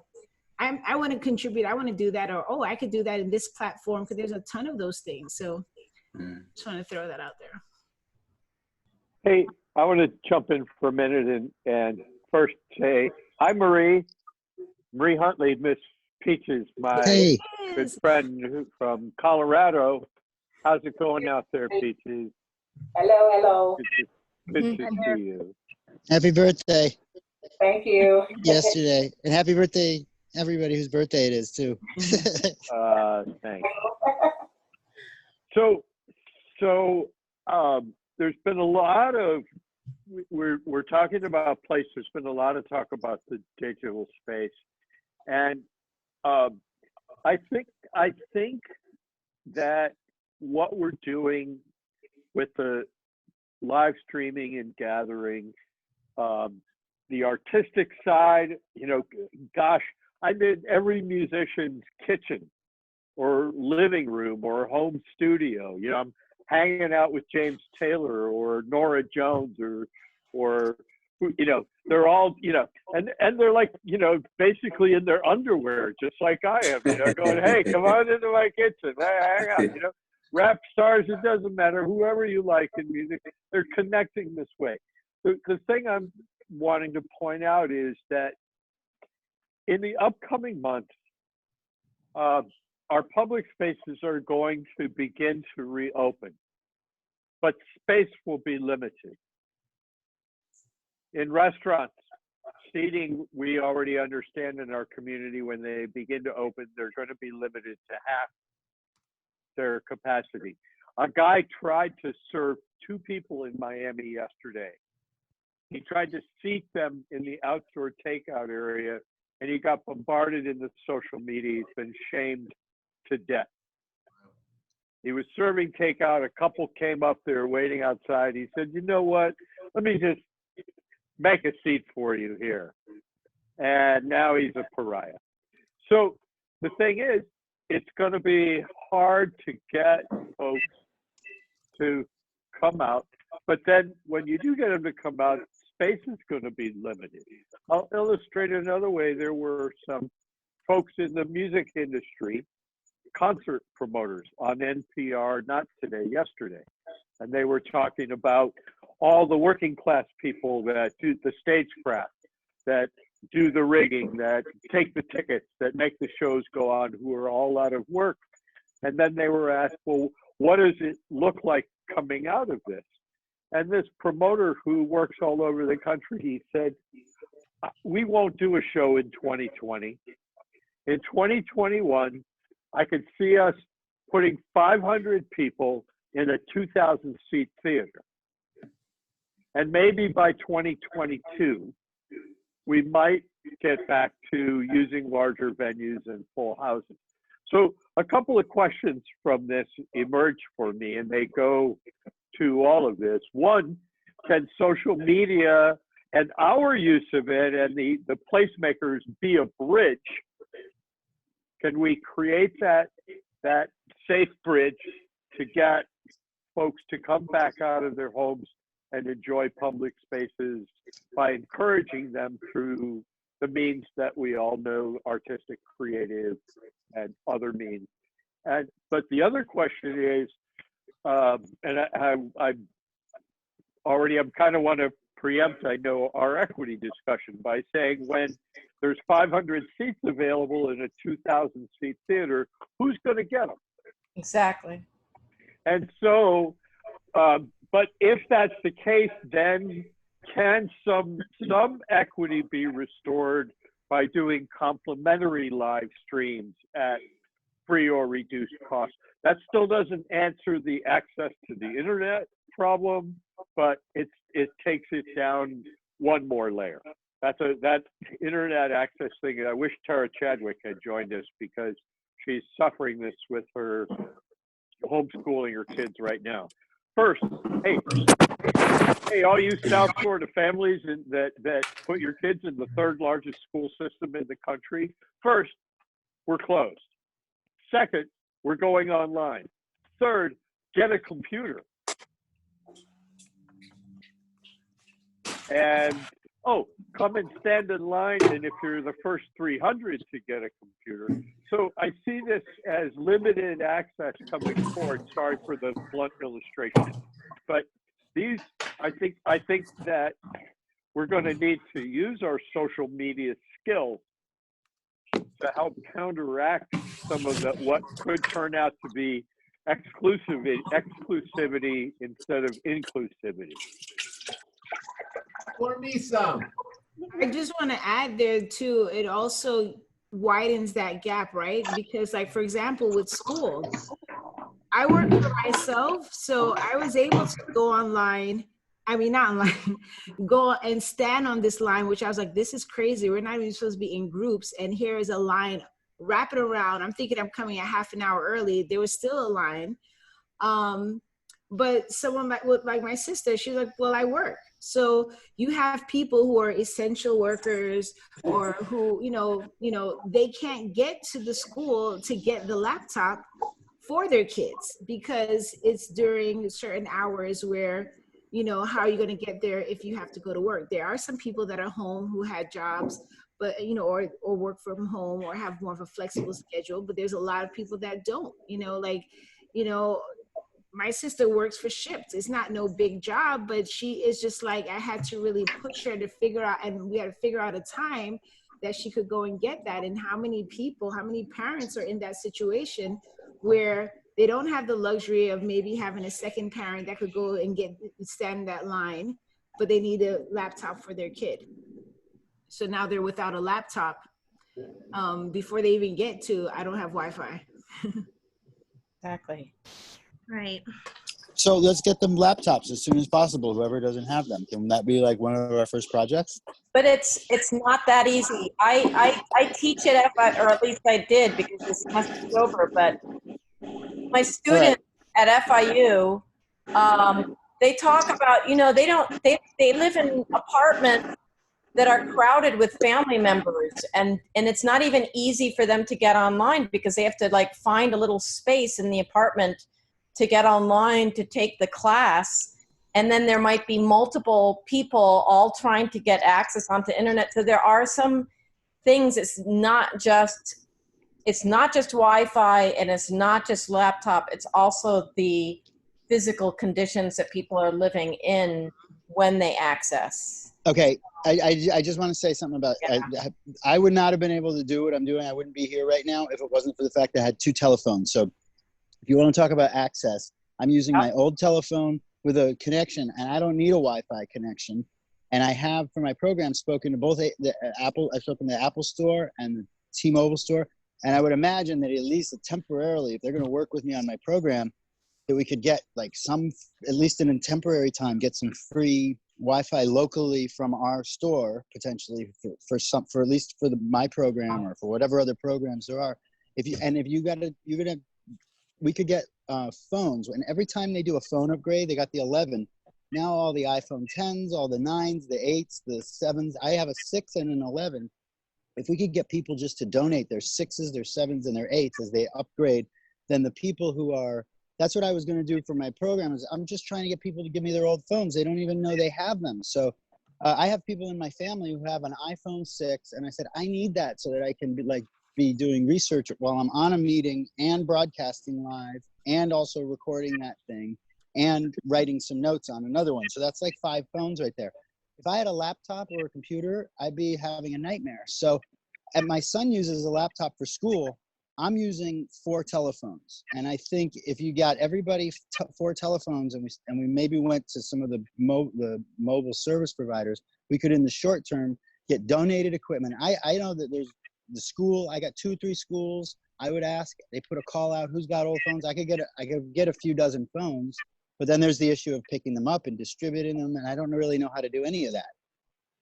I want to contribute, I want to do that, or oh, I could do that in this platform, because there's a ton of those things. So just want to throw that out there. Hey, I want to jump in for a minute and first say hi, Marie Huntley, Miss Peaches, my good friend from Colorado. How's it going out there, Peaches? Hello. Good to see you. Happy birthday. Thank you. Yesterday. And happy birthday, everybody whose birthday it is, too. Thanks. So there's been a lot of, we're talking about place. There's been a lot of talk about the digital space. And I think that what we're doing with the live streaming and gathering, the artistic side, you know, gosh, I'm in every musician's kitchen or living room or home studio. You know, I'm hanging out with James Taylor or Nora Jones or you know, they're all, you know, and they're like, you know, basically in their underwear, just like I am, you know, going, hey, come on into my kitchen, hang out, you know, rap stars, it doesn't matter, whoever you like in music, they're connecting this way. The thing I'm wanting to point out is that in the upcoming months, our public spaces are going to begin to reopen, but space will be limited. In restaurants, seating, we already understand in our community, when they begin to open, they're going to be limited to half their capacity. A guy tried to serve 2 people in Miami yesterday. He tried to seat them in the outdoor takeout area, and he got bombarded in the social media. He's been shamed to death. He was serving takeout. A couple came up there waiting outside. He said, you know what? Let me just make a seat for you here. And now he's a pariah. So the thing is, it's going to be hard to get folks to come out. But then when you do get them to come out, space is going to be limited. I'll illustrate another way. There were some folks in the music industry, concert promoters on NPR, not today, yesterday. And they were talking about all the working class people that do the stagecraft, that do the rigging, that take the tickets, that make the shows go on, who are all out of work. And then they were asked, well, what does it look like coming out of this? And this promoter who works all over the country, he said, we won't do a show in 2020. In 2021, I could see us putting 500 people in a 2,000 seat theater. And maybe by 2022, we might get back to using larger venues and full houses. So a couple of questions from this emerge for me, and they go to all of this. One, can social media and our use of it and the placemakers be a bridge? Can we create that safe bridge to get folks to come back out of their homes and enjoy public spaces by encouraging them through the means that we all know, artistic, creative, and other means? But the other question is, and already, I kind of want to preempt, I know, our equity discussion by saying when there's 500 seats available in a 2,000 seat theater, who's going to get them? Exactly. And so, but if that's the case, then can some equity be restored by doing complimentary live streams at free or reduced cost? That still doesn't answer the access to the internet problem, but it takes it down one more layer. That internet access thing. And I wish Tara Chadwick had joined us because she's suffering this with her homeschooling her kids right now. First, hey, all you South Florida families that put your kids in the third largest school system in the country, first, we're closed. Second, we're going online. Third, get a computer. And, come and stand in line, and if you're the first 300 to get a computer. So I see this as limited access coming forward. Sorry for the blunt illustration. But these, I think that we're going to need to use our social media skills to help counteract some of what could turn out to be exclusivity instead of inclusivity. Pour me some. I just want to add there too, it also widens that gap, right? Because like, for example, with school, I work for myself, so I was able to go online. I mean, not online, go and stand on this line, which I was like, this is crazy. We're not even supposed to be in groups. And here is a line wrapping around. I'm thinking I'm coming a half an hour early. There was still a line. But someone like my sister, she's like, well, I work. So you have people who are essential workers or who, they can't get to the school to get the laptop for their kids because it's during certain hours where, how are you going to get there if you have to go to work? There are some people that are home who had jobs, but, or work from home or have more of a flexible schedule, but there's a lot of people that don't, my sister works for Shipt. It's not no big job, but she is just like, I had to really push her to figure out, and we had to figure out a time that she could go and get that. And how many parents are in that situation where they don't have the luxury of maybe having a second parent that could go and stand in that line, but they need a laptop for their kid. So now they're without a laptop before they even get to, I don't have Wi-Fi. Exactly. Right. So let's get them laptops as soon as possible, whoever doesn't have them. Can that be like one of our first projects? But it's not that easy. I teach at FI, or at least I did because the semester's over, but my students at FIU, they talk about, they live in apartments that are crowded with family members, and it's not even easy for them to get online because they have to like find a little space in the apartment to get online to take the class. And then there might be multiple people all trying to get access onto internet. So there are some things, it's not just Wi-Fi and it's not just laptop, it's also the physical conditions that people are living in when they access. Okay, I just want to say something about, I would not have been able to do what I'm doing. I wouldn't be here right now if it wasn't for the fact that I had 2 telephones. So if you want to talk about access, I'm using my old telephone with a connection, and I don't need a Wi-Fi connection. And I have, for my program, spoken to both I've spoken to the Apple store and the T-Mobile store. And I would imagine that at least temporarily, if they're going to work with me on my program, that we could get like at least in a temporary time, get some free Wi-Fi locally from our store, potentially for at least for my program or for whatever other programs there are. We could get phones, and every time they do a phone upgrade, they got the 11. Now all the iPhone 10s, all the 9s, the 8s, the 7s. I have a 6 and an 11. If we could get people just to donate their 6s, their 7s, and their 8s as they upgrade, then the people who are, that's what I was going to do for my program, is I'm just trying to get people to give me their old phones. They don't even know they have them. So I have people in my family who have an iPhone 6, and I said, I need that so that I can be doing research while I'm on a meeting and broadcasting live and also recording that thing. and writing some notes on another one. So that's like 5 phones right there. If I had a laptop or a computer, I'd be having a nightmare. So, and my son uses a laptop for school. I'm using 4 telephones. And I think if you got everybody 4 telephones and we maybe went to some of the mobile service providers, we could in the short term get donated equipment. I know that there's the school, I got 2 or 3 schools. I would ask, they put a call out, who's got old phones? I could get a few dozen phones, but then there's the issue of picking them up and distributing them. And I don't really know how to do any of that.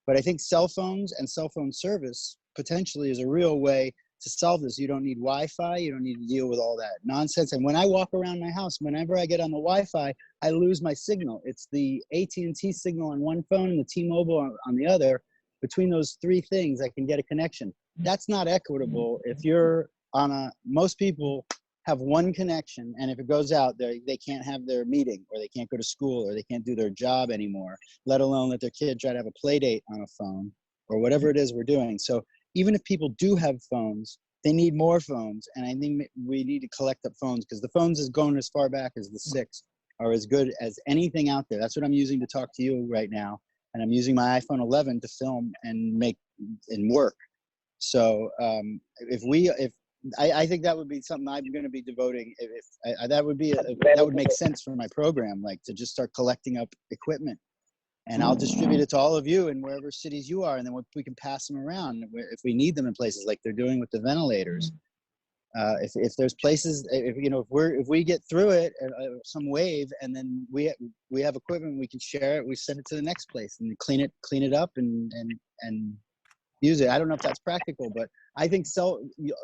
But I think cell phones and cell phone service potentially is a real way to solve this. You don't need Wi-Fi. You don't need to deal with all that nonsense. And when I walk around my house, whenever I get on the Wi-Fi, I lose my signal. It's the AT&T signal on one phone and the T-Mobile on the other. Between those 3 things, I can get a connection. That's not equitable. If you're on most people have one connection, and if it goes out, they can't have their meeting, or they can't go to school, or they can't do their job anymore, let alone let their kid try to have a play date on a phone, or whatever it is we're doing. So even if people do have phones, they need more phones. And I think we need to collect up phones, because the phones is going as far back as the 6 are as good as anything out there. That's what I'm using to talk to you right now. And I'm using my iPhone 11 to film and make and work. So I think that would be something I'm going to be devoting. That would make sense for my program, like to just start collecting up equipment, and I'll distribute it to all of you in wherever cities you are, and then we can pass them around if we need them in places like they're doing with the ventilators. If there's places, if we get through it, some wave, and then we have equipment, we can share it. We send it to the next place and clean it up and use it. I don't know if that's practical, but I think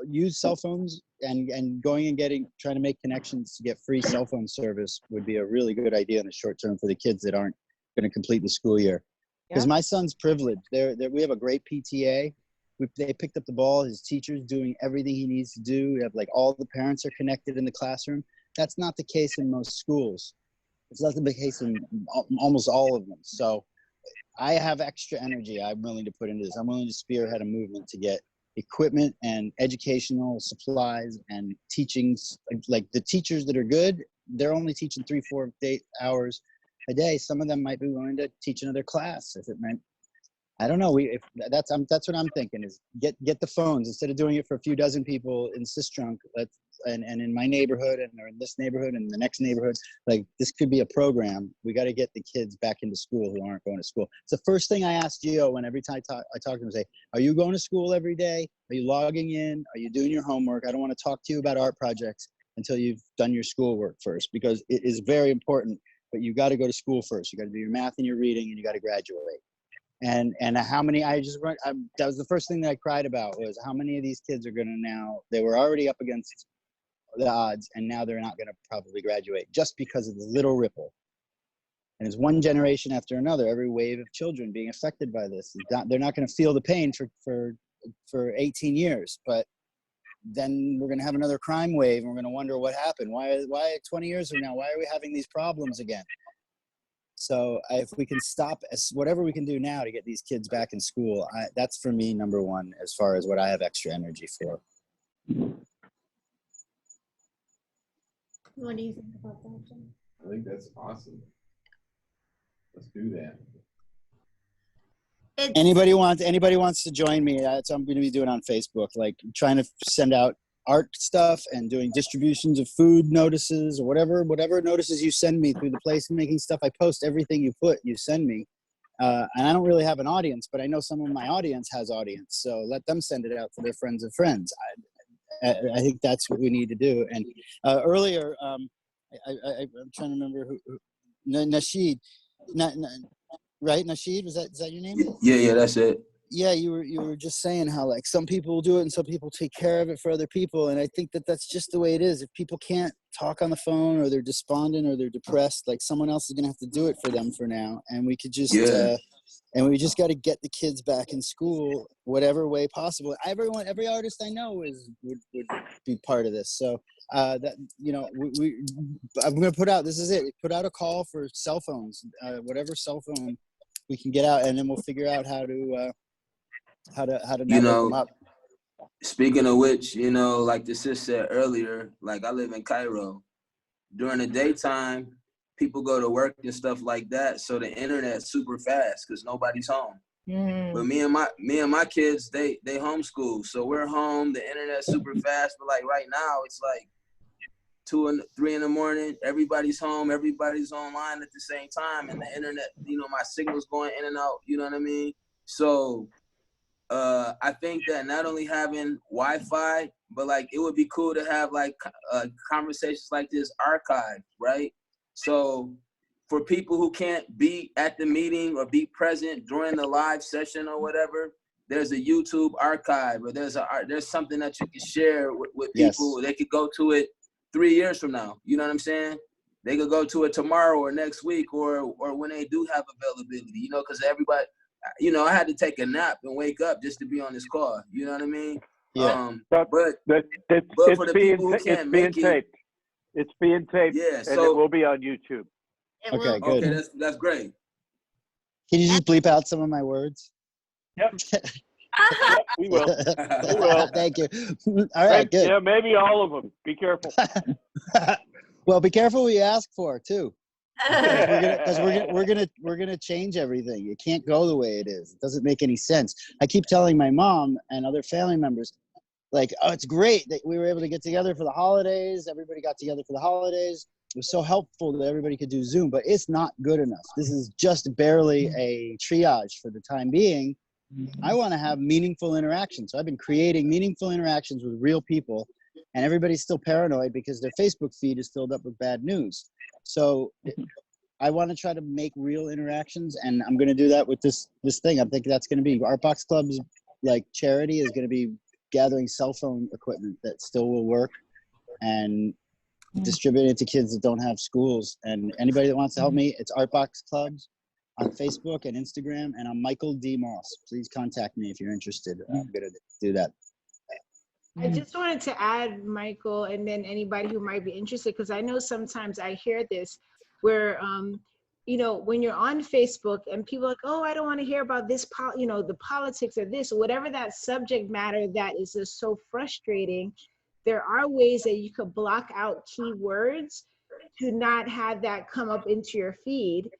use cell phones and going and trying to make connections to get free cell phone service would be a really good idea in the short term for the kids that aren't going to complete the school year. Because my son's privileged. We have a great PTA. They picked up the ball. His teacher's doing everything he needs to do. We have all the parents are connected in the classroom. That's not the case in most schools. It's not the case in almost all of them. So I have extra energy I'm willing to put into this. I'm willing to spearhead a movement to get equipment and educational supplies and teachings. Like the teachers that are good, they're only teaching 3-4 hours a day. Some of them might be willing to teach another class if it meant. I don't know. That's what I'm thinking is get the phones instead of doing it for a few dozen people in Sistrunk. And in my neighborhood or in this neighborhood and the next neighborhood, this could be a program. We got to get the kids back into school who aren't going to school. It's the first thing I ask Gio when every time I talk to him, say, are you going to school every day? Are you logging in? Are you doing your homework? I don't want to talk to you about art projects until you've done your schoolwork first, because it is very important. But you got to go to school first. You got to do your math and your reading, and you got to graduate. And how many, that was the first thing that I cried about, was how many of these kids are going to now, they were already up against the odds, and now they're not going to probably graduate just because of the little ripple. And it's one generation after another, every wave of children being affected by this. They're not going to feel the pain for 18 years, but then we're going to have another crime wave, and we're going to wonder what happened. Why 20 years from now, why are we having these problems again? So if we can stop whatever we can do now to get these kids back in school, that's for me number one as far as what I have extra energy for. What do you think about that, Jim? I think that's awesome. Let's do that. Anybody wants to join me? That's what I'm going to be doing on Facebook, trying to send out art stuff and doing distributions of food notices or whatever notices you send me through the placemaking stuff. I post everything you send me. And I don't really have an audience, but I know some of my audience has audience. So let them send it out to their friends of friends. I think that's what we need to do. And earlier, I'm trying to remember who Nasheed, right? Nasheed, is that your name? Yeah, that's it. Yeah, you were just saying how some people will do it and some people take care of it for other people, and I think that's just the way it is. If people can't talk on the phone, or they're despondent, or they're depressed, someone else is gonna have to do it for them for now, and we could just and we just got to get the kids back in school whatever way possible. Every artist I know would be part of this. So I'm gonna put out, this is it, put out a call for cell phones, whatever cell phone we can get out, and then we'll figure out how to network them up. Speaking of which, like the sis said earlier, I live in Cairo. During the daytime, people go to work and stuff like that. So the internet's super fast because nobody's home. But me and my kids, they homeschool. So we're home, the internet's super fast. But like right now, it's like 2 and 3 in the morning. Everybody's home, everybody's online at the same time. And the internet, you know, my signal's going in and out, you know what I mean? So I think that not only having Wi-Fi, but like it would be cool to have like conversations like this archived, right? So for people who can't be at the meeting or be present during the live session or whatever, there's a YouTube archive or there's something that you can share with people. Yes. They could go to it 3 years from now. You know what I'm saying? They could go to it tomorrow or next week or when they do have availability, you know, because everybody, you know, I had to take a nap and wake up just to be on this call. You know what I mean? Yeah. But for the people who can't make it, it's being taped. Yeah. And So it will be on YouTube. Okay, good. Okay, that's great. Can you just bleep out some of my words? Yep. Yep, we will. We will. Thank you. All right, good. Yeah, maybe all of them. Be careful. Well, be careful what you ask for too. Because we're gonna change everything. It can't go the way it is. It doesn't make any sense. I keep telling my mom and other family members, like, oh, it's great that we were able to get together for the holidays. Everybody got together for the holidays. It was so helpful that everybody could do Zoom, but it's not good enough. This is just barely a triage for the time being. I want to have meaningful interactions. So I've been creating meaningful interactions with real people, and everybody's still paranoid because their Facebook feed is filled up with bad news. So I want to try to make real interactions, and I'm going to do that with this thing. I'm thinking that's going to be Art Box Club's like charity is going to be gathering cell phone equipment that still will work and distribute it to kids that don't have schools. And anybody that wants to help me, it's Art Box Clubs on Facebook and Instagram, and I'm Michael D. Moss. Please contact me if you're interested. I'm going to do that. I just wanted to add, Michael, and then anybody who might be interested, because I know sometimes I hear this where, you know, when you're on Facebook and people are like, oh, I don't want to hear about this, you know, the politics of this, or whatever that subject matter that is just so frustrating. There are ways that you could block out keywords to not have that come up into your feed.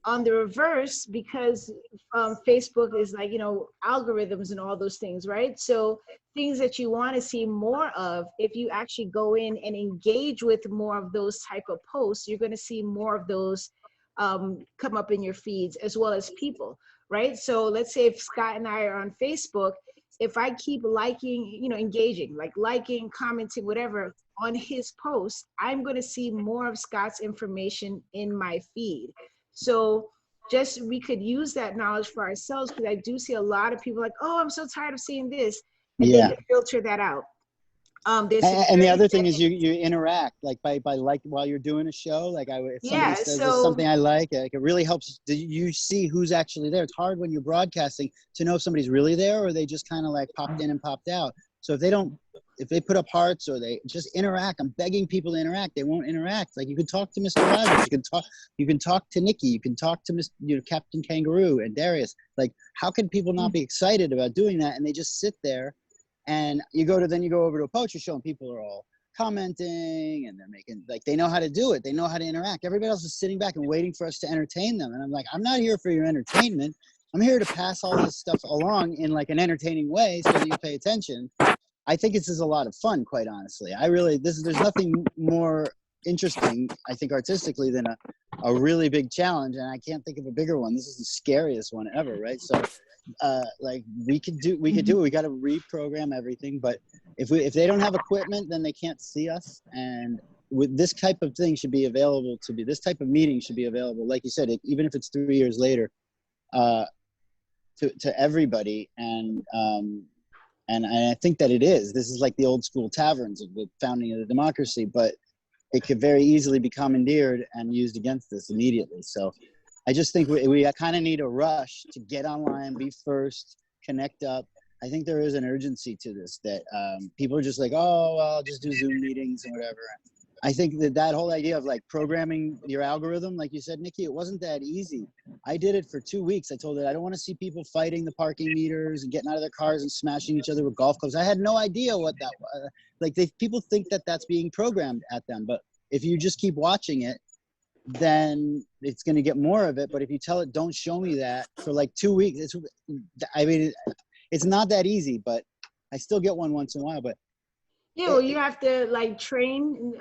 On the reverse, because Facebook is like, you know, algorithms and all those things, right? So things that you want to see more of, if you actually go in and engage with more of those type of posts, you're going to see more of those come up in your feeds, as well as people, right? So let's say if Scott and I are on Facebook, if I keep liking, you know, engaging, like liking, commenting, whatever on his posts, I'm going to see more of Scott's information in my feed. So just, we could use that knowledge for ourselves, because I do see a lot of people like, oh, I'm so tired of seeing this. And Yeah. they can filter that out. And the other thing is you interact like by like while you're doing a show, like if somebody says there's something I like it really helps you see who's actually there. It's hard when you're broadcasting to know if somebody's really there or they just kind of like popped in and popped out. So if they put up hearts or they just interact, I'm begging people to interact. They won't interact. Like you can talk to Mr. Rogers, you can talk to Nikki, you can talk to Captain Kangaroo and Darius. Like how can people not be excited about doing that? And they just sit there. And you go over to a poetry show and people are all commenting and they're making, like, they know how to do it. They know how to interact. Everybody else is sitting back and waiting for us to entertain them. And I'm like, I'm not here for your entertainment. I'm here to pass all this stuff along in like an entertaining way so that you pay attention. I think this is a lot of fun, quite honestly. There's nothing more interesting, I think, artistically than a really big challenge. And I can't think of a bigger one. This is the scariest one ever, right? So like we could do it. We got to reprogram everything, but if they don't have equipment, then they can't see us. And with this type of thing should be available this type of meeting should be available, like you said, even if it's 3 years later, to everybody. And I think that it is. This is like the old school taverns of the founding of the democracy, but it could very easily be commandeered and used against us immediately. So I just think we kind of need a rush to get online, be first, connect up. I think there is an urgency to this that people are just like, oh, well, I'll just do Zoom meetings and whatever. I think that whole idea of like programming your algorithm, like you said, Nikki, it wasn't that easy. I did it for 2 weeks. I told it I don't want to see people fighting the parking meters and getting out of their cars and smashing each other with golf clubs. I had no idea what that was. Like people think that that's being programmed at them, but if you just keep watching it, then it's going to get more of it. But if you tell it, don't show me that for like 2 weeks, I mean, it's not that easy, but I still get one once in a while. But Yeah, well, you have to like train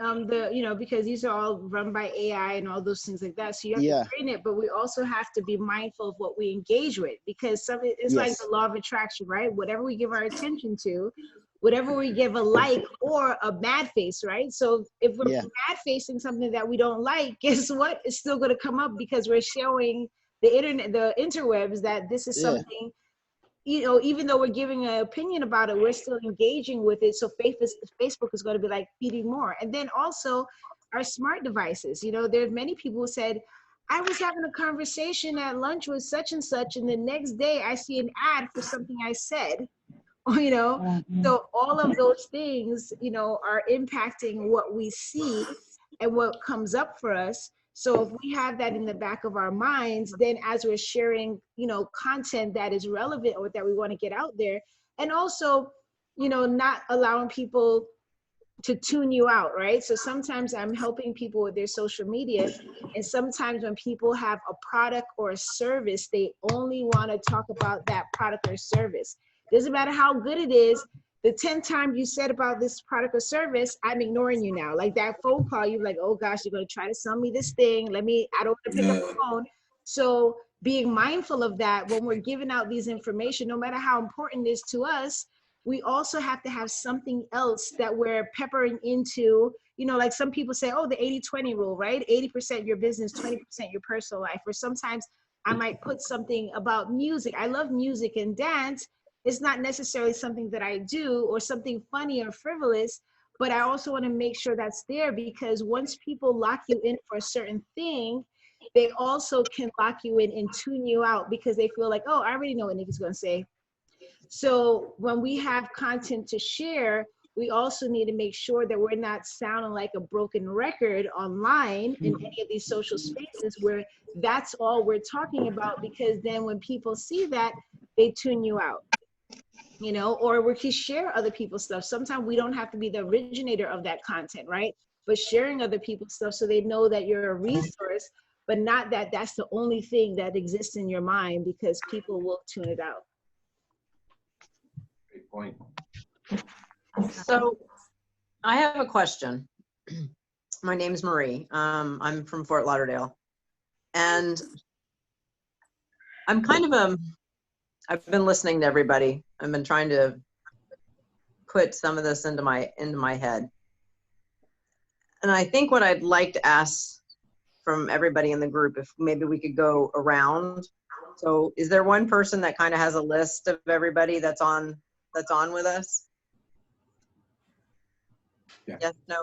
because these are all run by AI and all those things like that. So you have to train it, but we also have to be mindful of what we engage with, because it's like the law of attraction, right? Whatever we give our attention to, whatever we give a like or a mad face, right? So if we're mad facing something that we don't like, guess what? It's still going to come up because we're showing the internet, the interwebs, that this is something. Even though we're giving an opinion about it, we're still engaging with it. So Facebook is going to be like feeding more. And then also our smart devices. There's many people who said, I was having a conversation at lunch with such and such, and the next day I see an ad for something I said. So all of those things, are impacting what we see and what comes up for us. So if we have that in the back of our minds, then as we're sharing, content that is relevant or that we want to get out there, and also, not allowing people to tune you out, right? So sometimes I'm helping people with their social media, and sometimes when people have a product or a service, they only want to talk about that product or service. Doesn't matter how good it is. The 10th time you said about this product or service, I'm ignoring you now. Like that phone call, you're like, oh gosh, you're going to try to sell me this thing. I don't want to pick up the phone. So being mindful of that when we're giving out these information, no matter how important it is to us, we also have to have something else that we're peppering into, like some people say, oh, the 80-20 rule, right? 80% your business, 20% your personal life. Or sometimes I might put something about music. I love music and dance. It's not necessarily something that I do or something funny or frivolous, but I also want to make sure that's there, because once people lock you in for a certain thing, they also can lock you in and tune you out because they feel like, oh, I already know what Nikki's going to say. So when we have content to share, we also need to make sure that we're not sounding like a broken record online in any of these social spaces where that's all we're talking about, because then when people see that, they tune you out. Or we can share other people's stuff. Sometimes we don't have to be the originator of that content, right? But sharing other people's stuff so they know that you're a resource, but not that that's the only thing that exists in your mind, because people will tune it out. Great point. So I have a question. My name's Marie. I'm from Fort Lauderdale. And I'm kind of I've been listening to everybody. I've been trying to put some of this into my head. And I think what I'd like to ask from everybody in the group, if maybe we could go around. So is there one person that kind of has a list of everybody that's on with us? Yeah. Yes, no?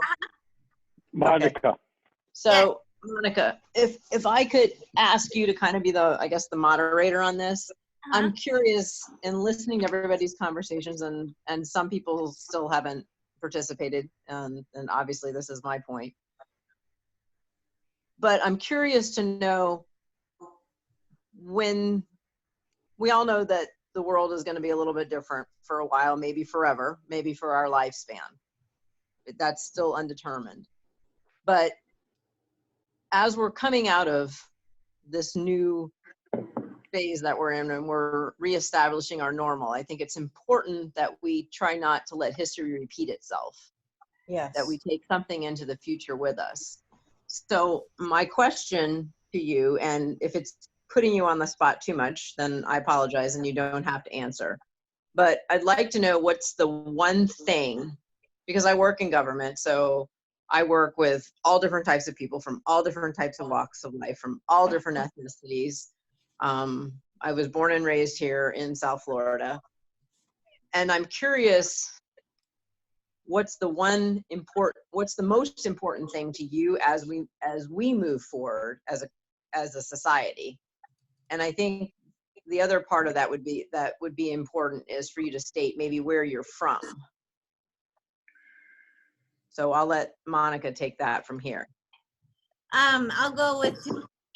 Monica. Okay. So Monica, if I could ask you to kind of be the moderator on this. I'm curious, in listening to everybody's conversations, and some people still haven't participated, and obviously this is my point. But I'm curious to know, when we all know that the world is going to be a little bit different for a while, maybe forever, maybe for our lifespan. That's still undetermined. But as we're coming out of this new phase that we're in and we're reestablishing our normal, I think it's important that we try not to let history repeat itself. Yes. That we take something into the future with us. So my question to you, and if it's putting you on the spot too much, then I apologize and you don't have to answer. But I'd like to know, what's the one thing, because I work in government, so I work with all different types of people from all different types of walks of life, from all different ethnicities. I was born and raised here in South Florida. And I'm curious, what's the most important thing to you as we move forward as a society? And I think the other part of that would be important is for you to state maybe where you're from. So I'll let Monica take that from here. I'll go with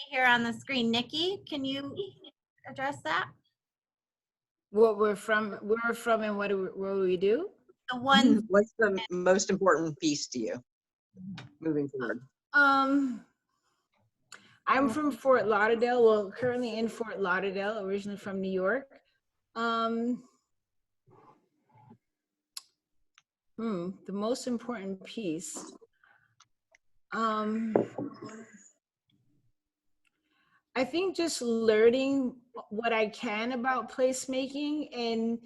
here on the screen. Nikki, can you address that? What we're from, and what we do? The one. What's the most important piece to you moving forward? I'm from Fort Lauderdale. Well, currently in Fort Lauderdale, originally from New York. The most important piece. I think just learning what I can about placemaking and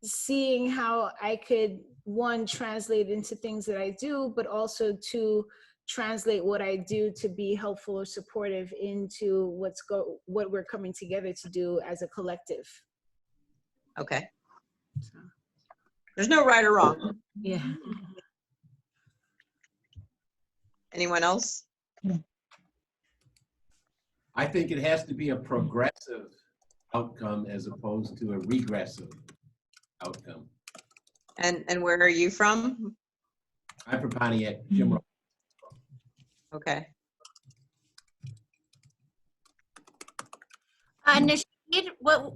seeing how I could, one, translate into things that I do, but also to translate what I do to be helpful or supportive into what we're coming together to do as a collective. Okay. There's no right or wrong. Yeah. Anyone else? I think it has to be a progressive outcome as opposed to a regressive outcome. And where are you from? I'm from Pontiac, Jim. Okay. Nashid, what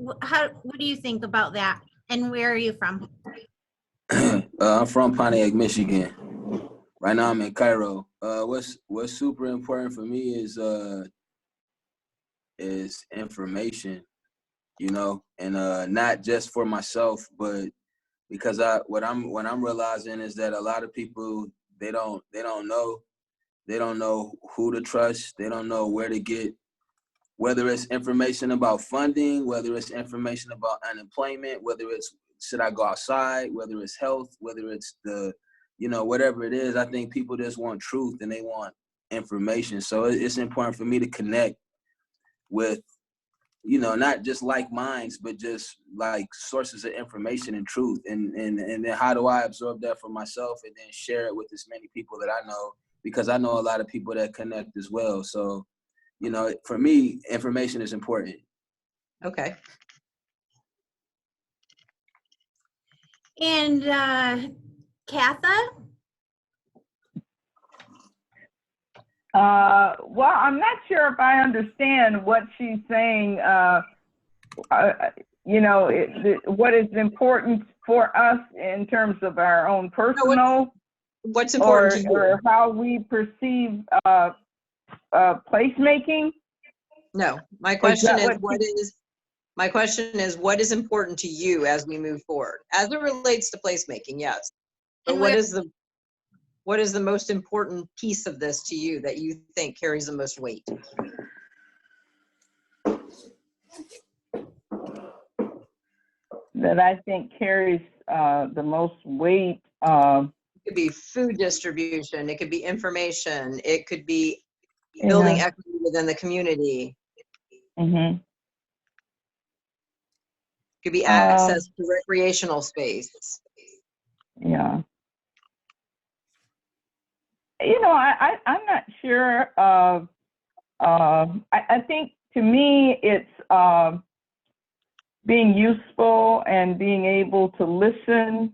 do you think about that? And where are you from? I'm from Pontiac, Michigan. Right now I'm in Cairo. What's super important for me is information, you know, and not just for myself, but because what I'm realizing is that a lot of people they don't know who to trust. They don't know where to get, whether it's information about funding, whether it's information about unemployment, whether it's should I go outside, whether it's health, whether it's whatever it is. I think people just want truth and they want information. So it's important for me to connect with, not just like minds, but just like sources of information and truth. And then how do I absorb that for myself and then share it with as many people that I know, because I know a lot of people that connect as well. So, for me, information is important. Okay. And Katha? Well, I'm not sure if I understand what she's saying. What is important for us in terms of our own personal, what's important to you, or how we perceive placemaking. No, my question is what is important to you as we move forward, as it relates to placemaking? Yes, but what is the most important piece of this to you that you think carries the most weight? That I think carries the most weight. It could be food distribution. It could be information. It could be building equity within the community. Mm-hmm. Could be access to recreational space. Yeah. I'm not sure. I think to me it's being useful and being able to listen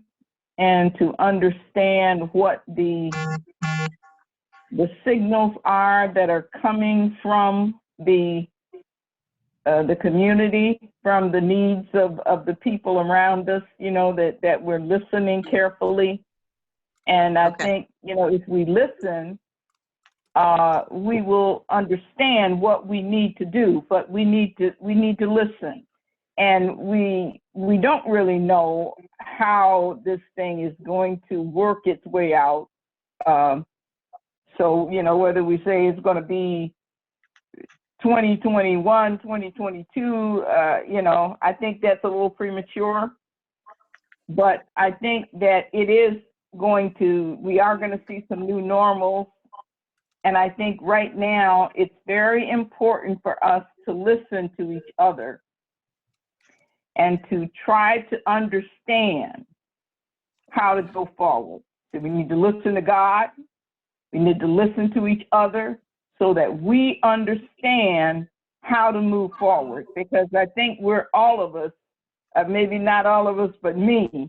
and to understand what the signals are that are coming from the community, from the needs of the people around us, that we're listening carefully. And I think, if we listen, we will understand what we need to do, but we need to listen. And we don't really know how this thing is going to work its way out. So, whether we say it's going to be 2021, 2022, I think that's a little premature. But I think that we are going to see some new normals. And I think right now it's very important for us to listen to each other and to try to understand how to go forward. So we need to listen to God. We need to listen to each other so that we understand how to move forward. Because I think all of us, maybe not all of us, but me,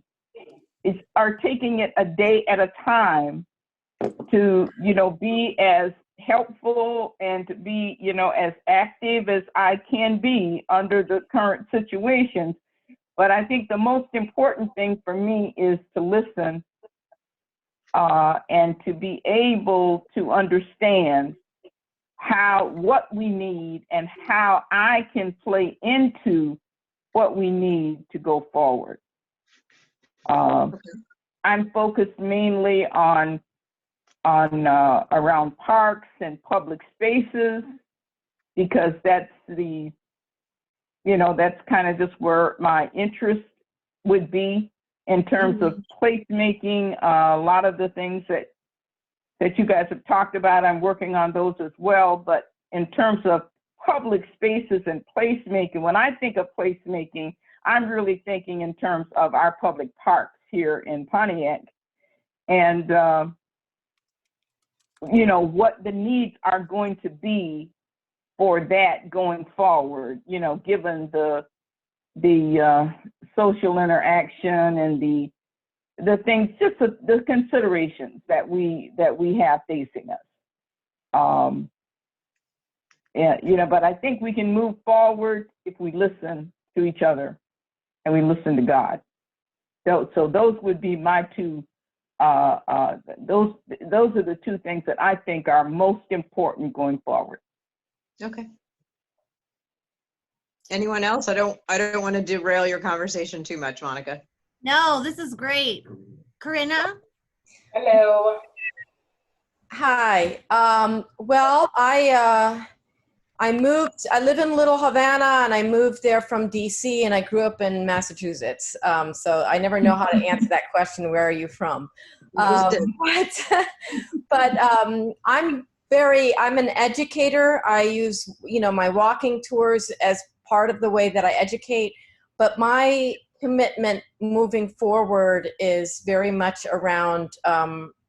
are taking it a day at a time to, be as helpful and to be, as active as I can be under the current situations. But I think the most important thing for me is to listen and to be able to understand what we need and how I can play into what we need to go forward. I'm focused mainly on around parks and public spaces, because that's that's kind of just where my interest would be in terms of placemaking. A lot of the things that you guys have talked about, I'm working on those as well. But in terms of public spaces and placemaking, when I think of placemaking, I'm really thinking in terms of our public parks here in Pontiac, and what the needs are going to be for that going forward. Given the social interaction and the things, just the considerations that we have facing us. But I think we can move forward if we listen to each other and we listen to God. So those would be my two. Those are the two things that I think are most important going forward. Okay. Anyone else? I don't want to derail your conversation too much, Monica. No, this is great. Corinna? Hello. Hi. Well, I live in Little Havana, and I moved there from DC, and I grew up in Massachusetts. So I never know how to answer that question, where are you from? But I'm an educator. I use, my walking tours as part of the way that I educate, but my commitment moving forward is very much around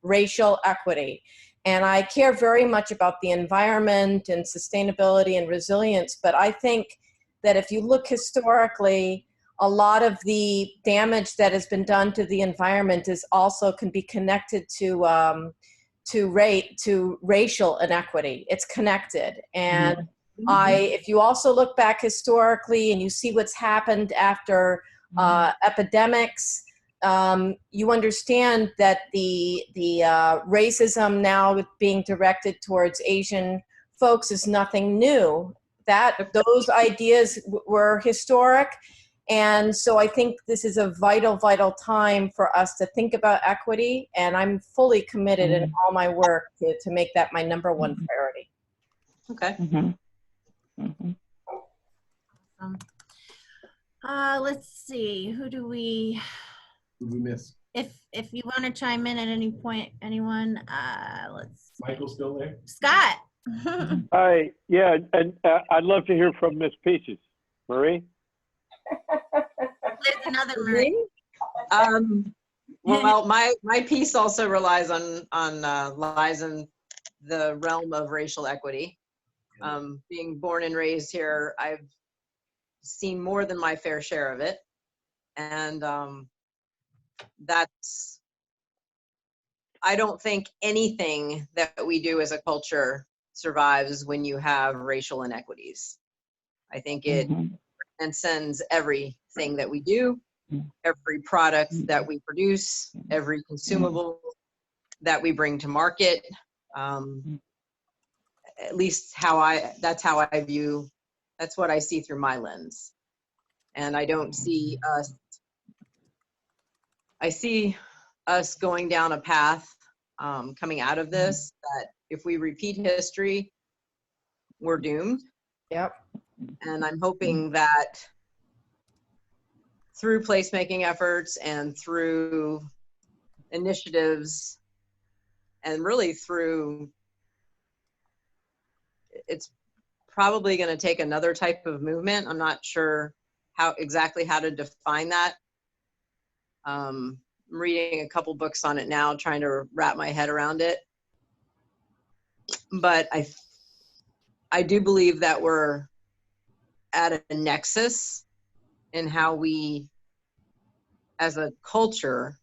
racial equity. And I care very much about the environment and sustainability and resilience. But I think that if you look historically, a lot of the damage that has been done to the environment can be connected to racial inequity. It's connected. And if you also look back historically and you see what's happened after epidemics, you understand that the racism now being directed towards Asian folks is nothing new. Those ideas were historic. And so I think this is a vital, vital time for us to think about equity. And I'm fully committed in all my work to make that my number one priority. Okay. Let's see. Who do we miss? If you want to chime in at any point, anyone, let's. Michael's still there? Scott. Hi. Yeah, and I'd love to hear from Miss Peaches. Marie? There's another Marie. Well, my piece also lies in the realm of racial equity. Being born and raised here, I've seen more than my fair share of it. And I don't think anything that we do as a culture survives when you have racial inequities. I think it transcends everything that we do, every product that we produce, every consumable that we bring to market. At least that's what I see through my lens. And I don't see I see us going down a path coming out of this that if we repeat history, we're doomed. Yep. And I'm hoping that through placemaking efforts and through initiatives and really it's probably going to take another type of movement. I'm not sure exactly how to define that. I'm reading a couple books on it now, trying to wrap my head around it. But I do believe that we're at a nexus in how we, as a culture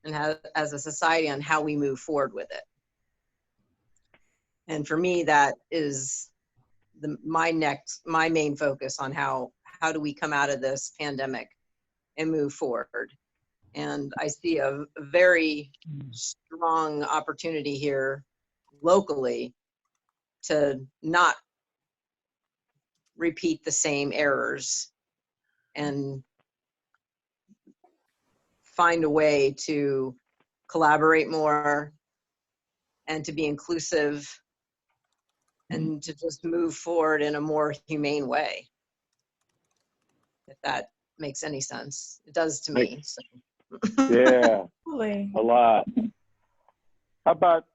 and as a society, on how we move forward with it. And for me, that is my main focus on how do we come out of this pandemic and move forward. And I see a very strong opportunity here locally to not repeat the same errors and find a way to collaborate more and to be inclusive and to just move forward in a more humane way. If that makes any sense. It does to me. So. Yeah, a lot. How about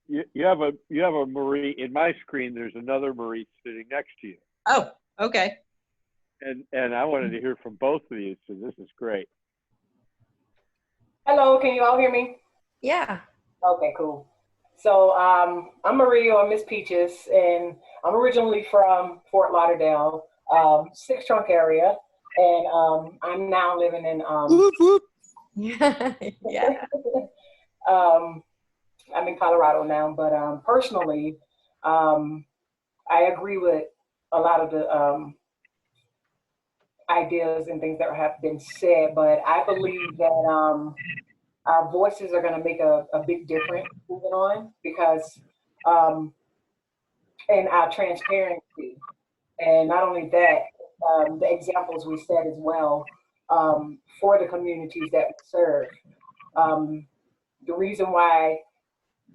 you have a Marie in my screen? There's another Marie sitting next to you. Oh, okay. And I wanted to hear from both of you, so this is great. Hello, can you all hear me? Yeah. Okay, cool. So I'm Marie, or Miss Peaches, and I'm originally from Fort Lauderdale, Six Trunk area, and I'm now living in yeah. I'm in Colorado now, but personally, I agree with a lot of the ideas and things that have been said, but I believe that our voices are going to make a big difference moving on, because and our transparency, and not only that, the examples we set as well, for the communities that we serve. The reason why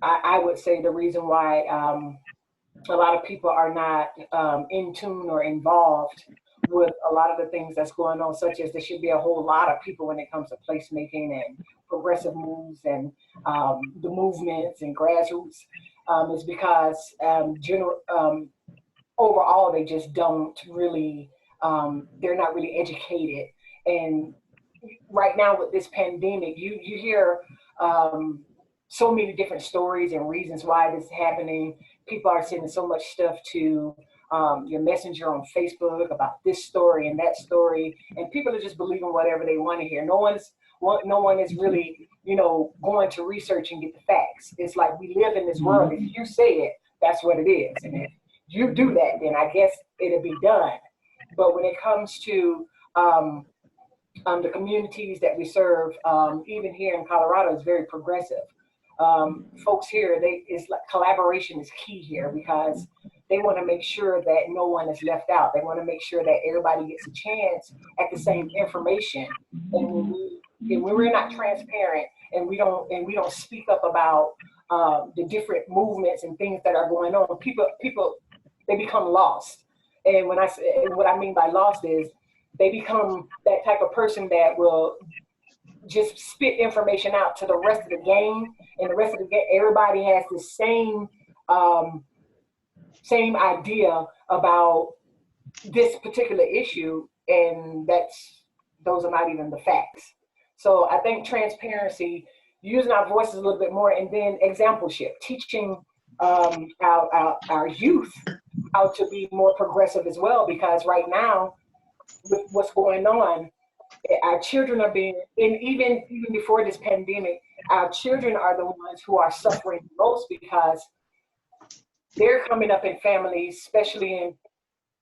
I would say the reason why a lot of people are not in tune or involved with a lot of the things that's going on, such as there should be a whole lot of people when it comes to placemaking and progressive moves and the movements and grassroots, is because overall they just don't really, they're not really educated. And right now with this pandemic, you hear so many different stories and reasons why this is happening. People are sending so much stuff to your messenger on Facebook about this story and that story, and people are just believing whatever they want to hear. No one is really, going to research and get the facts. It's like we live in this world. If you say it, that's what it is, and if you do that, then I guess it'll be done. But when it comes to the communities that we serve, even here in Colorado, is very progressive. Folks here, it's like collaboration is key here, because they want to make sure that no one is left out. They want to make sure that everybody gets a chance at the same information. And when we're not transparent and we don't speak up about the different movements and things that are going on, people they become lost. And what I mean by lost is they become that type of person that will just spit information out to the rest of the gang, and the rest of the gang, everybody has the same idea about this particular issue, and those are not even the facts. So I think transparency, using our voices a little bit more, and then exampleship, teaching our youth how to be more progressive as well, because right now with what's going on, our children are being, and even before this pandemic, our children are the ones who are suffering most, because they're coming up in families, especially in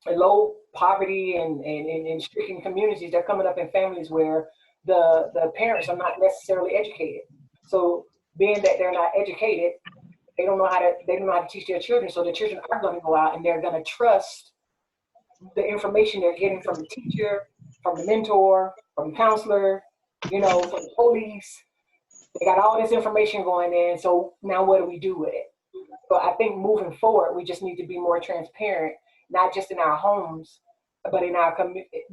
low poverty and stricken communities. They're coming up in families where the parents are not necessarily educated. So being that they're not educated, they don't know how to teach their children. So the children are going to go out and they're going to trust the information they're getting from the teacher, from the mentor, from the counselor, from the police. They got all this information going in. So now what do we do with it? So I think moving forward, we just need to be more transparent, not just in our homes, but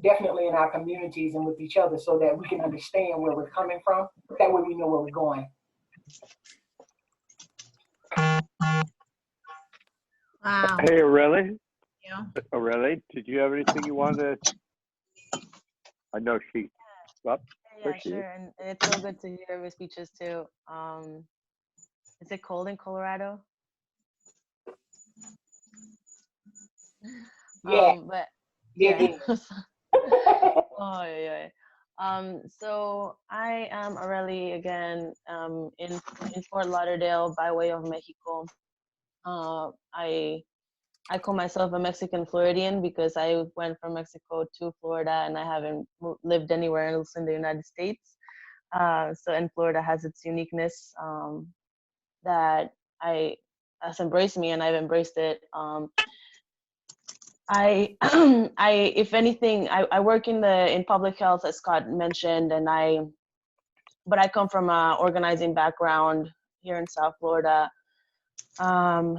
definitely in our communities and with each other, so that we can understand where we're coming from. That way we know where we're going. Wow. Hey, Aurelie. Yeah. Aurelie, did you have anything you wanted to? I know she. Well, Yeah, sure. And it's so good to hear Miss Peaches too. Is it cold in Colorado? Yeah. But yeah. Oh yeah. So I am Aurelie again. In Fort Lauderdale by way of Mexico. I call myself a Mexican Floridian because I went from Mexico to Florida and I haven't lived anywhere else in the United States. And Florida has its uniqueness that I has embraced me, and I've embraced it. I, if anything, I work in public health, as Scott mentioned, but I come from a organizing background here in South Florida, and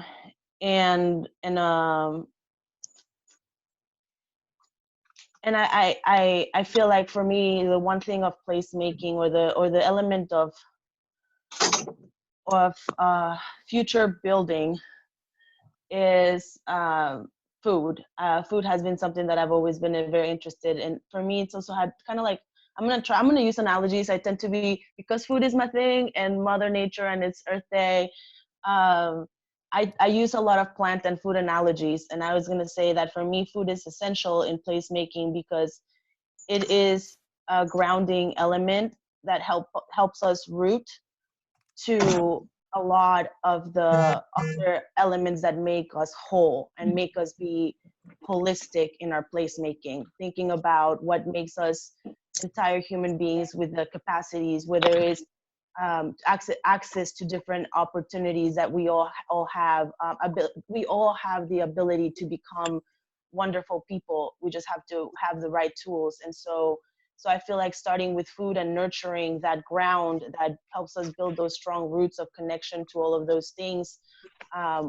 I feel like for me, the one thing of placemaking, or the element of future building, is food. Food has been something that I've always been very interested in. For me, it's also had kind of like, I'm gonna use analogies. I tend to be, because food is my thing, and Mother Nature and it's Earth Day. I use a lot of plant and food analogies, and I was gonna say that for me, food is essential in placemaking because it is a grounding element that helps us root to a lot of the other elements that make us whole and make us be holistic in our placemaking, thinking about what makes us entire human beings with the capacities, whether it's access to different opportunities that we all have. We all have the ability to become wonderful people. We just have to have the right tools. And so I feel like starting with food and nurturing that ground that helps us build those strong roots of connection to all of those things,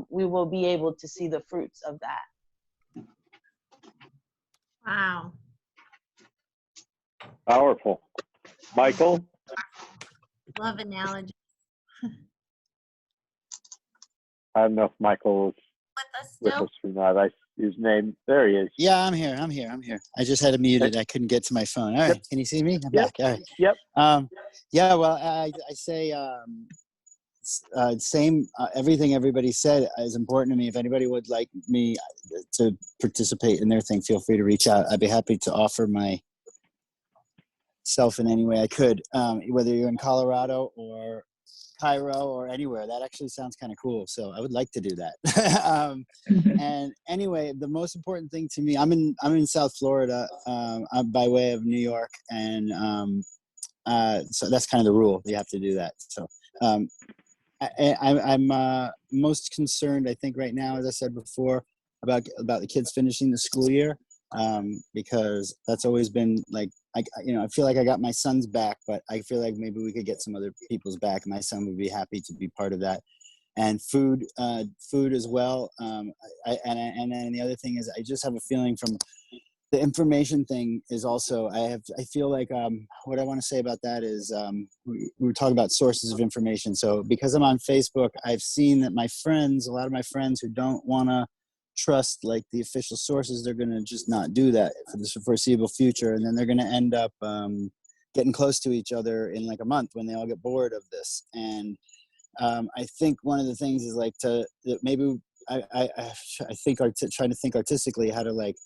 we will be able to see the fruits of that. Wow. Powerful. Michael? Love analogy. I don't know if Michael is with us or not. His name, there he is. Yeah, I'm here. I just had it muted. I couldn't get to my phone. All right. Yep. Can you see me? I'm Yep. back. All right. Yep. Yeah, well, I say same, everything everybody said is important to me. If anybody would like me to participate in their thing, feel free to reach out. I'd be happy to offer myself in any way I could, whether you're in Colorado or Cairo or anywhere. That actually sounds kind of cool. So I would like to do that. And anyway, the most important thing to me, I'm in South Florida, I'm by way of New York. And so that's kind of the rule. You have to do that. So I'm most concerned, I think right now, as I said before, about the kids finishing the school year, because that's always been like, I feel like I got my son's back, but I feel like maybe we could get some other people's back. My son would be happy to be part of that. And food as well. And then the other thing is, I just have a feeling from the information thing is also, I feel like what I want to say about that is, we were talking about sources of information. So because I'm on Facebook, I've seen that a lot of my friends who don't want to trust like the official sources, they're going to just not do that for the foreseeable future. And then they're going to end up getting close to each other in like a month when they all get bored of this. And I think one of the things is like maybe I think trying to think artistically how to like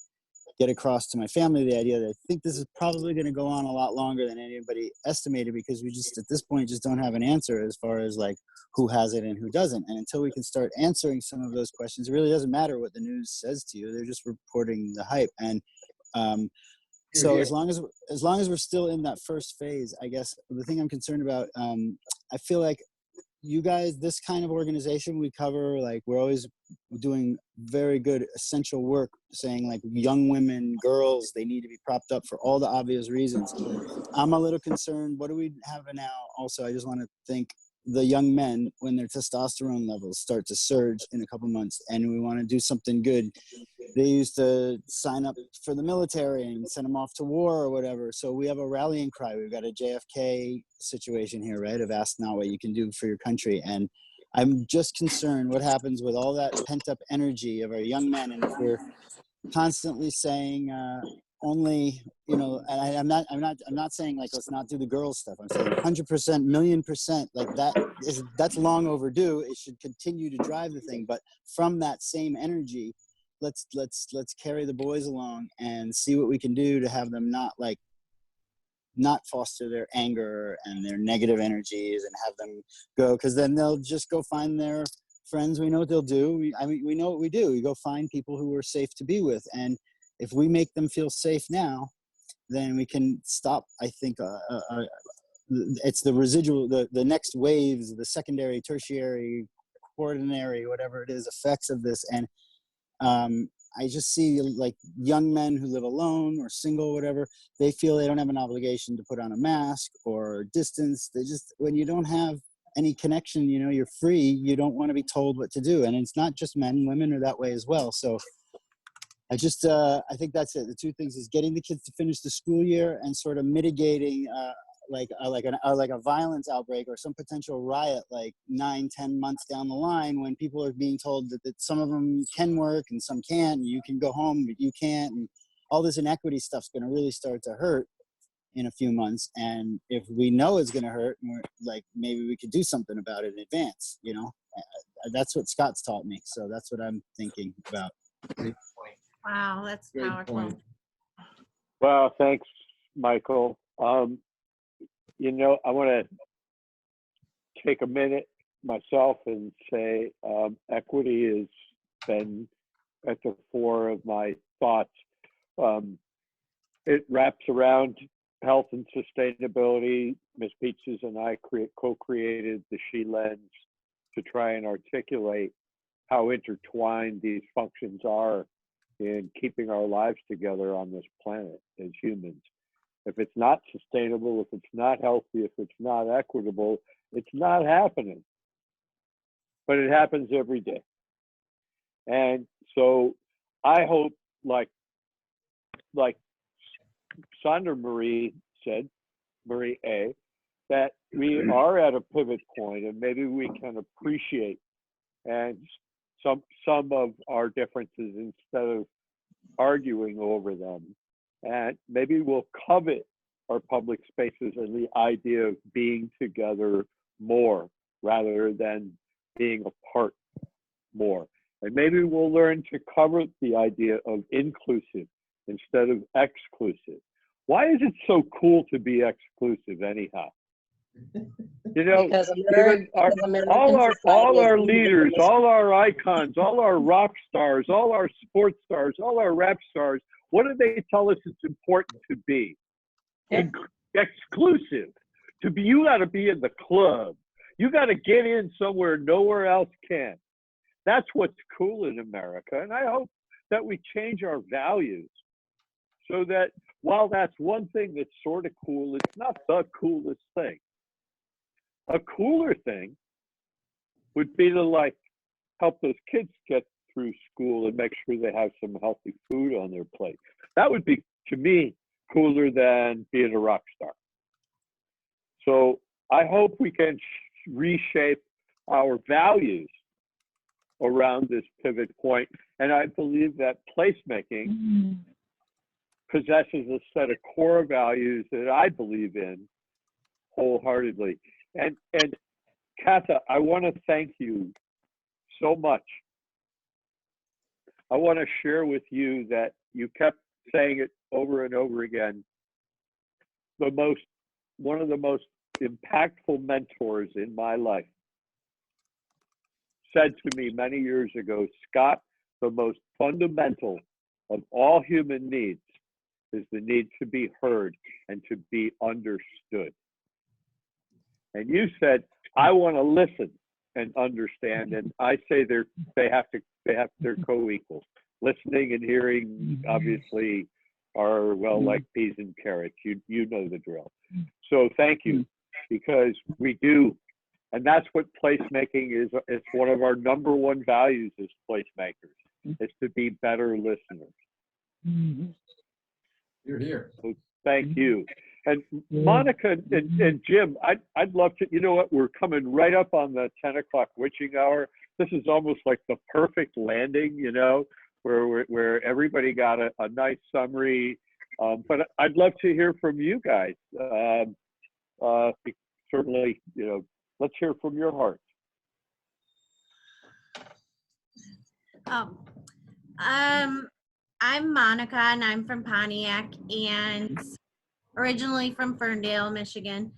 get across to my family the idea that I think this is probably going to go on a lot longer than anybody estimated, because we just at this point just don't have an answer as far as like who has it and who doesn't. And until we can start answering some of those questions, it really doesn't matter what the news says to you. They're just reporting the hype. And so as long as we're still in that first phase, I guess the thing I'm concerned about, I feel like you guys, this kind of organization we cover, like we're always doing very good essential work, saying like young women, girls, they need to be propped up for all the obvious reasons. I'm a little concerned. What do we have now? Also, I just want to thank the young men when their testosterone levels start to surge in a couple months and we want to do something good. They used to sign up for the military and send them off to war or whatever. So we have a rallying cry. We've got a JFK situation here, right? Of ask not what you can do for your country. And I'm just concerned what happens with all that pent up energy of our young men. And if we're constantly saying, only, and I'm not saying like, let's not do the girls stuff. I'm saying 100%, 1,000,000%, like that's long overdue. It should continue to drive the thing. But from that same energy, let's carry the boys along and see what we can do to have them not foster their anger and their negative energies and have them go, because then they'll just go find their friends. We know what they'll do. We know what we do. We go find people who are safe to be with. And if we make them feel safe now, then we can stop, I think, it's the residual, the next waves, the secondary, tertiary extraordinary, whatever it is, effects of this. And I just see like young men who live alone or single, whatever, they feel they don't have an obligation to put on a mask or distance. They just, when you don't have any connection, you know, you're free, you don't want to be told what to do. And it's not just men, women are that way as well. So I just, I think that's it. The two things is getting the kids to finish the school year and sort of mitigating like a violence outbreak or some potential riot like 9-10 months down the line, when people are being told that some of them can work and some can't, and you can go home but you can't, and all this inequity stuff's going to really start to hurt in a few months. And if we know it's going to hurt, we're like, maybe we could do something about it in advance, you know. That's what Scott's taught me, so that's what I'm thinking about. Great point. Wow, that's Great powerful. point. Well, thanks, Michael. You know, I want to take a minute myself and say equity has been at the fore of my thoughts. It wraps around health and sustainability. Ms. Peaches and I co-created the She Lens to try and articulate how intertwined these functions are in keeping our lives together on this planet as humans. If it's not sustainable, if it's not healthy, if it's not equitable, it's not happening. But it happens every day. And so I hope, like Sandra Marie said, Marie A., that we are at a pivot point and maybe we can appreciate and some of our differences instead of arguing over them. And maybe we'll covet our public spaces and the idea of being together more rather than being apart more. And maybe we'll learn to covet the idea of inclusive instead of exclusive. Why is it so cool to be exclusive anyhow? You know, even all our leaders, all our icons, all our rock stars, all our sports stars, all our rap stars, what do they tell us it's important to be? Exclusive. To be, you got to be in the club. You got to get in somewhere nowhere else can. That's what's cool in America. And I hope that we change our values so that while that's one thing that's sort of cool, it's not the coolest thing. A cooler thing would be to like help those kids get through school and make sure they have some healthy food on their plate. That would be, to me, cooler than being a rock star. So I hope we can reshape our values around this pivot point. And I believe that placemaking possesses a set of core values that I believe in wholeheartedly. And Katha, I want to thank you so much. I want to share with you that you kept saying it over and over again. One of the most impactful mentors in my life said to me many years ago, Scott, the most fundamental of all human needs is the need to be heard and to be understood. And you said, I want to listen and understand, and I say they're co-equals. Listening and hearing obviously are, well, like peas and carrots. You know the drill. So thank you, because we do, and that's what placemaking is. It's one of our #1 values as placemakers, is to be better listeners. You're here. So thank you. And Monica and Jim, I'd love to, you know what, we're coming right up on the 10 o'clock witching hour. This is almost like the perfect landing, you know, where everybody got a nice summary. But I'd love to hear from you guys. Certainly, you know, let's hear from your heart. I'm Monica, and I'm from Pontiac, and originally from Ferndale, Michigan.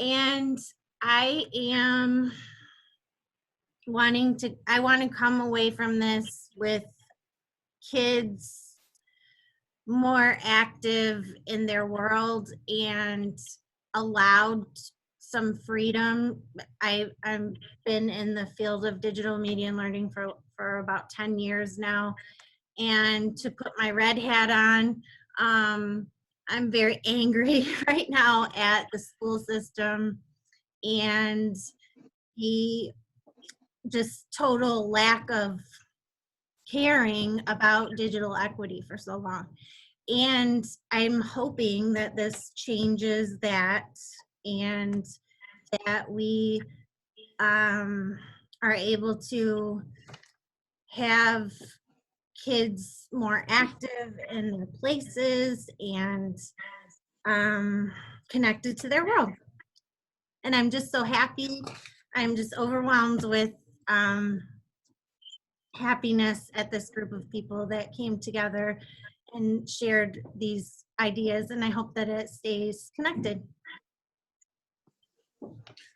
And I want to come away from this with kids more active in their world and allowed some freedom. I've been in the field of digital media and learning for about 10 years now. And to put my red hat on, I'm very angry right now at the school system and the just total lack of caring about digital equity for so long. And I'm hoping that this changes that and that we are able to have kids more active in their places and connected to their world. And I'm just so happy. I'm just overwhelmed with happiness at this group of people that came together and shared these ideas, and I hope that it stays connected.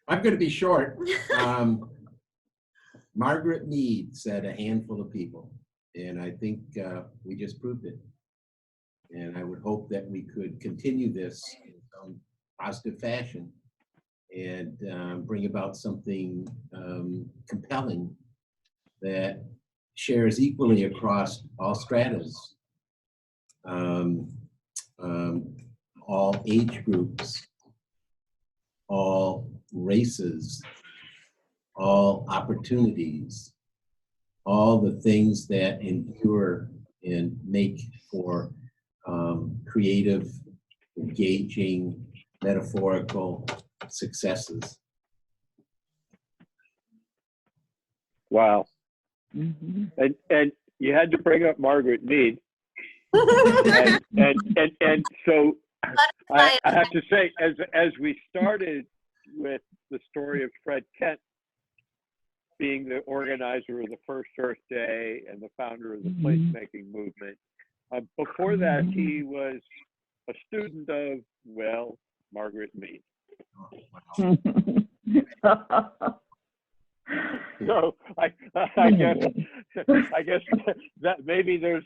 I'm going to be short. Margaret Mead said a handful of people, and I think we just proved it. And I would hope that we could continue this in some positive fashion and bring about something compelling that shares equally across all stratas, all age groups, all races, all opportunities, all the things that endure and make for creative, engaging, metaphorical successes. Wow. And you had to bring up Margaret Mead. and so I have to say, as we started with the story of Fred Kent being the organizer of the first Earth Day and the founder of the placemaking movement, before that he was a student of, well, Margaret Mead. So I guess that maybe there's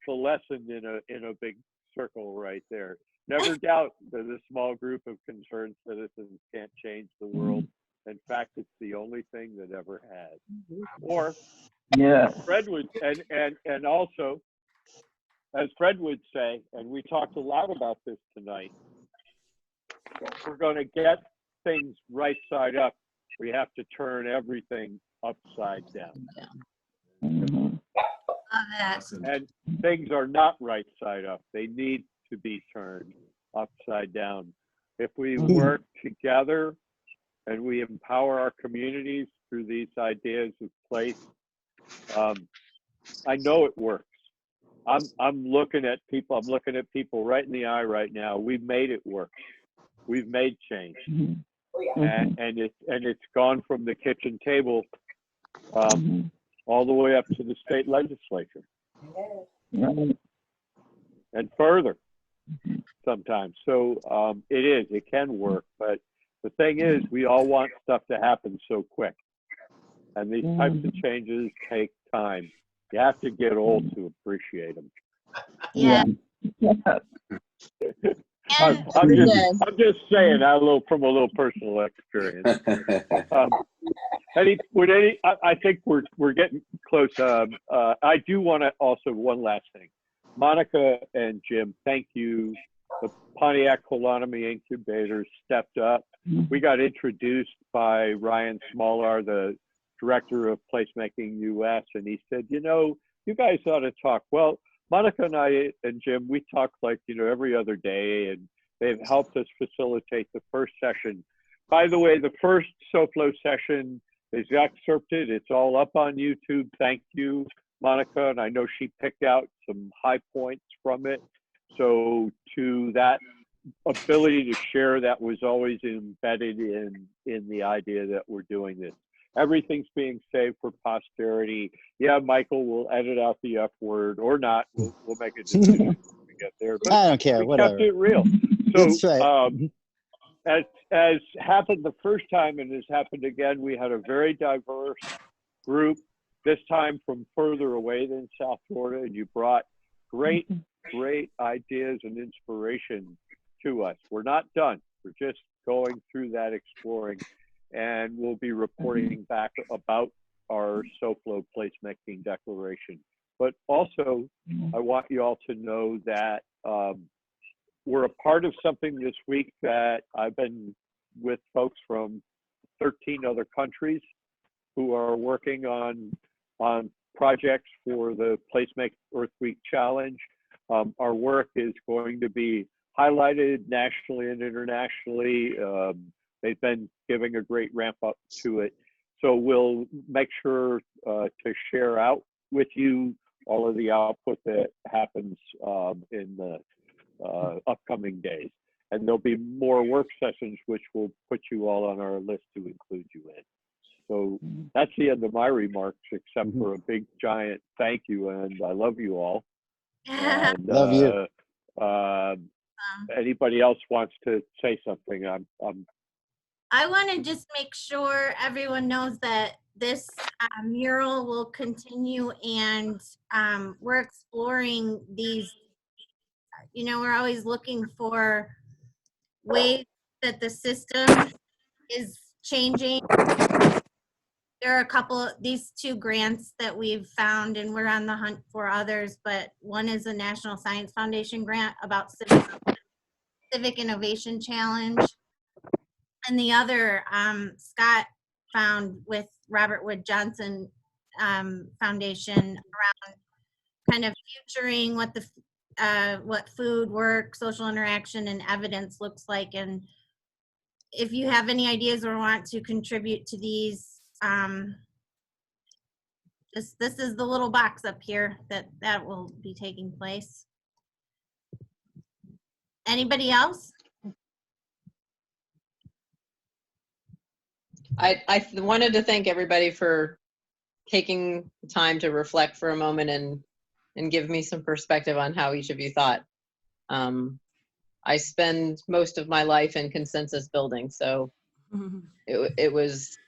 the lesson in a big circle right there. Never doubt that a small group of concerned citizens can't change the world. In fact, it's the only thing that ever has. Or Fred would, and also, as Fred would say, and we talked a lot about this tonight, we're going to get things right side up. We have to turn everything upside down. Love that. And things are not right side up. They need to be turned upside down. If we work together and we empower our communities through these ideas of place, I know it works. I'm looking at people. I'm looking at people right in the eye right now. We've made it work. We've made change, and it's gone from the kitchen table all the way up to the state legislature, and further sometimes. So it can work. But the thing is, we all want stuff to happen so quick, and these types of changes take time. You have to get old to appreciate them. Yeah. I'm just saying from a little personal experience. I think we're getting close. I do want to also one last thing. Monica and Jim, thank you. The Pontiac Holonomy Incubator stepped up. We got introduced by Ryan Smalar, the director of Placemaking US, and he said, you guys ought to talk. Well, Monica and I and Jim, we talk every other day, and they've helped us facilitate the first session. By the way, the first SoFlo session is excerpted. It's all up on YouTube. Thank you, Monica. And I know she picked out some high points from it. So to that ability to share, that was always embedded in the idea that we're doing this. Everything's being saved for posterity. Yeah, Michael will edit out the F word or not. We'll make a decision when we get there. But I don't care. Whatever. Kept it real. That's So, right. as happened the first time and has happened again, we had a very diverse group. This time from further away than South Florida, and you brought great ideas and inspiration to us. We're not done. We're just going through that exploring, and we'll be reporting back about our SOFLO placemaking declaration. But also, I want you all to know that we're a part of something this week that I've been with folks from 13 other countries who are working on projects for the Placemaking Earth Week Challenge. Our work is going to be highlighted nationally and internationally. They've been giving a great ramp up to it. So we'll make sure to share out with you all of the output that happens in the upcoming days. And there'll be more work sessions, which will put you all on our list to include you in. So that's the end of my remarks, except for a big giant thank you, and I love you all. And, love you. Anybody else wants to say something? I want to just make sure everyone knows that this mural will continue, and we're exploring these, you know, we're always looking for ways that the system is changing. There are a couple, these 2 grants that we've found, and we're on the hunt for others, but one is a National Science Foundation grant about Civic Innovation Challenge. And the other, Scott found with Robert Wood Johnson Foundation around kind of futuring what what food, work, social interaction, and evidence looks like. And if you have any ideas or want to contribute to these, this is the little box up here that will be taking place. Anybody else? I wanted to thank everybody for taking the time to reflect for a moment and give me some perspective on how each of you thought. I spend most of my life in consensus building, so it was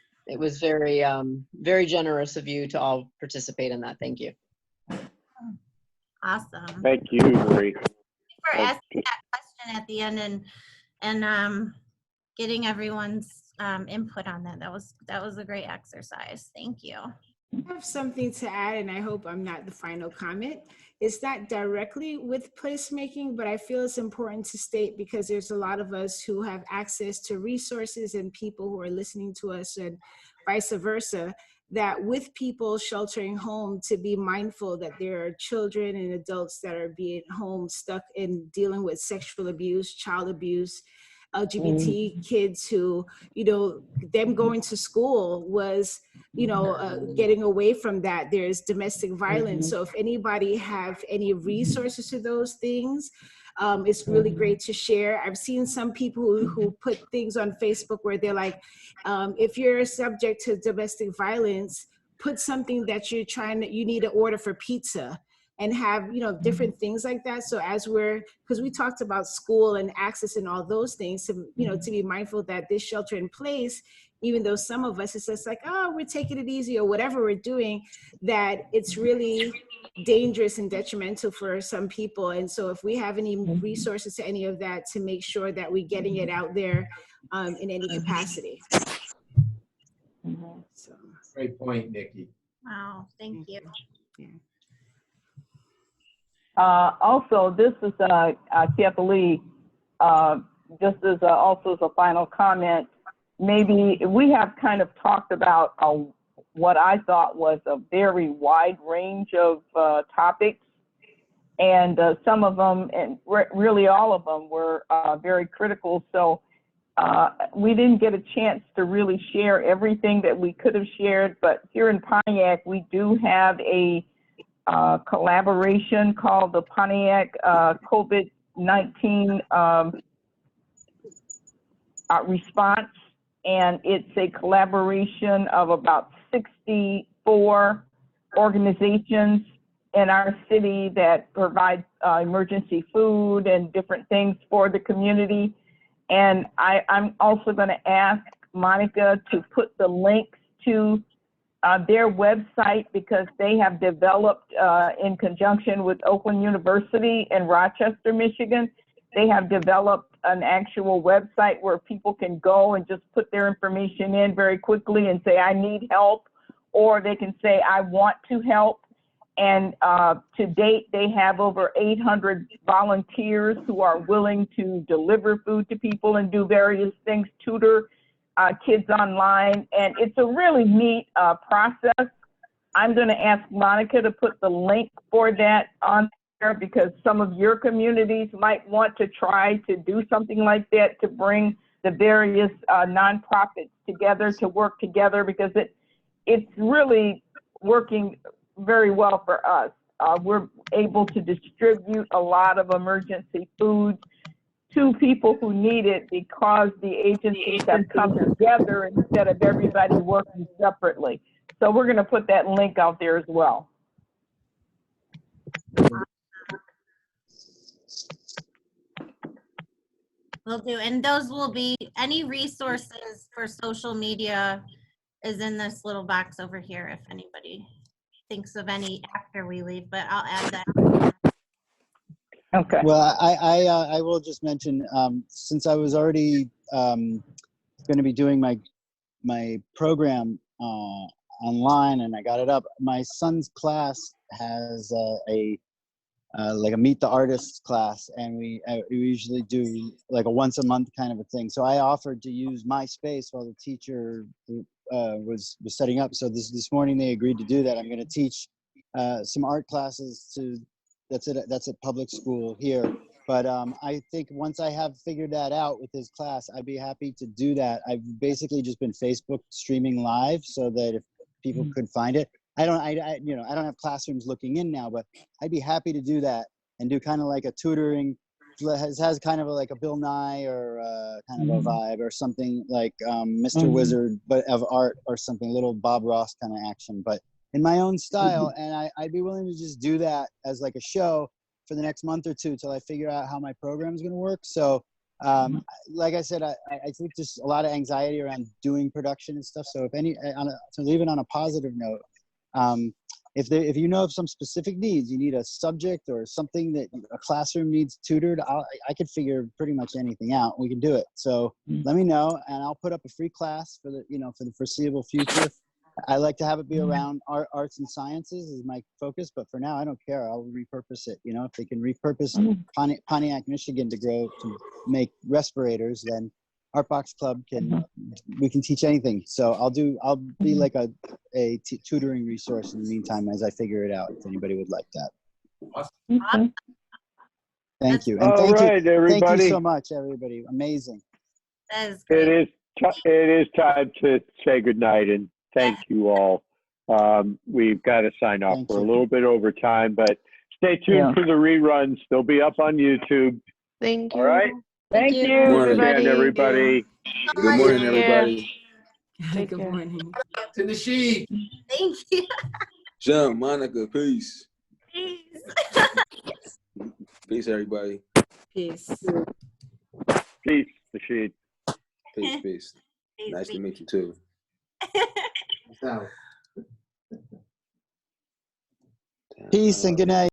very very generous of you to all participate in that. Thank you. Awesome. Thank you, Marie. For asking that question at the end and getting everyone's input on that. That was a great exercise. Thank you. I have something to add, and I hope I'm not the final comment. It's not directly with placemaking, but I feel it's important to state because there's a lot of us who have access to resources and people who are listening to us and vice versa, that with people sheltering home, to be mindful that there are children and adults that are being home stuck in dealing with sexual abuse, child abuse, LGBT kids who, you know, them going to school was, you know, getting away from that. There's domestic violence. So if anybody have any resources to those things, it's really great to share. I've seen some people who put things on Facebook where they're like, if you're subject to domestic violence, put something that you need to order for pizza, and have, you know, different things like that. So as because we talked about school and access and all those things, to, you know, to be mindful that this shelter in place, even though some of us, it's just like, oh, we're taking it easy or whatever we're doing, that it's really dangerous and detrimental for some people. And so if we have any resources to any of that, to make sure that we're getting it out there in any capacity. So. Great point, Nikki. Wow, thank you. Yeah. Also, this is Kathleen, just as also as a final comment, maybe we have kind of talked about what I thought was a very wide range of topics, and some of them, and really all of them, were very critical. So we didn't get a chance to really share everything that we could have shared, but here in Pontiac, we do have a collaboration called the Pontiac COVID-19 response, and it's a collaboration of about 64 organizations in our city that provide emergency food and different things for the community. And I'm also going to ask Monica to put the links to their website, because they have developed, in conjunction with Oakland University in Rochester, Michigan, they have developed an actual website where people can go and just put their information in very quickly and say, I need help, or they can say, I want to help. And to date, they have over 800 volunteers who are willing to deliver food to people and do various things, tutor kids online. And it's a really neat process. I'm going to ask Monica to put the link for that on there, because some of your communities might want to try to do something like that, to bring the various nonprofits together to work together, because it's really working very well for us. We're able to distribute a lot of emergency food to people who need it because the agencies have come together instead of everybody working separately. So we're going to put that link out there as well. Will do. And those will be, any resources for social media is in this little box over here if anybody thinks of any after we leave, but I'll add that. Okay. Well, I will just mention, since I was already going to be doing my program online and I got it up, my son's class has like a Meet the Artists class, and we usually do like a once a month kind of a thing. So I offered to use my space while the teacher was setting up. So this morning they agreed to do that. I'm going to teach some art classes that's at public school here. But I think once I have figured that out with his class, I'd be happy to do that. I've basically just been Facebook streaming live so that if people could find it. I don't have classrooms looking in now, but I'd be happy to do that and do kind of like a tutoring. Has kind of like a Bill Nye or kind of a vibe, or something like Mr. Wizard, but of art, or something, little Bob Ross kind of action, but in my own style. And I'd be willing to just do that as like a show for the next month or two till I figure out how my program is going to work. So like I said, I think there's a lot of anxiety around doing production and stuff. So if to leave it on a positive note, if you know of some specific needs, you need a subject or something that a classroom needs tutored, I could figure pretty much anything out. We can do it. So let me know, and I'll put up a free class for the foreseeable future. I like to have it be around arts and sciences is my focus, but for now I don't care. I'll repurpose it. If they can repurpose Pontiac, Michigan to make respirators, then Artbox Club we can teach anything. So I'll be like a tutoring resource in the meantime as I figure it out, if anybody would like that. Awesome. Thank you. And everybody. Thank you so much, everybody. Amazing. That is great. It is time to say goodnight, and thank you all. We've got to sign off. We're a little bit over time, but stay tuned for the reruns. They'll be up on YouTube. Thank you. All right. Thank you, everybody. Good morning, everybody. Good morning. To the sheep. Thank you. Jim, Monica, peace. Peace. Peace, everybody. Peace. Peace, the sheet. Peace, peace. Nice to meet you too. Peace and good night.